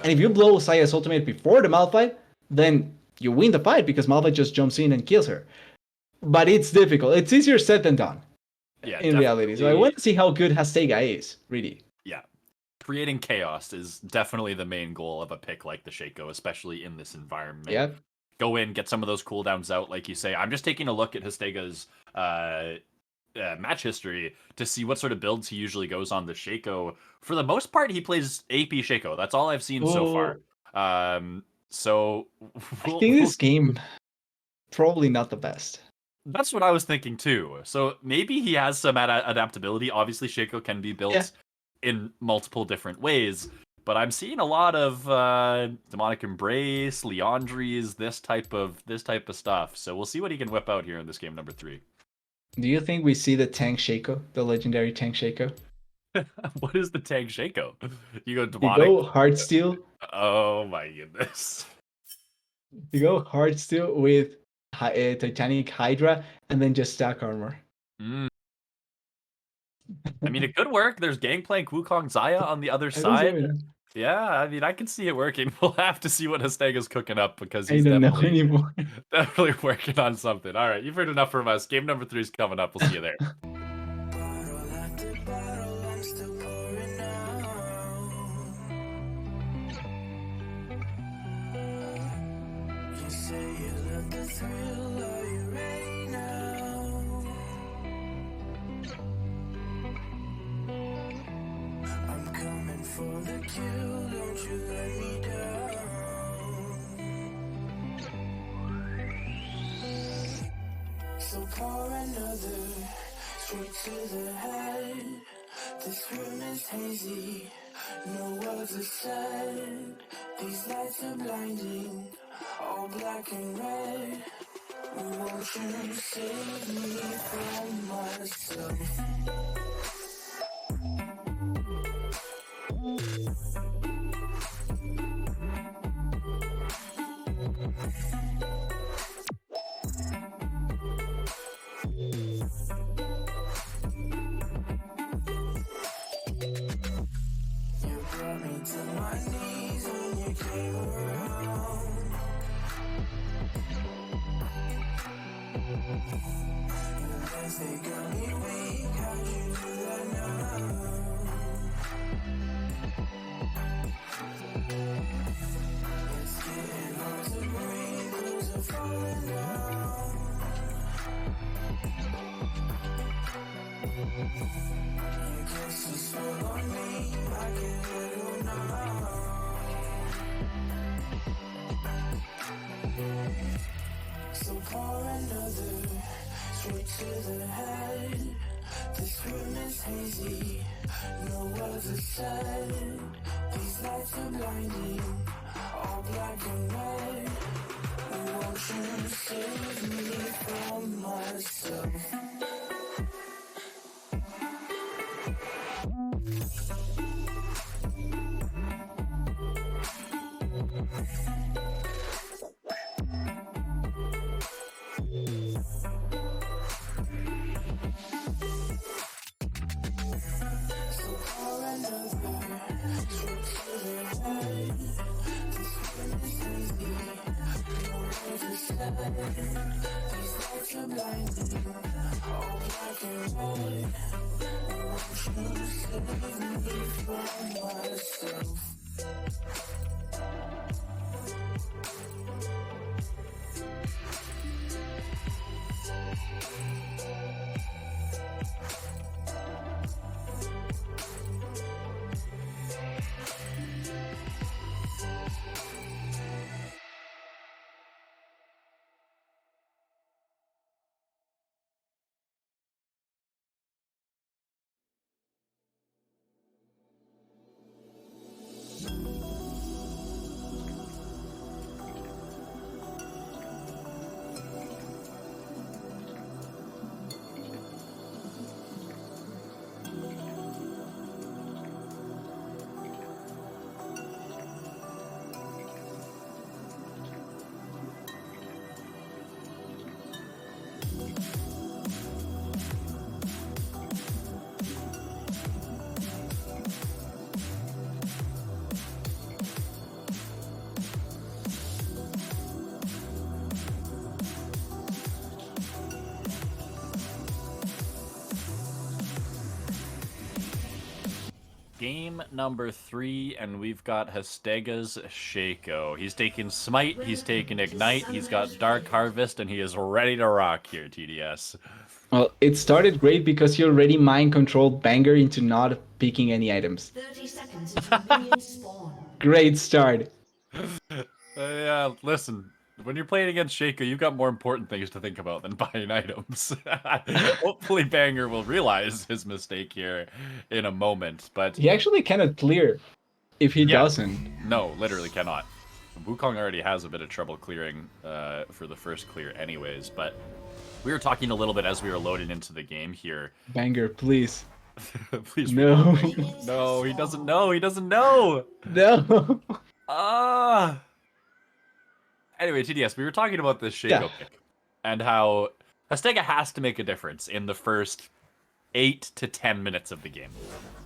And if you blow Xayah's ultimate before the Malphite, then you win the fight because Malphite just jumps in and kills her. But it's difficult. It's easier said than done in reality. So I want to see how good Hastega is, really. Yeah. creating chaos is definitely the main goal of a pick like the Shaco, especially in this environment. Yep. Go in, get some of those cooldowns out, like you say. I'm just taking a look at Histega's match history to see what sort of builds he usually goes on the Shaco. For the most part, he plays AP Shaco. That's all I've seen so far. So I think this game probably not the best. That's what I was thinking too. So maybe he has some adaptability. Obviously, Shaco can be built in multiple different ways, but I'm seeing a lot of Demonic Embrace, Leandries, this type of stuff. So we'll see what he can whip out here in this game number 3. Do you think we see the tank Shaco, the legendary tank Shaco? What is the tank Shaco? You go You Demonic. go Heartsteel. Oh my goodness. You go Heartsteel with Titanic Hydra, and then just stack armor. I mean, it could work. There's Gangplank Wukong Zaya on the other side. Yeah, I mean, I can see it working. We'll have to see what Histega's cooking up because he's I don't know anymore. definitely working on something. All right, you've heard enough from us. Game number 3 is coming up. We'll see you there. For the kill, don't you let me down. So pour another straight to the head. This room is hazy, no words are said. These lights are blinding, all black and red. Won't you save me from myself? They got me weak, how'd you do that now? It's getting hard to breathe, clothes are falling down. You guess you spell on me, I can let you now. So pour another straight to the head. This room is hazy, no words are said. These lights are blinding, all black and red. Won't you save me from myself? game number 3, and we've got Hastega's Shaco. He's taking Smite, he's taking Ignite, he's got Dark Harvest, and he is ready to rock here, TDS. Well, it started great because he already mind-controlled Banger into not picking any items. 30 seconds until minions spawn. Great start. Yeah, listen, when you're playing against Shaco, you've got more important things to think about than buying items. Hopefully Banger will realize his mistake here in a moment, but... He actually cannot clear if he doesn't. No, literally cannot. Wukong already has a bit of trouble clearing for the first clear anyways, but we were talking a little bit as we were loading into the game here. Banger, please. Please. No. No, he doesn't know. He doesn't know. No. Anyway, TDS, we were talking about this Shaco pick and how Hastega has to make a difference in the first 8 to 10 minutes of the game.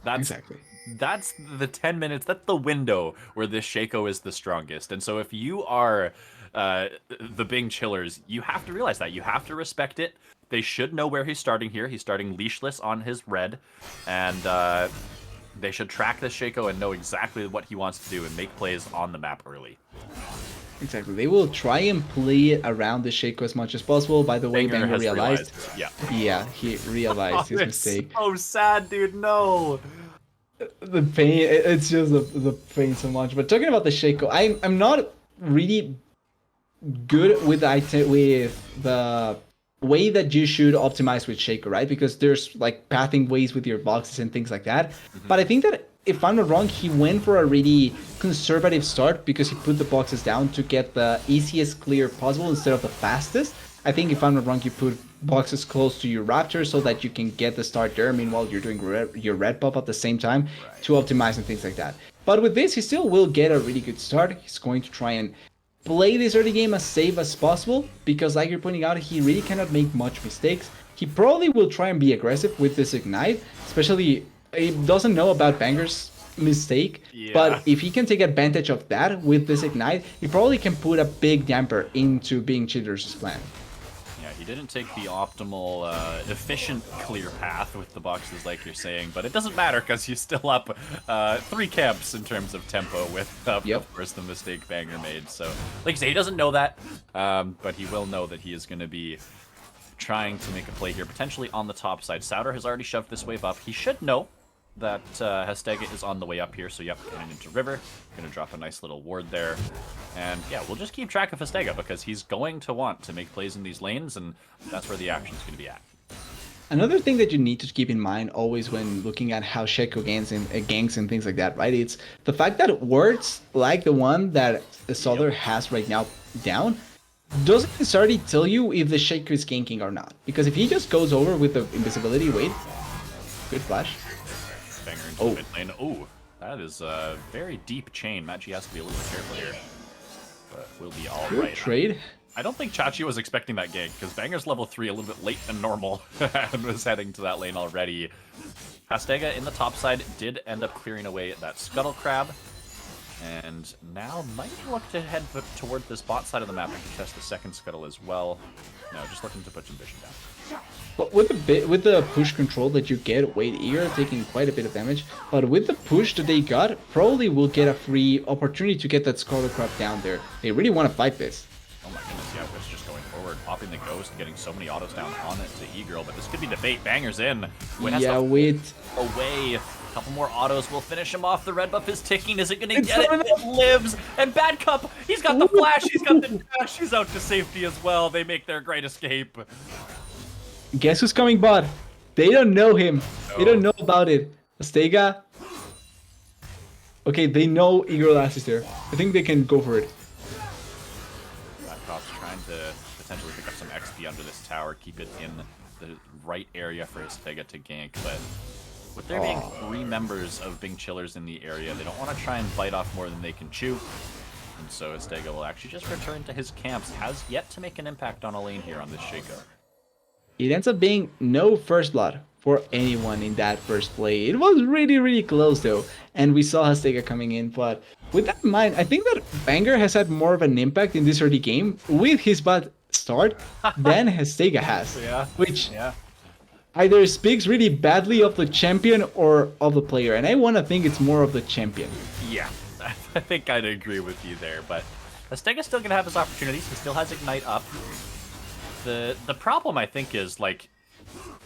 Exactly. That's the 10 minutes. That's the window where this Shaco is the strongest. And so if you are the Bing Chillers, you have to realize that. You have to respect it. They should know where he's starting here. He's starting leashless on his red. And they should track this Shaco and know exactly what he wants to do and make plays on the map early. Exactly. They will try and play around the Shaco as much as possible. By the way, Banger realized. Yeah. Yeah, he realized his mistake. Oh, sad, dude. No. The pain, it's just the pain so much. But talking about the Shaco, I'm not really good with the way that you should optimize with Shaco, right? Because there's like pathing ways with your boxes and things like that. But I think that if I'm not wrong, he went for a really conservative start because he put the boxes down to get the easiest clear possible instead of the fastest. I think if I'm not wrong, you put boxes close to your Raptor so that you can get the start there. Meanwhile, you're doing your red buff at the same time to optimize and things like that. But with this, he still will get a really good start. He's going to try and play this early game as safe as possible because, like you're pointing out, he really cannot make much mistakes. He probably will try and be aggressive with this Ignite, especially he doesn't know about Banger's mistake, but if he can take advantage of that with this Ignite, he probably can put a big damper into Bing Chillers' plan. Yeah, he didn't take the optimal, efficient clear path with the boxes like you're saying, but it doesn't matter because he's still up 3 camps in terms of tempo with, of course, the mistake Banger made. So, like I say, he doesn't know that, but he will know that he is going to be trying to make a play here, potentially on the top side. Souter has already shoved this wave up. He should know that Hastega is on the way up here, so yep, getting into River. Gonna drop a nice little ward there. And yeah, we'll just keep track of Hastega because he's going to want to make plays in these lanes, and that's where the action's gonna be at. Another thing that you need to keep in mind always when looking at how Shaco ganks and things like that, right? It's the fact that wards like the one that Solar has right now down doesn't necessarily tell you if the Shaco is ganking or not. Because if he just goes over with the invisibility, wait, good flash. Banger into mid lane. Oh, that is a very deep chain. Matchy has to be a little bit careful here, but we'll be all right. Trade. I don't think Chachi was expecting that gank because Banger's level 3 a little bit late than normal and was heading to that lane already. Hastega in the top side did end up clearing away that Scuttle Crab, and now might look to head toward this bot side of the map and contest the second Scuttle as well. No, just looking to put some vision down. But with the push control that you get, Wade Eager taking quite a bit of damage, but with the push that they got, probably will get a free opportunity to get that Scarlet Crab down there. They really want to fight this. Oh my goodness, yeah, Wish just going forward, popping the Ghost, getting so many autos down on it to E-Girl, but this could be debate. Banger's in. Wade has to away. A couple more autos will finish him off. The red buff is ticking. Is it going to get it? It lives. And Bad Cup, he's got the flash, he's got the dash, he's out to safety as well. They make their great escape. Guess who's coming bot? They don't know him. No. They don't know about it. Hastega. Okay, they know Eagle-Ass is there. I think they can go for it. Blackcop's trying to potentially pick up some XP under this tower, keep it in the right area for Hastega to gank, but with there being 3 members of Bing Chillers in the area, they don't want to try and bite off more than they can chew. And so Hastega will actually just return to his camps. Has yet to make an impact on a lane here on this Shaco. It ends up being no first blood for anyone in that first play. It was really, really close though, and we saw Hastega coming in. But with that in mind, I think that Banger has had more of an impact in this early game with his bot start than Hastega has. Yeah. Which either speaks really badly of the champion or of the player, and I want to think it's more of the champion. Yeah, I think I'd agree with you there, but Astega's still gonna have his opportunities. He still has Ignite up. The problem, I think, is, like,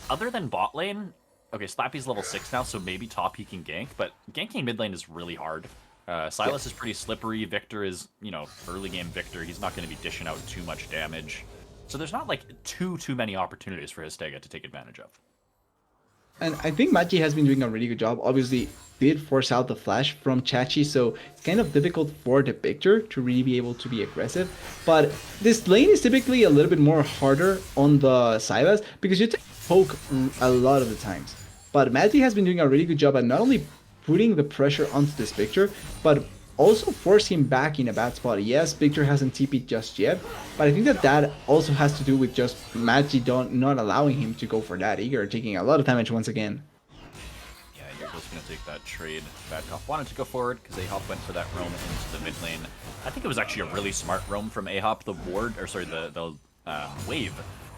other than bot lane, okay, Slappy's level 6 now, so maybe top he can gank, but ganking mid lane is really hard. Silas is pretty slippery. Victor is, you know, early game Victor. He's not going to be dishing out too much damage. So there's not, like, too many opportunities for Astega to take advantage of. And I think Magi has been doing a really good job. Obviously, did force out the flash from Chachi, so it's kind of difficult for the Victor to really be able to be aggressive. But this lane is typically a little bit more harder on the Silas because you take poke a lot of the times. But Magi has been doing a really good job at not only putting the pressure onto this Victor, but also force him back in a bad spot. Yes, Victor hasn't TP'd just yet, but I think that also has to do with just Magi not allowing him to go for that. Eager taking a lot of damage once again. Yeah, you're just going to take that trade. Bad Cop wanted to go forward because Ahop went for that roam into the mid lane. I think it was actually a really smart roam from Ahop. The ward, or sorry, the wave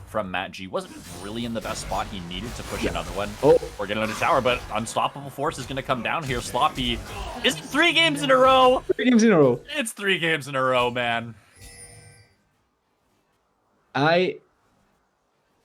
from Matt G wasn't really in the best spot. He needed to push another one or get another tower, but Unstoppable Force is going to come down here. Sloppy, is it 3 games in a row? 3 games in a row. It's 3 games in a row, man. I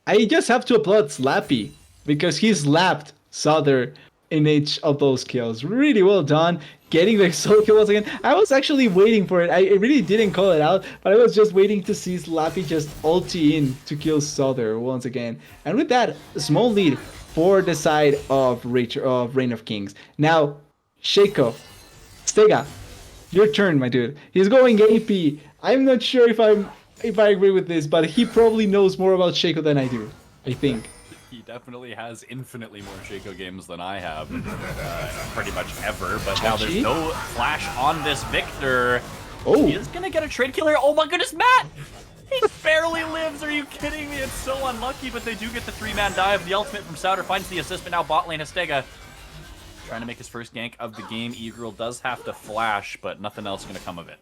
just have to applaud Slappy because he slapped Souther in each of those kills. Really well done. Getting the solo kill once again. I was actually waiting for it. I really didn't call it out, but I was just waiting to see Slappy just ulti in to kill Souther once again. And with that, a small lead for the side of Reign of Kings. Now, Shaco, Stega, your turn, my dude. He's going AP. I'm not sure if I agree with this, but he probably knows more about Shaco than I do, I think. He definitely has infinitely more Shaco games than I have, pretty much ever. But now there's no flash on this Victor. Oh, He is going to get a trade killer. Oh my goodness, Matt! He barely lives. Are you kidding me? It's so unlucky, but they do get the 3-man dive. The ultimate from Souter finds the assist, but now bot lane Astega trying to make his first gank of the game. Eagle does have to flash, but nothing else going to come of it.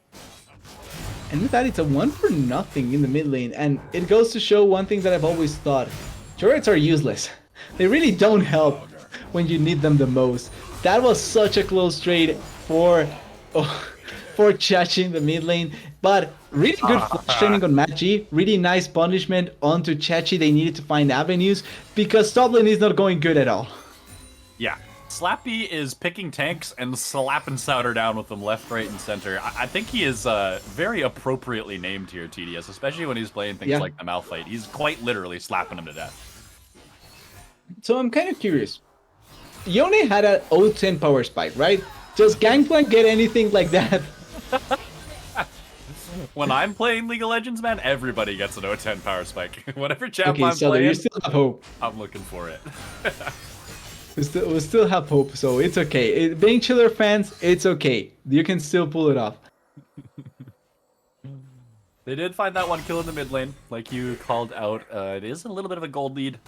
and with that, it's a 1-for-0 in the mid lane, and it goes to show one thing that I've always thought. Turrets are useless. They really don't help when you need them the most. That was such a close trade for Chachi in the mid lane, but really good flash training on Matt G. Really nice punishment onto Chachi. They needed to find avenues because top lane is not going good at all. Yeah. Slappy is picking tanks and slapping Souter down with them left, right, and center. I think he is very appropriately named here, TDS, especially when he's playing things like the Malphite. He's quite literally slapping him to death. So I'm kind of curious. Yone had an 0-10 power spike, right? Does Gangplank get anything like that? When I'm playing League of Legends, man, everybody gets an 0-10 power spike. Whatever champ I'm so playing, you still have hope. I'm looking for it. We still have hope, so it's okay. Being Chiller fans, it's okay. You can still pull it off. They did find that one kill in the mid lane, like you called out. It is a little bit of a gold lead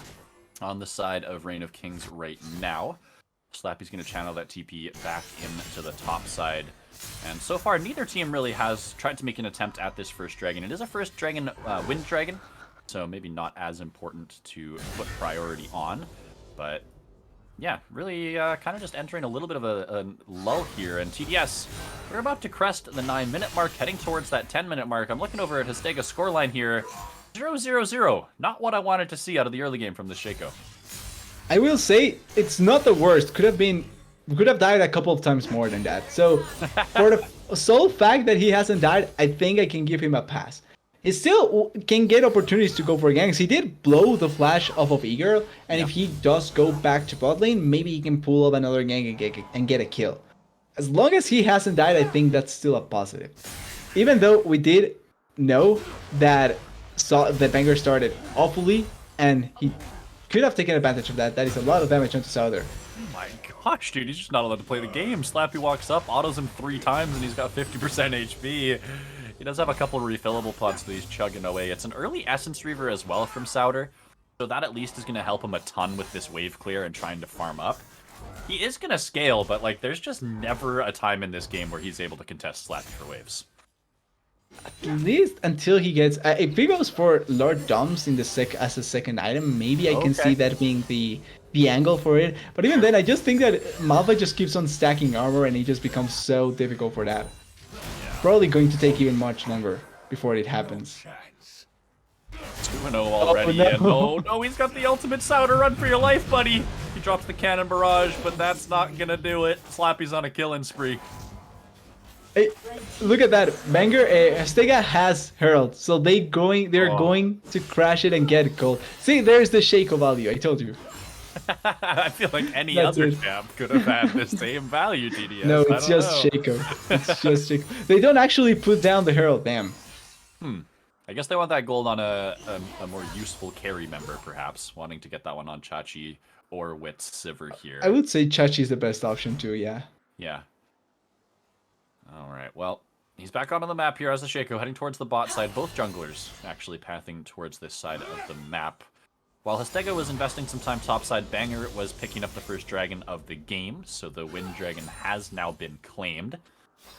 on the side of Reign of Kings right now. Slappy's going to channel that TP back into the top side. And so far, neither team really has tried to make an attempt at this first dragon. It is a first dragon, wind dragon, so maybe not as important to put priority on. But yeah, really kind of just entering a little bit of a lull here. And TDS, we're about to crest the 9-minute mark, heading towards that 10-minute mark. I'm looking over at Astega's scoreline here. 0-0-0. Not what I wanted to see out of the early game from the Shaco. I will say it's not the worst. Could have died a couple of times more than that. So for the sole fact that he hasn't died, I think I can give him a pass. He still can get opportunities to go for ganks. He did blow the flash off of Eagle, and if he does go back to bot lane, maybe he can pull up another gank and get a kill. As long as he hasn't died, I think that's still a positive. Even though we did know that the banger started awfully, and he could have taken advantage of that. That is a lot of damage onto Souther. Oh my gosh, dude, he's just not allowed to play the game. Slappy walks up, autos him 3 times, and he's got 50% HP. He does have a couple of refillable pots that he's chugging away. It's an early Essence Reaver as well from Souter, so that at least is going to help him a ton with this wave clear and trying to farm up. He is going to scale, but like there's just never a time in this game where he's able to contest Slappy for waves. At least until he gets. If he goes for Lord Doms in the as a second item, maybe I can see that being the angle for it. But even then, I just think that Malphite just keeps on stacking armor, and he just becomes so difficult for that. Probably going to take even much longer before it happens. 2-0 already, no. and no, he's got the ultimate Souter. Run for your life, buddy. He drops the cannon barrage, but that's not gonna do it. Slappy's on a killing spree. Hey, look at that. Banger Stega has Herald, so they're going to crash it and get gold. See, there's the Shaco value. I told you. I feel like any That's other it. champ could have had the same value, TDS. No, it's just Shaco. It's just Shaco. They don't actually put down the Herald. Damn. I guess they want that gold on a more useful carry member, perhaps, wanting to get that one on Chachi or Wit's Sivir here. I would say Chachi's the best option too. Yeah. Yeah. All right. Well, he's back onto the map here as the Shaco heading towards the bot side. Both junglers actually pathing towards this side of the map. While Hestega was investing some time topside, Banger was picking up the first dragon of the game, so the Wind Dragon has now been claimed.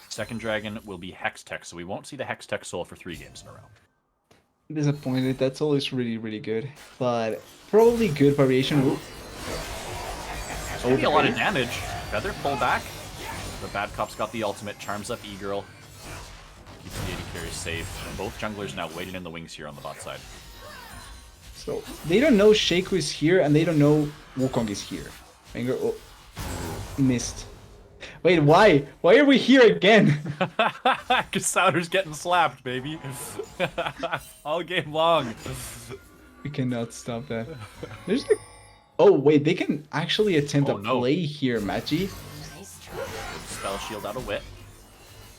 Second dragon will be Hextech, so we won't see the Hextech soul for 3 games in a row. Disappointed. That's always really, really good, but probably good variation. Ooh. It's gonna be a lot of damage. Feather, pull back. The Bad Cop's got the ultimate, charms up E-Girl. Keeps the AD carry safe. And both junglers now waiting in the wings here on the bot side. So they don't know Shaco is here, and they don't know Wukong is here. Banger, missed. Wait, why? Why are we here again? Because Souter's getting slapped, baby. All game long. We cannot stop that. There's like... Oh, wait, they can actually attempt a play here, Magi. Spell shield out of Wit.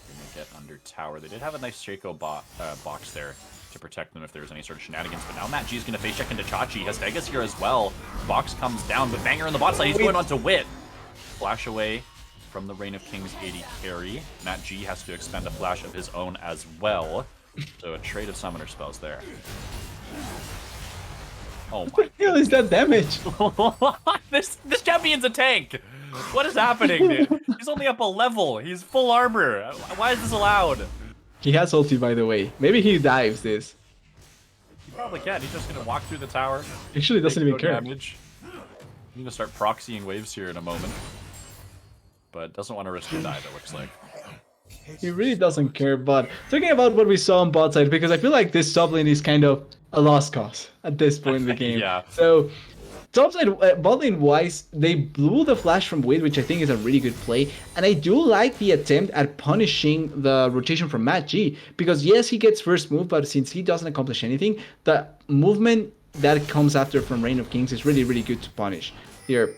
Gonna get under tower. They did have a nice Shaco box there to protect them if there was any sort of shenanigans, but now Matt G is gonna face check into Chachi. Hestega's here as well. Box comes down, but Banger in the bot side. He's going on to Wit. Flash away from the Reign of Kings 80 carry. Matt G has to expend a flash of his own as well. So a trade of summoner spells there. Oh my! What the hell is that damage? this champion's a tank. What is happening, dude? He's only up a level. He's full armor. Why is this allowed? He has ulti, by the way. Maybe he dives this. He probably can. He's just gonna walk through the tower. Actually, doesn't even care. Damage. He's gonna start proxying waves here in a moment, but doesn't want to risk a dive. It looks like. He really doesn't care, but talking about what we saw on bot side, because I feel like this top lane is kind of a lost cause at this point in the game. Yeah. So, top side, bot lane wise, they blew the flash from Wade, which I think is a really good play. And I do like the attempt at punishing the rotation from Matt G, because yes, he gets first move, but since he doesn't accomplish anything, the movement that comes after from Reign of Kings is really, really good to punish. Here.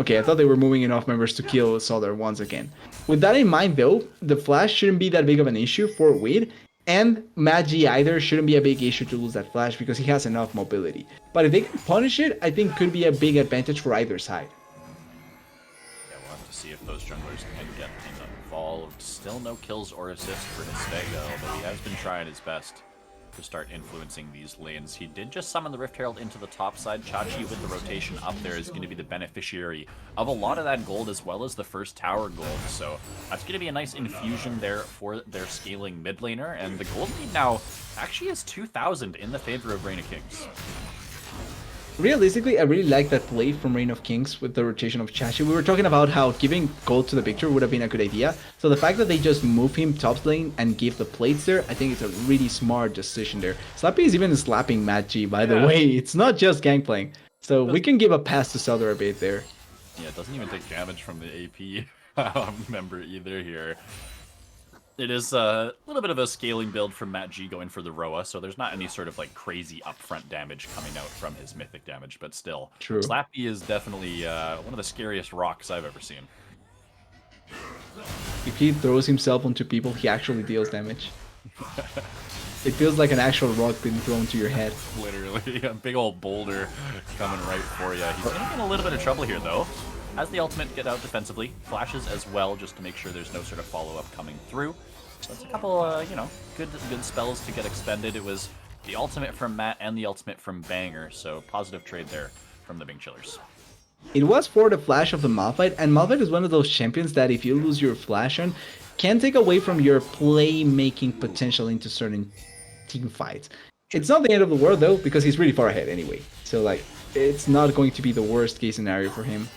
Okay, I thought they were moving enough members to kill Solar once again. With that in mind, though, the flash shouldn't be that big of an issue for Wade, and Magi either shouldn't be a big issue to lose that flash because he has enough mobility. But if they can punish it, I think could be a big advantage for either side. Yeah, we'll have to see if those junglers can get involved. Still no kills or assists for Hestega, although he has been trying his best to start influencing these lanes. He did just summon the Rift Herald into the top side. Chachi with the rotation up there is going to be the beneficiary of a lot of that gold as well as the first tower gold. So that's going to be a nice infusion there for their scaling mid laner. And the gold lead now actually is 2,000 in the favor of Reign of Kings. Realistically, I really like that play from Reign of Kings with the rotation of Chachi. We were talking about how giving gold to the Victor would have been a good idea. So the fact that they just move him top lane and give the plates there, I think it's a really smart decision there. Slappy is even slapping Matt G, by the way. It's not just gangplaying. So we can give a pass to Solar a bit there. Yeah, it doesn't even take damage from the AP member either here. It is a little bit of a scaling build from Matt G going for the Roa, so there's not any sort of like crazy upfront damage coming out from his mythic damage, but still. True. Slappy is definitely one of the scariest rocks I've ever seen. If he throws himself onto people, he actually deals damage. It feels like an actual rock being thrown to your head. Literally, a big old boulder coming right for you. He's gonna get in a little bit of trouble here, though. Has the ultimate get out defensively, flashes as well, just to make sure there's no sort of follow-up coming through. So it's a couple, you know, good spells to get expended. It was the ultimate from Matt and the ultimate from Banger, so positive trade there from the Big Chillers. It was for the flash of the Malphite, and Malphite is one of those champions that if you lose your flash on, can take away from your playmaking potential into certain team fights. It's not the end of the world though, because he's really far ahead anyway. So like, it's not going to be the worst case scenario for him.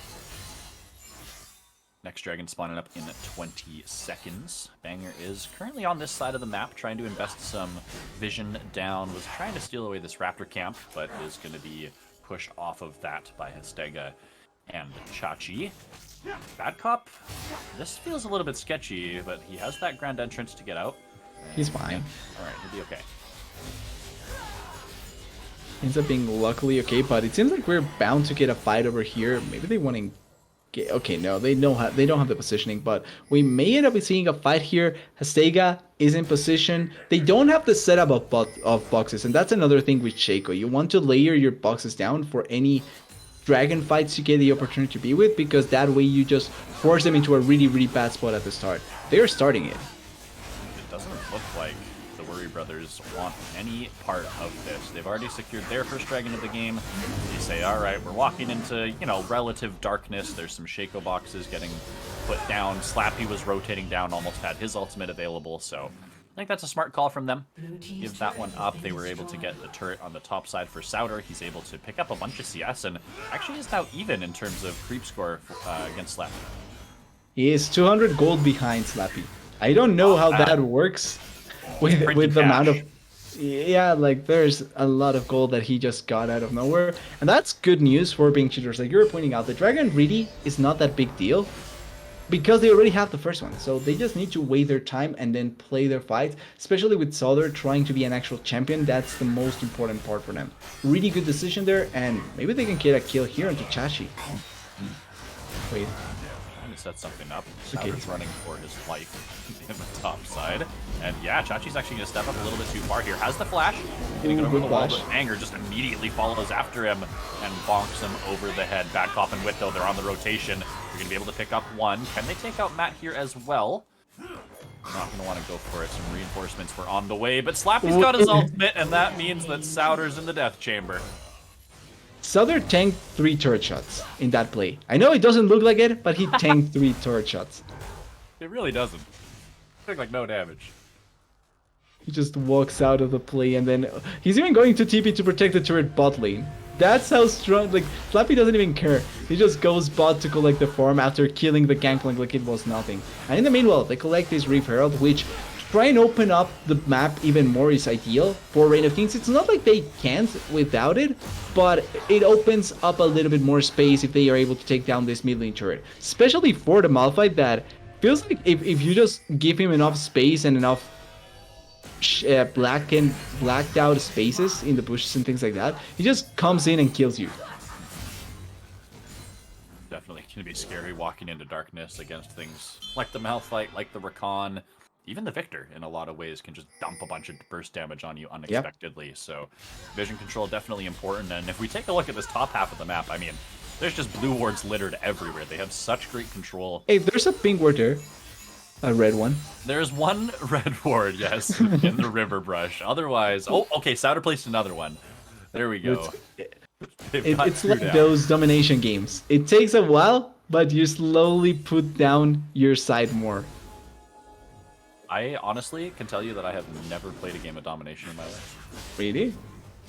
Next dragon spawning up in 20 seconds. Banger is currently on this side of the map, trying to invest some vision down. Was trying to steal away this raptor camp, but is going to be pushed off of that by Hestega and Chachi. Bad Cop, this feels a little bit sketchy, but he has that grand entrance to get out. He's fine. Yeah. Alright, he'll be okay. Ends up being luckily okay, but it seems like we're bound to get a fight over here. Maybe they want to get... Okay, no, they don't have the positioning, but we may end up seeing a fight here. Hestega is in position. They don't have the setup of boxes, and that's another thing with Shaco. You want to layer your boxes down for any dragon fights you get the opportunity to be with, because that way you just force them into a really, really bad spot at the start. They're starting it. It doesn't look like the WorryBrothers want any part of this. They've already secured their first dragon of the game. They say, alright, we're walking into, you know, relative darkness. There's some Shaco boxes getting put down. Slappy was rotating down, almost had his ultimate available, so I think that's a smart call from them. Give that one up. They were able to get the turret on the top side for Souter. He's able to pick up a bunch of CS and actually is now even in terms of creep score against Slappy. He is 200 gold behind Slappy. I don't know how that works with the amount of... Yeah, like there's a lot of gold that he just got out of nowhere. And that's good news for being cheaters. Like you were pointing out, the dragon really is not that big deal, because they already have the first one, so they just need to wait their time and then play their fight. Especially with Souther trying to be an actual champion, that's the most important part for them. Really good decision there, and maybe they can get a kill here onto Chachi. Wait. Trying to set something up. Souter's running for his life in the top side. And yeah, Chachi's actually going to step up a little bit too far here. Has the flash. Getting it over the wall, but Anger just immediately follows after him and bonks him over the head. Bad Cop and Wit, though, they're on the rotation. They're going to be able to pick up one. Can they take out Matt here as well? Not going to want to go for it. Some reinforcements were on the way, but Slappy's got his ultimate, and that means that Souter's in the death chamber. Souther tanked 3 turret shots in that play. I know it doesn't look like it, but he tanked 3 turret shots. It really doesn't. Took like no damage. He just walks out of the play, and then he's even going to TP to protect the turret bot lane. That's how strong, like, Slappy doesn't even care. He just goes bot to collect the farm after killing the Gangplank like it was nothing. And in the meanwhile, they collect this Reef Herald, which try and open up the map even more is ideal for Reign of Kings. It's not like they can't without it, but it opens up a little bit more space if they are able to take down this mid lane turret. Especially for the Malphite, that feels like if you just give him enough space and enough blacked out spaces in the bushes and things like that, he just comes in and kills you. Definitely going to be scary walking into darkness against things like the Malphite, like the Rakan. Even the Victor, in a lot of ways, can just dump a bunch of burst damage on you unexpectedly. Yep. So vision control definitely important. And if we take a look at this top half of the map, I mean, there's just blue wards littered everywhere. They have such great control. Hey, there's a pink ward there. A red one. There's one red ward, yes, in the river brush. Otherwise, oh, okay, Souter placed another one. There we go. It's like those domination games. It takes a while, but you slowly put down your side more. I honestly can tell you that I have never played a game of domination in my life. Really?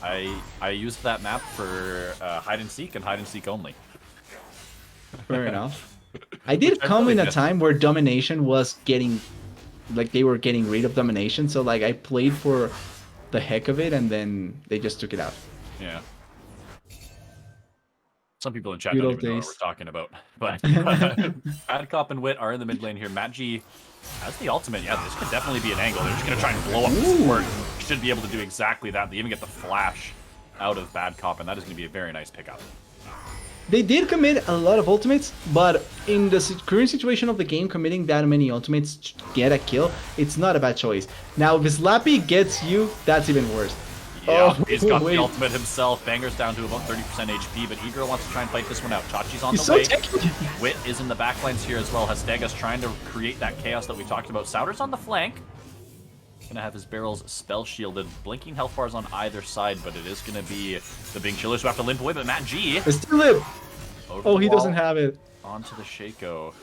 I used that map for hide and seek only. Fair enough. I did come in a time where domination was getting, like, they were getting rid of domination, so like I played for the heck of it and then they just took it out. Yeah. Some people in chat don't even know what we're talking about. But Bad Cop and Wit are in the mid lane here. Matt G has the ultimate. Yeah, this could definitely be an angle. They're just going to try and blow up the support. Should be able to do exactly that. They even get the flash out of Bad Cop, and that is going to be a very nice pickup. They did commit a lot of ultimates, but in the current situation of the game, committing that many ultimates to get a kill, it's not a bad choice. Now, if Slappy gets you, that's even worse. Yeah, he's got the ultimate himself. Banger's down to about 30% HP, but Eager wants to try and fight this one out. Chachi's on the way. Wit is in the backlines here as well. Hestega's trying to create that chaos that we talked about. Souter's on the flank. Gonna have his barrels spell shielded. Blinking health bars on either side, but it is gonna be the Bing Chillers who have to limp away. But Matt G. It's still live. Over Oh, the he doesn't wall, have it. onto the Shaco.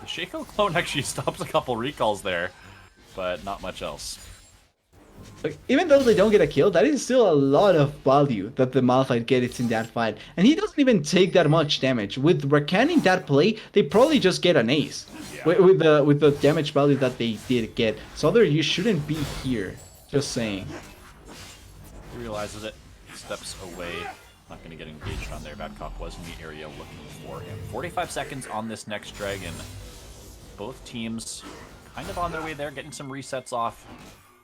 The Shaco clone actually stops a couple recalls there, but not much else. Like, even though they don't get a kill, that is still a lot of value that the Malphite gets in that fight. And he doesn't even take that much damage. With Rakan in that play, they probably just get an ace. Yeah. With the damage value that they did get. So there, you shouldn't be here. Just saying. He realizes it, steps away. Not going to get engaged on there. Bad Cop was in the area looking for him. 45 seconds on this next dragon. Both teams kind of on their way there, getting some resets off.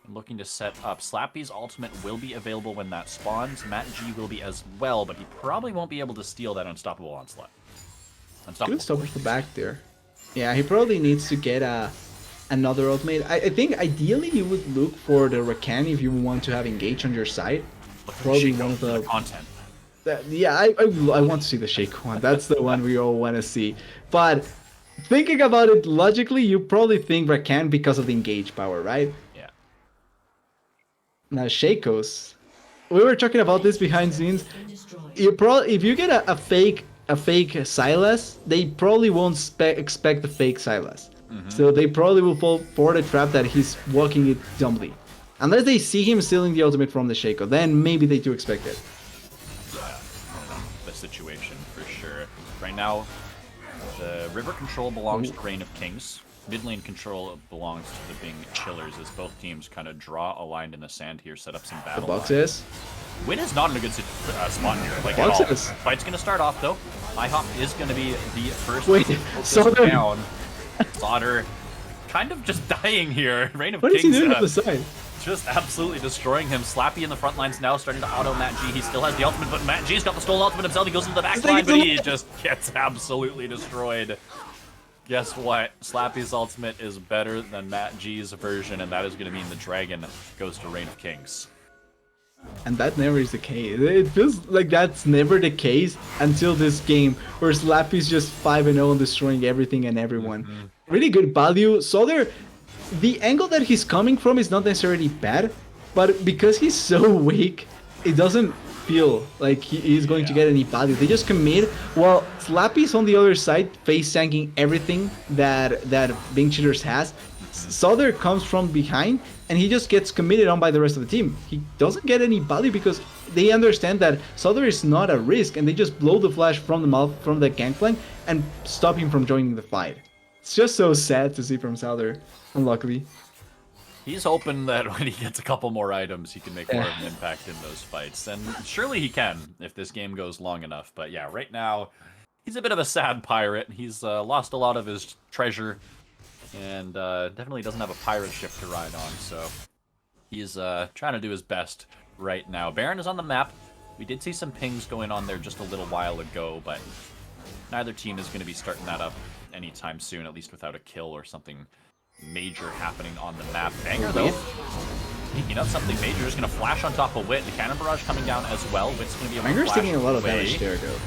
And looking to set up. Slappy's ultimate will be available when that spawns. Matt G will be as well, but he probably won't be able to steal that Unstoppable Onslaught. Good stop at the back there. Yeah, he probably needs to get another ultimate. I think ideally you would look for the Rakan if you want to have Engage on your side. Probably one of the content. Yeah, I want to see the Shake one. That's the one we all want to see. But thinking about it logically, you probably think Rakan because of the Engage power, right? Yeah. Now Shaco's. We were talking about this behind scenes. You probably, if you get a fake Sylas, they probably won't expect the fake Sylas. So they probably will fall for the trap that he's walking it dumbly. Unless they see him stealing the ultimate from the Shaco, then maybe they do expect it. Yeah, the situation for sure. Right now, the river control belongs to Reign of Kings. Mid lane control belongs to the Bing Chillers as both teams kind of draw a line in the sand here, set up some The battle box lines. is. Win is not in a good spot here, like Box at all. is. Fight's gonna start off though. IHOP is gonna be the first Wait, to focus Sauter. down. Sauter kind of just dying here. Reign of What is he Kings doing at the side? just absolutely destroying him. Slappy in the front lines now, starting to auto Matt G. He still has the ultimate, but Matt G's got the stolen ultimate himself. He goes into the back line, but he just gets absolutely destroyed. Guess what? Slappy's ultimate is better than Matt G's version, and that is going to mean the dragon goes to Reign of Kings. And that never is the case. It feels like that's never the case until this game, where Slappy's just 5-0 and destroying everything and everyone. Really good value. So there, the angle that he's coming from is not necessarily bad, but because he's so weak, it doesn't feel like he's going to get any value. They just commit, while Slappy's on the other side, face tanking everything that Bing Cheaters has. Sauter comes from behind, and he just gets committed on by the rest of the team. He doesn't get any value because they understand that Sauter is not a risk, and they just blow the flash from the gangplank and stop him from joining the fight. It's just so sad to see from Sauter, unluckily. He's hoping that when he gets a couple more items, he can make more of an impact in those fights. And surely he can, if this game goes long enough. But yeah, right now, he's a bit of a sad pirate. He's lost a lot of his treasure, and definitely doesn't have a pirate ship to ride on. So he's trying to do his best right now. Baron is on the map. We did see some pings going on there just a little while ago, but neither team is going to be starting that up anytime soon, at least without a kill or something major happening on the map. Banger though, speaking of something major, is going to flash on top of Wit. The cannon barrage coming down as well. Wit's going to be able to Banger's flash taking a lot of away. damage there, though.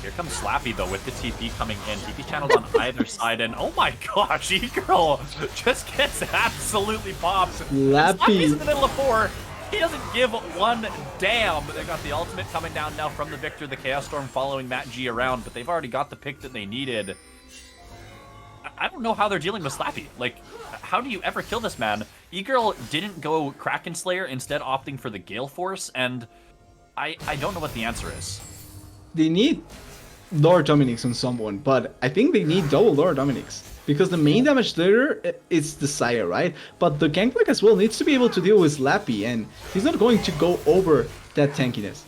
Here comes Slappy though with the TP coming in. TP channeled on either side, and oh my gosh, E-Girl just gets absolutely popped. Slappy's in the middle of 4. He doesn't give one damn. They got the ultimate coming down now from the Victor, the Chaos Storm following Matt G around, but they've already got the pick that they needed. I don't know how they're dealing with Slappy. Like, how do you ever kill this man? E-Girl didn't go Kraken Slayer, instead opting for the Gale Force, and I don't know what the answer is. They need Lord Dominix on someone, but I think they need double Lord Dominix. Because the main damage there is the Saya, right? But the Gangplank as well needs to be able to deal with Slappy, and he's not going to go over that tankiness.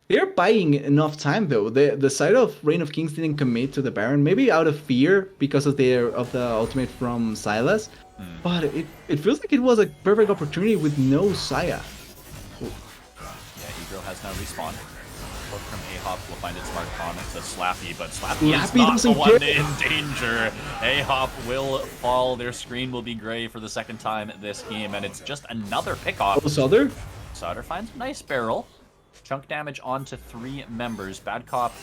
They're buying enough time though. The side of Reign of Kings didn't commit to the Baron, maybe out of fear because of the ultimate from Sylas. But it feels like it was a perfect opportunity with no Saya. Yeah, E-Girl has now respawned. Look from A-Hop will find its mark on it to Slappy, but Slappy is not the one in danger. A-Hop will fall. Their screen will be gray for the second time this game, and it's just another pick-off. Oh, Sauter? Sauter finds a nice barrel. Chunk damage onto 3 members. Bad Cop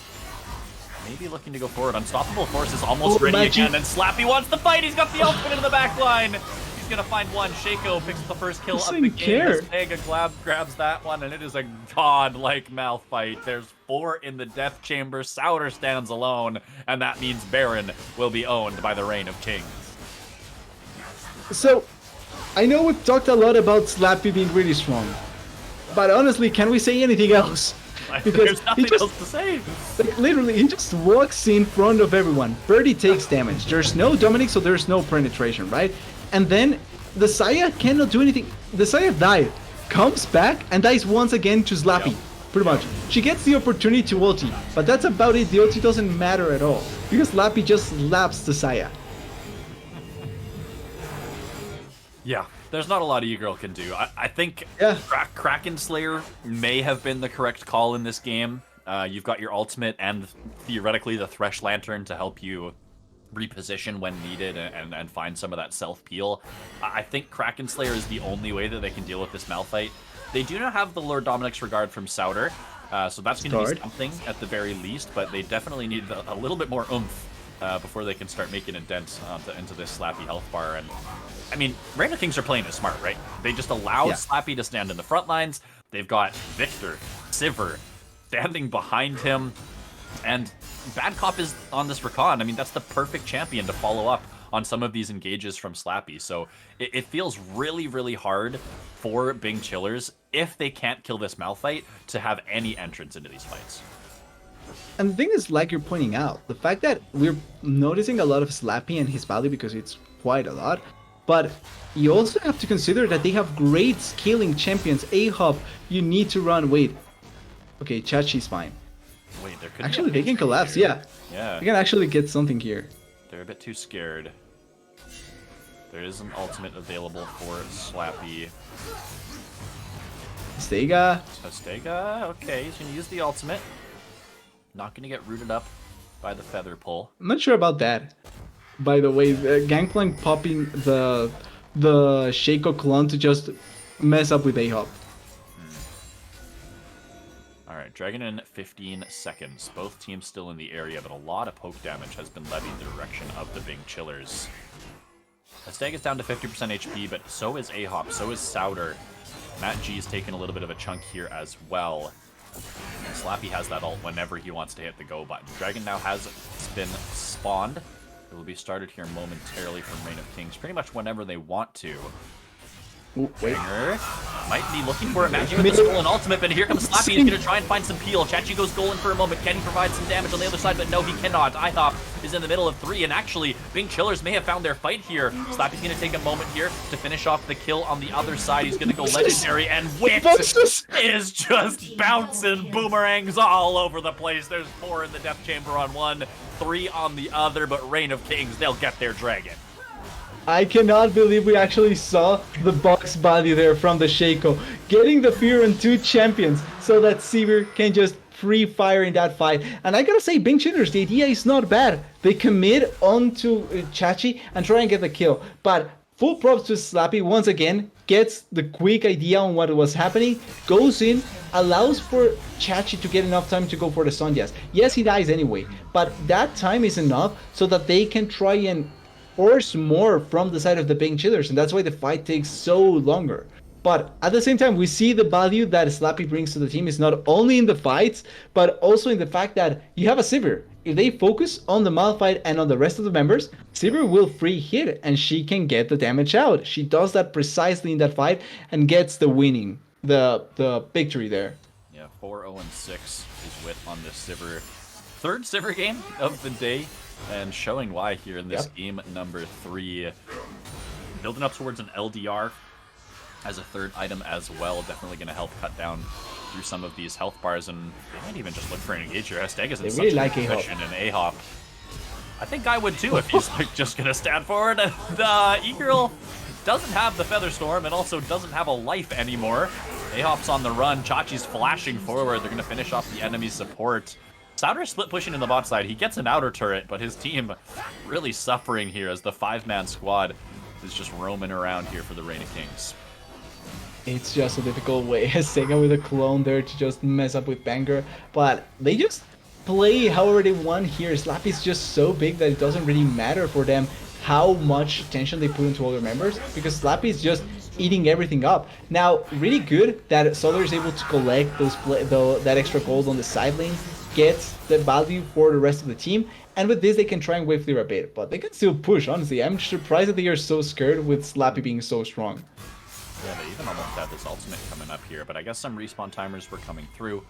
maybe looking to go forward. Unstoppable Force is almost ready again, and Slappy wants to fight. He's got the ultimate in the back line. Slappy's gonna find one. Shaco picks the first kill Doesn't of the game. care. Astega grabs that one, and it is a god-like mouth fight. There's 4 in the death chamber. Souter stands alone, and that means Baron will be owned by the Reign of Kings. So, I know we've talked a lot about Slappy being really strong, but honestly, can we say anything else? There's nothing else to say. Like, literally, he just walks in front of everyone. Birdie takes damage. There's no Dominic, so there's no penetration, right? And then the Saya cannot do anything. The Saya died, comes back, and dies once again to Slappy. Yep. Pretty much. She gets the opportunity to ulti, but that's about it. The ulti doesn't matter at all, because Slappy just slaps the Saya. Yeah, there's not a lot E-Girl can do. I think Yeah. Kraken Slayer may have been the correct call in this game. You've got your ultimate and theoretically the Thresh Lantern to help you reposition when needed and find some of that self-peel. I think Kraken Slayer is the only way that they can deal with this Malphite. They do not have the Lord Dominic's regard from Souter, so that's going to be something at the very least, but they definitely need a little bit more oomph before they can start making a dent into this Slappy health bar. And I mean, Reign of Kings are playing it smart, right? They just allow Slappy to stand in the front lines. They've got Victor, Sivir standing behind him, and Bad Cop is on this Rakan. I mean, that's the perfect champion to follow up on some of these engages from Slappy. So it feels really, really hard for Bing Chillers, if they can't kill this Malphite, to have any entrance into these fights. And the thing is, like you're pointing out, the fact that we're noticing a lot of Slappy and his value because it's quite a lot, but you also have to consider that they have great scaling champions. A-Hop, you need to run. Wait. Okay, Chachi's fine. Wait, there could Actually, be they can collapse, yeah. Yeah. They can actually get something here. They're a bit too scared. There is an ultimate available for Slappy. Stega. Astega, okay, he's gonna use the ultimate. Not gonna get rooted up by the feather pull. I'm not sure about that. By the way, Gangplank popping the Shaco clone to just mess up with A-Hop. Alright, Dragon in 15 seconds. Both teams still in the area, but a lot of poke damage has been levied in the direction of the Bing Chillers. Astega's down to 50% HP, but so is A-Hop, so is Souter. Matt G's taken a little bit of a chunk here as well. And Slappy has that ult whenever he wants to hit the go button. Dragon now has been spawned. It will be started here momentarily from Reign of Kings, pretty much whenever they want to. Ooh, wait. Banger. Might be looking for it. Matching with the skull and ultimate, but here comes Slappy. He's going to try and find some peel. Chachi goes golden for a moment. Can he provide some damage on the other side? But no, he cannot. IHOP is in the middle of 3, and actually, Bing Chillers may have found their fight here. Slappy's going to take a moment here to finish off the kill on the other side. He's going to go legendary, and Wit is just bouncing boomerangs all over the place. There's 4 in the death chamber on one, 3 on the other, but Reign of Kings, they'll get their dragon. I cannot believe we actually saw the box body there from the Shaco, getting the fear on 2 champions so that Sivir can just free fire in that fight. And I gotta say, Bing Chillers, the idea is not bad. They commit onto Chachi and try and get the kill. But full props to Slappy once again, gets the quick idea on what was happening, goes in, allows for Chachi to get enough time to go for the Sonjas. Yes, he dies anyway, but that time is enough so that they can try and force more from the side of the Bing Chillers, and that's why the fight takes so longer. But at the same time, we see the value that Slappy brings to the team is not only in the fights, but also in the fact that you have a Sivir. If they focus on the Malphite and on the rest of the members, Sivir will free hit and she can get the damage out. She does that precisely in that fight and gets the winning, the victory there. Yeah, 4-0-6 is Wit on this Sivir. 3rd Sivir game of the day. And showing why here in this game number 3. Building up towards an LDR as a 3rd item as well. Definitely going to help cut down through some of these health bars. And they might even just look for an engager. Astega's in such a position in A-Hop. I think I would too if he's like just going to stand forward. And E-Girl doesn't have the Feather Storm and also doesn't have a life anymore. A-Hop's on the run. Chachi's flashing forward. They're going to finish off the enemy support. Souter split pushing in the bot side. He gets an outer turret, but his team really suffering here as the 5-man squad is just roaming around here for the Reign of Kings. It's just a difficult way. Sega with a clone there to just mess up with Banger, but they just play however they want here. Slappy's just so big that it doesn't really matter for them how much attention they put into other members, because Slappy is just eating everything up. Now, really good that Solar is able to collect that extra gold on the side lane, gets the value for the rest of the team, and with this they can try and wave clear a bit, but they can still push, honestly. I'm surprised that they are so scared with Slappy being so strong. Yeah, they even almost had this ultimate coming up here, but I guess some respawn timers were coming through.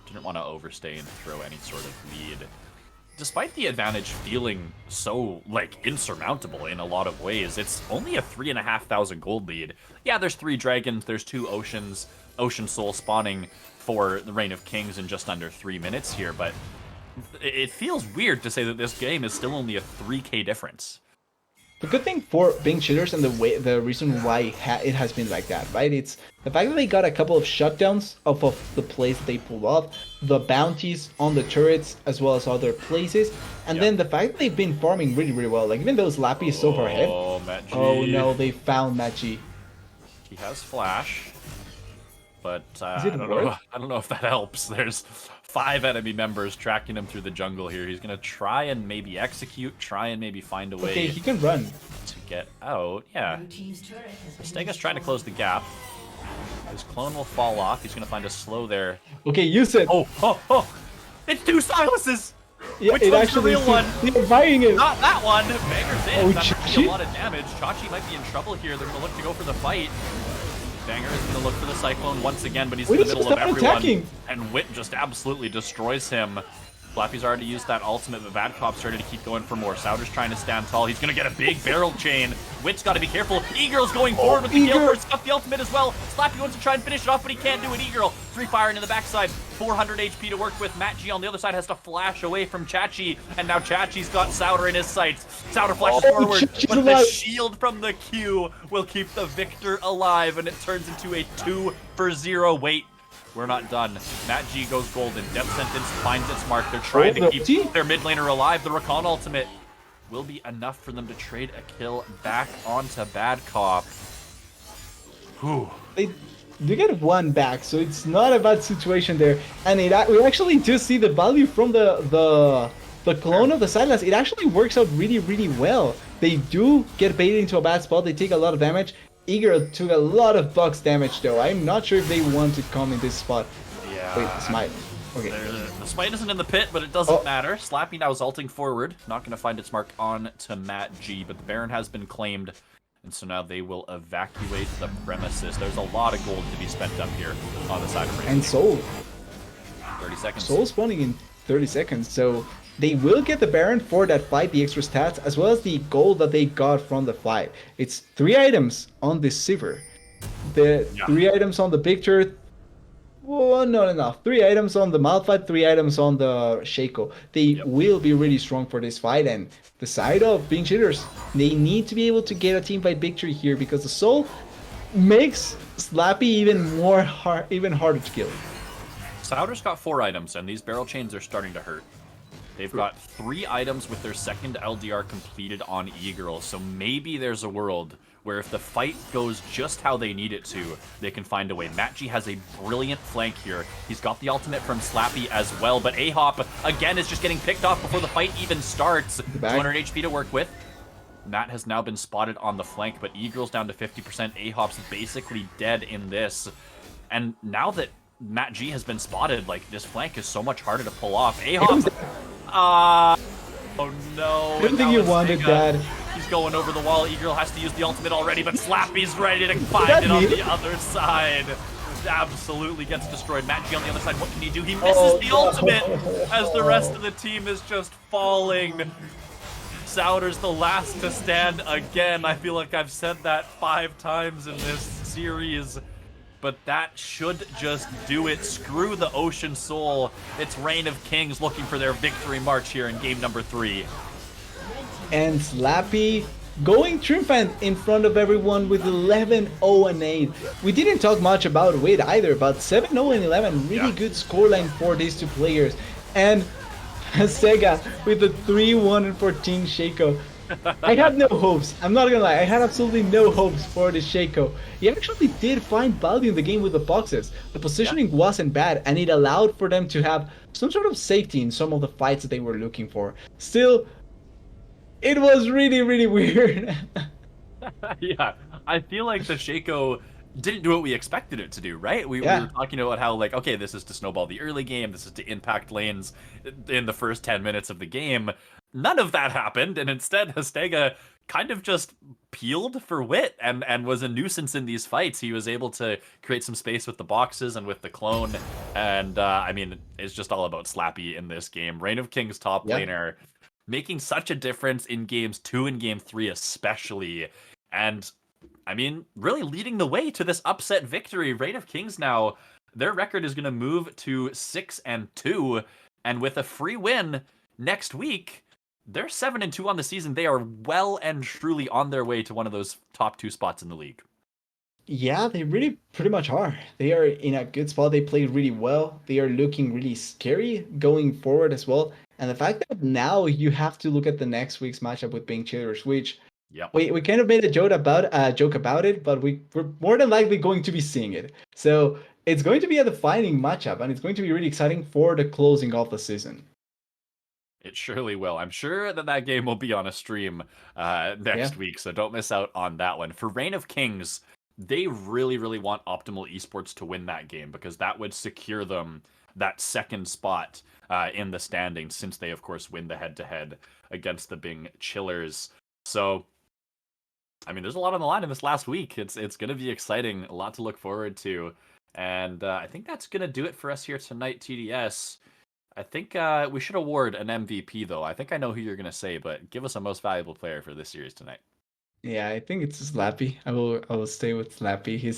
Didn't want to overstay and throw any sort of lead. Despite the advantage feeling so, like, insurmountable in a lot of ways, it's only a 3,500 gold lead. Yeah, there's 3 dragons, there's 2 oceans, Ocean Soul spawning for the Reign of Kings in just under 3 minutes here, but it feels weird to say that this game is still only a 3k difference. The good thing for being cheaters and the reason why it has been like that, right? It's the fact that they got a couple of shutdowns off of the plays that they pulled off, the bounties on the turrets as well as other places, and then the fact that they've been farming really, really well. Like, even though Slappy is so far ahead. Matt G. Oh no, they found Matt G. He has flash, but Is it I don't know if that helps. There's 5 enemy members tracking him through the jungle here. He's gonna try and maybe execute, try and maybe find a way. Okay, he can run to get out. Yeah. Blue team's turret has been Stega's trying to close the gap. His clone will fall off. He's gonna find a slow there. Okay, use it. Oh! It's 2 Silences! Yeah, Which it one's actually the real one? They're buying it. Not that one! Banger's in. Oh, That's Chachi? a lot of damage. Chachi might be in trouble here. They're gonna look to go for the fight. Banger is gonna look for the Cyclone once again, but he's in the middle of everyone. Attacking. And Wit just absolutely destroys him. Flappy's already used that ultimate, but Bad Cop started to keep going for more. Souter's trying to stand tall. He's gonna get a big barrel chain. Wit's gotta be careful. E-Girl's going forward with the kill first. Got the ultimate as well. Slappy wants to try and finish it off, but he can't do it. E-Girl, 3 firing in the backside. 400 HP to work with. Matt G on the other side has to flash away from Chachi, and now Chachi's got Souter in his sights. Souter flashes forward, Chachi's but alive. the shield from the Q will keep the victor alive, and it turns into a 2-for-0. Wait, we're not done. Matt G goes golden. Death Sentence finds its mark. They're trying to keep their mid laner alive. The Rakan ultimate will be enough for them to trade a kill back onto Bad Cop. Whew. They get 1 back, so it's not a bad situation there. And we actually do see the value from the clone of the Silas. It actually works out really, really well. They do get baited into a bad spot. They take a lot of damage. Eager took a lot of box damage though. I'm not sure if they want to come in this spot. Yeah. Wait, smite. Okay. The smite isn't in the pit, but it doesn't matter. Slappy now is ulting forward. Not going to find its mark on to Matt G, but the Baron has been claimed. And so now they will evacuate the premises. There's a lot of gold to be spent up here on the side of Raven. And Soul. 30 seconds. Soul spawning in 30 seconds, so they will get the Baron for that fight, the extra stats, as well as the gold that they got from the fight. It's 3 items on this Sivir. The 3 items on the picture. Well, no. 3 items on the Malphite, 3 items on the Shaco. They will be really strong for this fight, and the side of being cheaters, they need to be able to get a teamfight victory here, because the Soul makes Slappy even harder to kill. Souter's got 4 items, and these barrel chains are starting to hurt. They've got 3 items with their second LDR completed on E-Girl, so maybe there's a world where if the fight goes just how they need it to, they can find a way. Matt G has a brilliant flank here. He's got the ultimate from Slappy as well, but A-Hop, again, is just getting picked off before the fight even starts. 200 HP to work with. Matt has now been spotted on the flank, but E-Girl's down to 50%. A-Hop's basically dead in this. And now that Matt G has been spotted, like, this flank is so much harder to pull off. A-Hop... oh no. I don't think you wanted that. He's going over the wall. E-Girl has to use the ultimate already, but Slappy's ready to find it on the other side. Absolutely gets destroyed. Matt G on the other side, what can he do? He misses the ultimate as the rest of the team is just falling. Souter's the last to stand again. I feel like I've said that 5 times in this series. But that should just do it. Screw the Ocean Soul. It's Reign of Kings looking for their victory march here in game number 3. And Slappy going triumphant in front of everyone with 11-0-8. We didn't talk much about Wit either, but 7-0-11, really good scoreline for these 2 players. And Sega with the 3-1-14 Shaco. I had no hopes. I'm not gonna lie. I had absolutely no hopes for the Shaco. He actually did find value in the game with the boxes. The positioning wasn't bad, and it allowed for them to have some sort of safety in some of the fights that they were looking for. Still, It was really, really weird. Yeah, I feel like the Shaco didn't do what we expected it to do, right? We were Yeah. talking about how, like, okay, this is to snowball the early game, this is to impact lanes in the first 10 minutes of the game. None of that happened, and instead Hastega kind of just peeled for wit and was a nuisance in these fights. He was able to create some space with the boxes and with the clone, and I mean, it's just all about Slappy in this game. Reign of King's top Yeah. laner, making such a difference in games 2 and game 3 especially. And I mean, really leading the way to this upset victory. Reign of Kings now, their record is going to move to 6-2, and with a free win next week, they're 7-2 on the season. They are well and truly on their way to one of those top 2 spots in the league. Yeah, they really pretty much are. They are in a good spot. They played really well. They are looking really scary going forward as well. And the fact that now you have to look at the next week's matchup with Pink Cheaters, which Yep. we kind of made a joke about it, but we're more than likely going to be seeing it. So it's going to be a defining matchup, and it's going to be really exciting for the closing of the season. It surely will. I'm sure that game will be on a stream next week, so don't miss out on that one. For Reign of Kings, they really, really want Optimal Esports to win that game because that would secure them that second spot in the standings, since they, of course, win the head-to-head against the Bing Chillers. So, I mean, there's a lot on the line in this last week. It's going to be exciting, a lot to look forward to. And I think that's going to do it for us here tonight, TDS. I think we should award an MVP, though. I think I know who you're going to say, but give us a most valuable player for this series tonight. Yeah, I think it's Slappy. I will stay with Slappy. He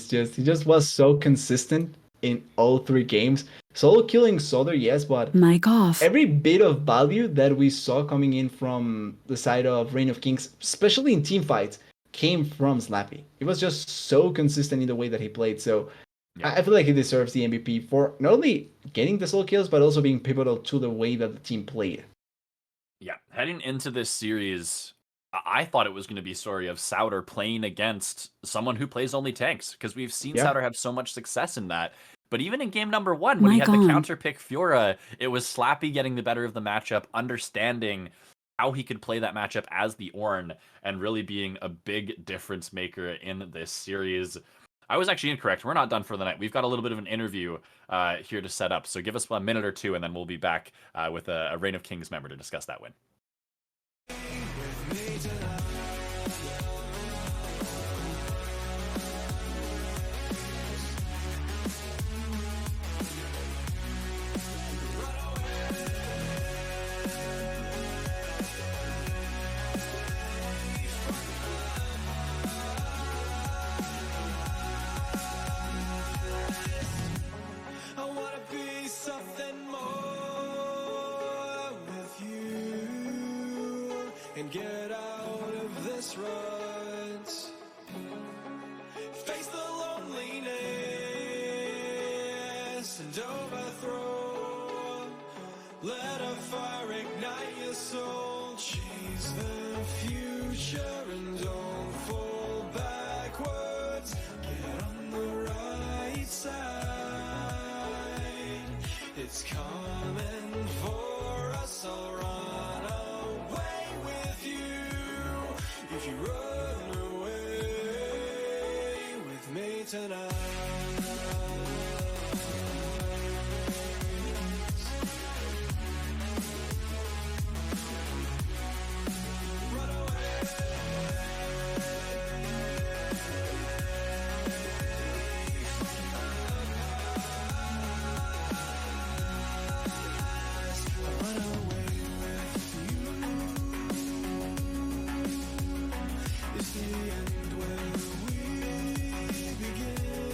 just was so consistent in all 3 games. Solo killing Solar, yes, but Mic off. every bit of value that we saw coming in from the side of Reign of Kings, especially in team fights, came from Slappy. He was just so consistent in the way that he played. So Yeah. I feel like he deserves the MVP for not only getting the solo kills, but also being pivotal to the way that the team played. Yeah, heading into this series, I thought it was going to be story of Souter playing against someone who plays only tanks, because we've seen Yeah. Souter have so much success in that. But even in game number 1, when he Mic had the on. counter pick Fiora, it was Slappy getting the better of the matchup, understanding how he could play that matchup as the Ornn, and really being a big difference maker in this series. I was actually incorrect. We're not done for the night. We've got a little bit of an interview here to set up. So give us a minute or two, and then we'll be back with a Reign of Kings member to discuss that win. I wanna be something more with you and get out of this rut. Face the loneliness and overthrow. Let a fire ignite your soul. Chase the future and don't fall backwards. Get on the right side. It's coming for us. I'll run away with you if you run away with me tonight. It's the end where we begin.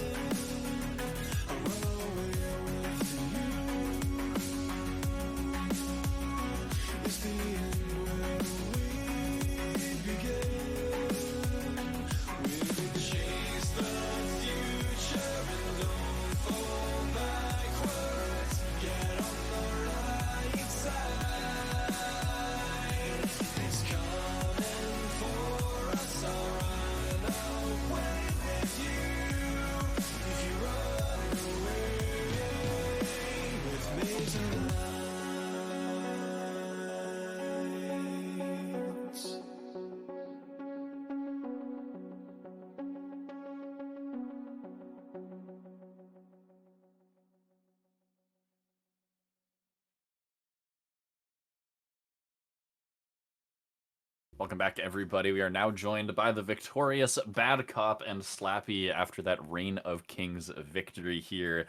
Welcome back, everybody. We are now joined by the victorious Bad Cop and Slappy after that Reign of Kings victory here.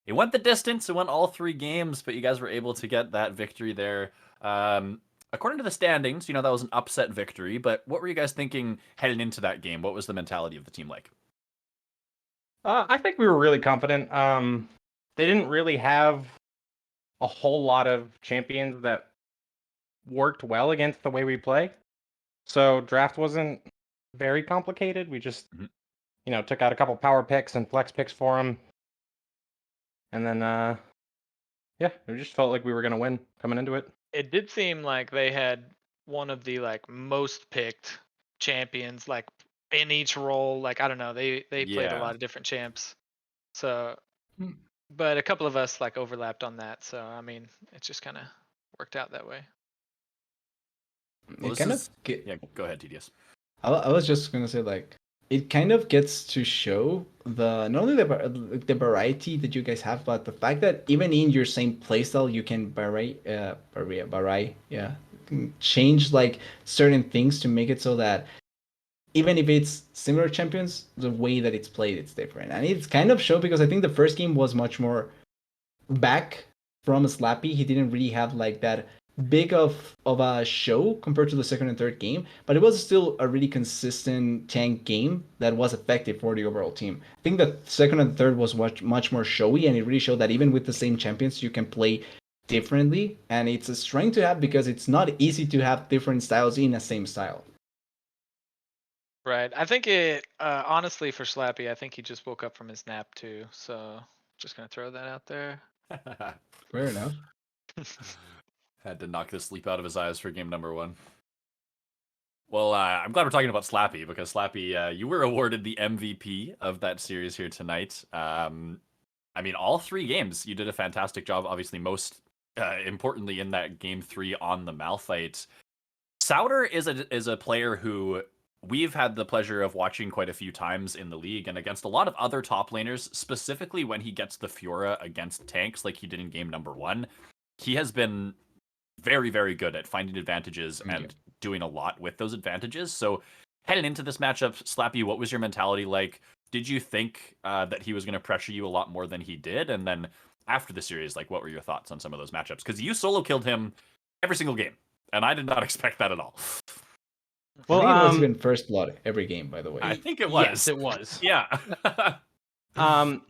It went the distance. It went all 3 games, but you guys were able to get that victory there. According to the standings, that was an upset victory, but what were you guys thinking heading into that game? What was the mentality of the team like? I think we were really confident. They didn't really have a whole lot of champions that worked well against the way we play. So draft wasn't very complicated. We just, took out a couple power picks and flex picks for them. And then, it just felt like we were going to win coming into it. It did seem like they had one of the most picked champions in each role. I don't know, they played a lot of different champs. So, but a couple of us overlapped on that. So I mean, it just kind of worked out that way. Well, yeah, go ahead, TDS. I was just gonna say it kind of gets to show not only the variety that you guys have, but the fact that even in your same playstyle you can change certain things to make it so that even if it's similar champions, the way that it's played it's different, and it's kind of show because I think the first game was much more back from Slappy. He didn't really have that big of a show compared to the second and third game, but it was still a really consistent tank game that was effective for the overall team. I think the second and third was much more showy, and it really showed that even with the same champions you can play differently, and it's a strength to have because it's not easy to have different styles in a same style. Right. I think it honestly for Slappy, I think he just woke up from his nap too. So just gonna throw that out there. Fair enough. Had to knock the sleep out of his eyes for game number 1. Well, I'm glad we're talking about Slappy because Slappy, you were awarded the MVP of that series here tonight. I mean, all 3 games you did a fantastic job. Obviously, most importantly in that game 3 on the Malphite. Souter is a player who we've had the pleasure of watching quite a few times in the league and against a lot of other top laners, specifically when he gets the Fiora against tanks like he did in game number 1. He has been very, very good at finding advantages and doing a lot with those advantages. So heading into this matchup, Slappy, what was your mentality like? Did you think that he was going to pressure you a lot more than he did? And then after the series, what were your thoughts on some of those matchups? Because you solo killed him every single game, and I did not expect that at all. Well, I think it was even first blood every game, by the way. I think it was. Yes, it was. Yeah.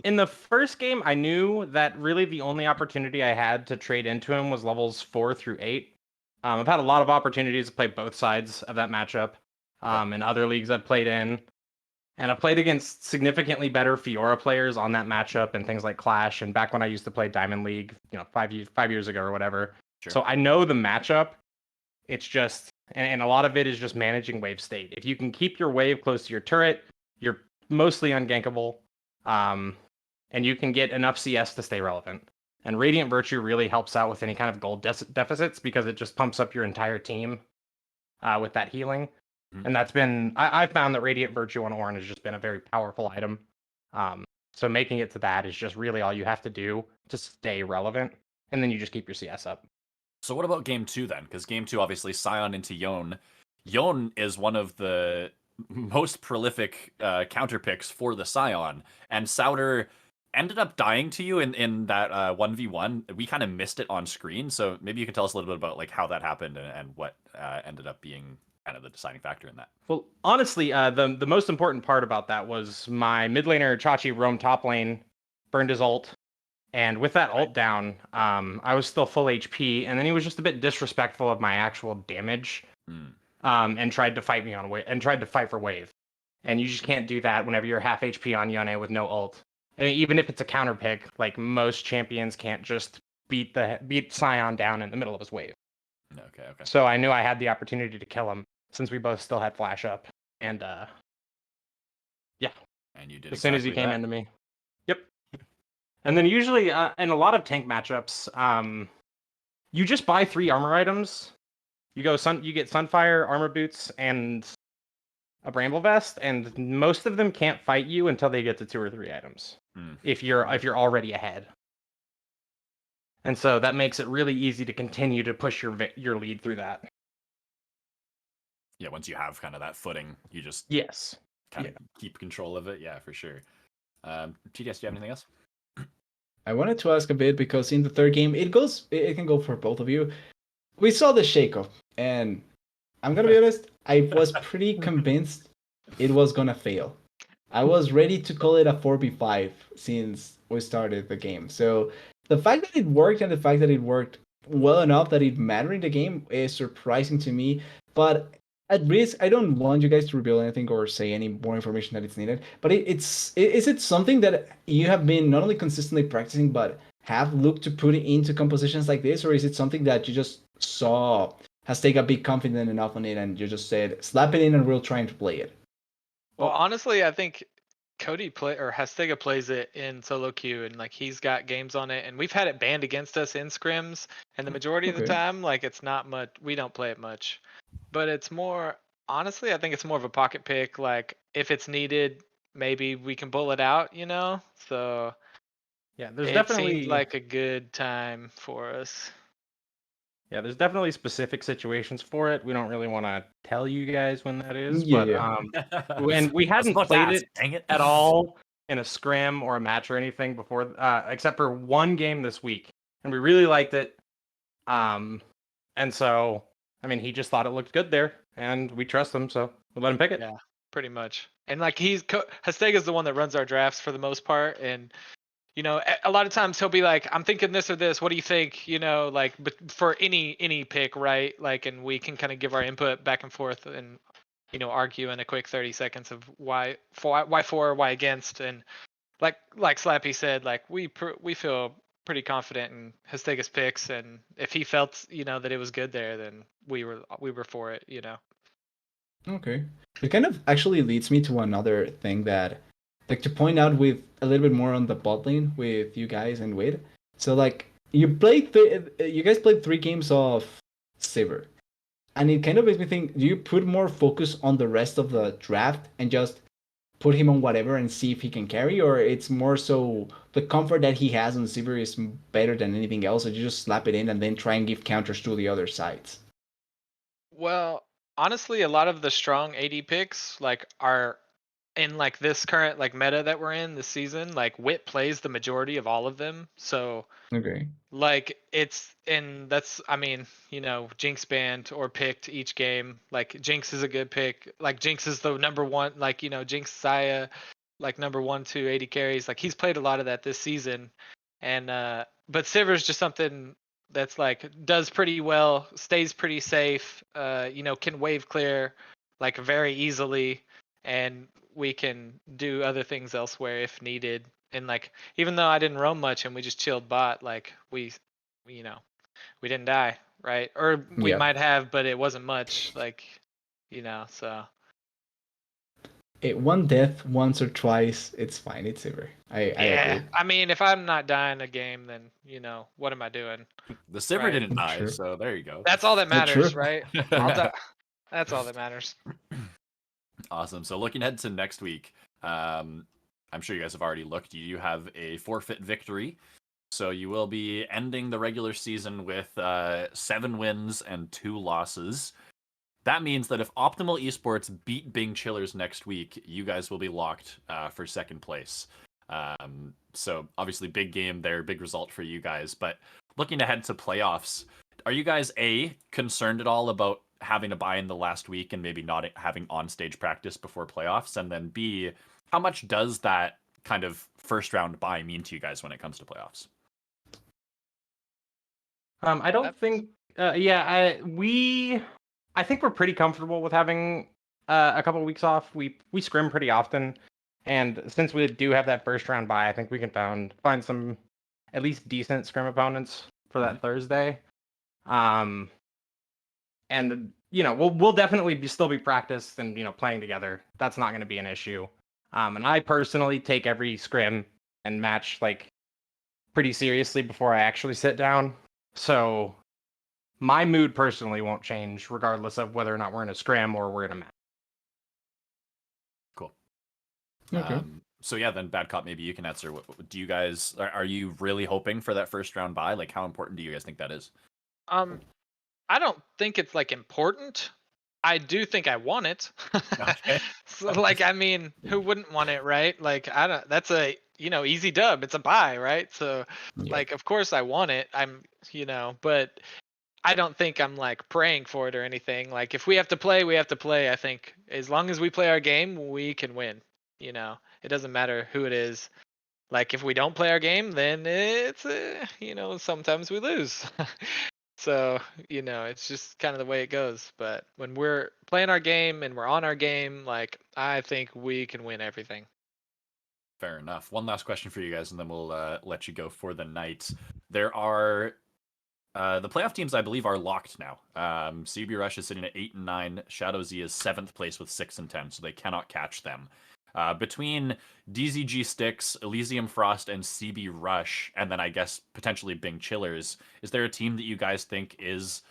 In the first game, I knew that really the only opportunity I had to trade into him was levels 4 through 8. I've had a lot of opportunities to play both sides of that matchup in other leagues I've played in. And I played against significantly better Fiora players on that matchup and things like Clash. And back when I used to play Diamond League, 5 years ago or whatever. Sure. So I know the matchup. It's just, and a lot of it is just managing wave state. If you can keep your wave close to your turret, you're mostly ungankable. And you can get enough CS to stay relevant. And Radiant Virtue really helps out with any kind of gold deficits because it just pumps up your entire team with that healing. Mm-hmm. And that's been, I found that Radiant Virtue on Ornn has just been a very powerful item. So making it to that is just really all you have to do to stay relevant. And then you just keep your CS up. So what about game 2 then? Because game 2, obviously, Sion into Yone. Yone is one of the most prolific counter picks for the Sion, and Souter ended up dying to you in that 1v1. We kind of missed it on screen, so maybe you can tell us a little bit about how that happened and what ended up being kind of the deciding factor in that. Well, honestly, the most important part about that was my mid laner Chachi roamed top lane, burned his ult, and with that ult down, I was still full HP, and then he was just a bit disrespectful of my actual damage. And tried to fight me on wave, and tried to fight for wave. And you just can't do that whenever you're half HP on Yone with no ult. I mean, even if it's a counter pick, most champions can't just beat Sion down in the middle of his wave. Okay. So I knew I had the opportunity to kill him since we both still had flash up. And yeah. And you did as soon as he came into me. Yep. And then usually in a lot of tank matchups, you just buy 3 armor items. You get Sunfire, armor boots, and a bramble vest, and most of them can't fight you until they get to 2 or 3 items. If you're already ahead. And so that makes it really easy to continue to push your lead through that. Yeah, once you have kind of that footing, you just Yes. kind of keep control of it. Yeah, for sure. TDS, do you have anything else? I wanted to ask a bit because in the third game, it can go for both of you. We saw the shakeup, and I'm gonna be honest, I was pretty convinced it was gonna fail. I was ready to call it a 4v5 since we started the game. So the fact that it worked and the fact that it worked well enough that it mattered in the game is surprising to me. But at risk, I don't want you guys to reveal anything or say any more information that it's needed. But is it something that you have been not only consistently practicing but have looked to put into compositions like this, or is it something that you just saw has taken a big confidence enough on it and you just said slap it in and we'll try to play it? Well, honestly, I think Cody Hastega plays it in solo queue, and like he's got games on it, and we've had it banned against us in scrims, and the majority of the Okay. time, like it's not much. We don't play it much, but it's more. Honestly, I think it's more of a pocket pick. Like if it's needed, maybe we can pull it out. So Yeah, there's it seemed definitely like a good time for us. yeah, there's definitely specific situations for it. We don't really want to tell you guys when that is, Yeah, but yeah. when we I was hadn't about to played ask, it dang it. at all in a scrim or a match or anything before, except for one game this week, and we really liked it. And so, I mean, he just thought it looked good there, and we trust him, so we let him pick it. Yeah, pretty much. And like Hastega's the one that runs our drafts for the most part, and a lot of times he'll be like, I'm thinking this or this, what do you think? Like, but for any pick, right? Like, and we can kind of give our input back and forth and argue in a quick 30 seconds of why for, why against. And like Slappy said, like we feel pretty confident in Hastega's picks, and if he felt that it was good there, then we were for it. Okay. It kind of actually leads me to another thing that, like, to point out with a little bit more on the bot lane with you guys and Wade. So, like, you guys played 3 games of Sivir, and it kind of makes me think: do you put more focus on the rest of the draft and just put him on whatever and see if he can carry, or it's more so the comfort that he has on Sivir is better than anything else, and you just slap it in and then try and give counters to the other sides? Well, honestly, a lot of the strong AD picks like are in like this current like meta that we're in this season. Like Wit plays the majority of all of them, so Okay. like that's I mean Jinx banned or picked each game. Like Jinx is a good pick. Like Jinx is the number one. Like Jinx Saya, like number 1, 2 80 carries. Like he's played a lot of that this season, and but Sivir's just something that's like does pretty well, stays pretty safe. Can wave clear like very easily, and we can do other things elsewhere if needed. And like even though I didn't roam much and we just chilled bot, like you know we didn't die, right? Or we Yeah. might have, but it wasn't much. Like so. One death once or twice, it's fine. It's Sivir. I Yeah, agree. I mean, if I'm not dying a game, then what am I doing? The Sivir Right. didn't die, True. so there you go. That's all that True. matters, right? I'll die. That's all that matters. Awesome. So looking ahead to next week, I'm sure you guys have already looked. You have a forfeit victory. So you will be ending the regular season with 7 wins and 2 losses. That means that if Optimal Esports beat Bing Chillers next week, you guys will be locked for second place. So obviously big game there, big result for you guys. But looking ahead to playoffs, are you guys concerned at all about having a bye in the last week and maybe not having on-stage practice before playoffs? And then B, how much does that kind of first round bye mean to you guys when it comes to playoffs? I don't think. I think we're pretty comfortable with having a couple weeks off. We scrim pretty often, and since we do have that first round bye, I think we can find some at least decent scrim opponents for that Thursday. And we'll definitely still be practiced and playing together. That's not going to be an issue. And I personally take every scrim and match like pretty seriously before I actually sit down. So my mood personally won't change regardless of whether or not we're in a scrim or we're in a match. Cool. Okay. So yeah, then Bad Cop, maybe you can answer. Do you guys are you really hoping for that first round bye? Like, how important do you guys think that is? I don't think it's like important, I do think I want it. Okay. So, like, I mean, who wouldn't want it, right? Like, I don't. That's a easy dub. It's a buy, right? So, Yeah. like, of course I want it. But I don't think I'm like praying for it or anything. Like, if we have to play, we have to play. I think as long as we play our game, we can win. It doesn't matter who it is. Like, if we don't play our game, then it's sometimes we lose. So, it's just kind of the way it goes. But when we're playing our game and we're on our game, like, I think we can win everything. Fair enough. One last question for you guys, and then we'll let you go for the night. There are the playoff teams, I believe, are locked now. CB Rush is sitting at 8 and 9. Shadow Z is 7th place with 6 and 10, so they cannot catch them. Between DZG Sticks, Elysium Frost, and CB Rush, and then I guess potentially Bing Chillers, is there a team that you guys think is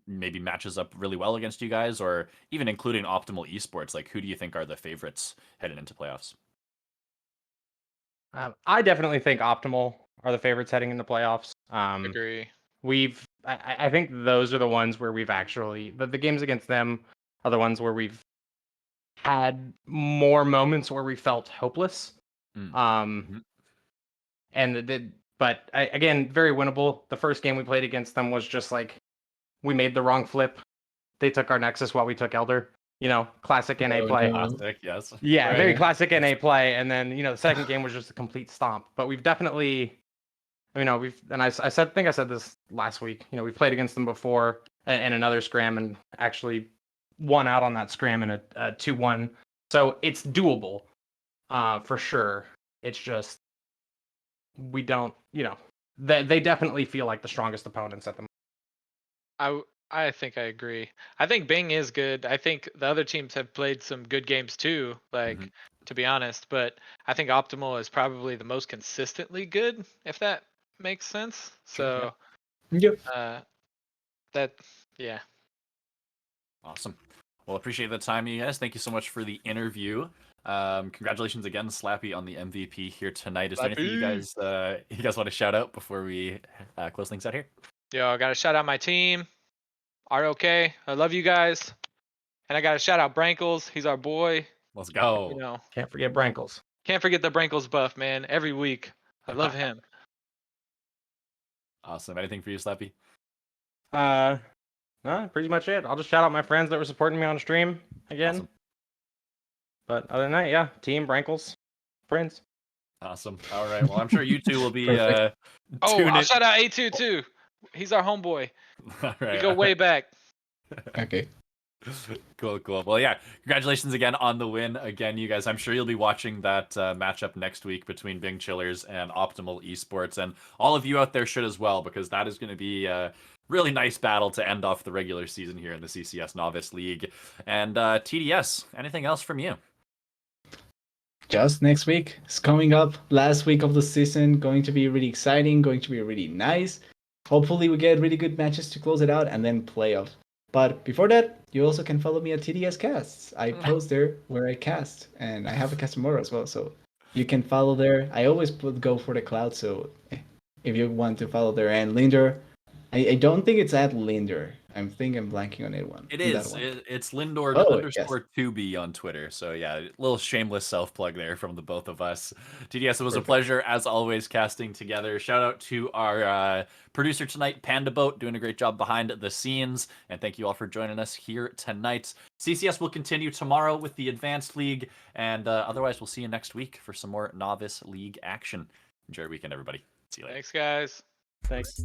maybe matches up really well against you guys, or even including Optimal Esports? Like, who do you think are the favorites heading into playoffs? I definitely think Optimal are the favorites heading into playoffs. Agree. I think those are the ones where we've actually the games against them are the ones where we've had more moments where we felt hopeless. But again, very winnable. The first game we played against them was just like we made the wrong flip. They took our Nexus while we took Elder. Classic NA play. Classic, yes. Yeah, Right. very classic NA play. And then the second game was just a complete stomp. But we've definitely, I think I said this last week. We've played against them before in another scram and actually won out on that scram in a 2-1. So it's doable, for sure. It's just we don't, they definitely feel like the strongest opponents at the moment. I think I agree. I think Bing is good. I think the other teams have played some good games too, like to be honest, but I think Optimal is probably the most consistently good, if that makes sense. So Yep. Yeah. Awesome. Well, appreciate the time, you guys. Thank you so much for the interview. Congratulations again, Slappy, on the MVP here tonight. Is there anything you guys want to shout out before we close things out here? Yo, I gotta shout out my team. ROK, I love you guys. And I gotta shout out Brankles. He's our boy. Let's go. Can't forget Brankles. Can't forget the Brankles buff, man. Every week. I love him. Awesome. Anything for you, Slappy? No, pretty much it. I'll just shout out my friends that were supporting me on stream again. Awesome. But other than that, yeah, team, Brankles, friends. Awesome. All right. Well, I'm sure you two will be I'll shout out A2 too. He's our homeboy. All right. We go way back. Okay. Cool. Well, yeah, congratulations again on the win. Again, you guys, I'm sure you'll be watching that matchup next week between Bing Chillers and Optimal Esports, and all of you out there should as well, because that is going to be a really nice battle to end off the regular season here in the CCS Novice League. And TDS, anything else from you? Just next week. It's coming up. Last week of the season. Going to be really exciting. Going to be really nice. Hopefully we get really good matches to close it out, and then playoffs. But before that, you also can follow me at TDS Casts. I post there where I cast, and I have a cast tomorrow as well, so you can follow there. I always go for the cloud, so if you want to follow there. And Lindorr, I don't think it's at Lindorr. I think I'm blanking on it one. It is. It's Lindorr _ 2B on Twitter. So yeah, a little shameless self-plug there from the both of us. TDS, it was a pleasure as always casting together. Shout out to our producer tonight, Panda Boat, doing a great job behind the scenes. And thank you all for joining us here tonight. CCS will continue tomorrow with the Advanced League. And otherwise, we'll see you next week for some more Novice League action. Enjoy your weekend, everybody. See you later. Thanks, guys. Thanks.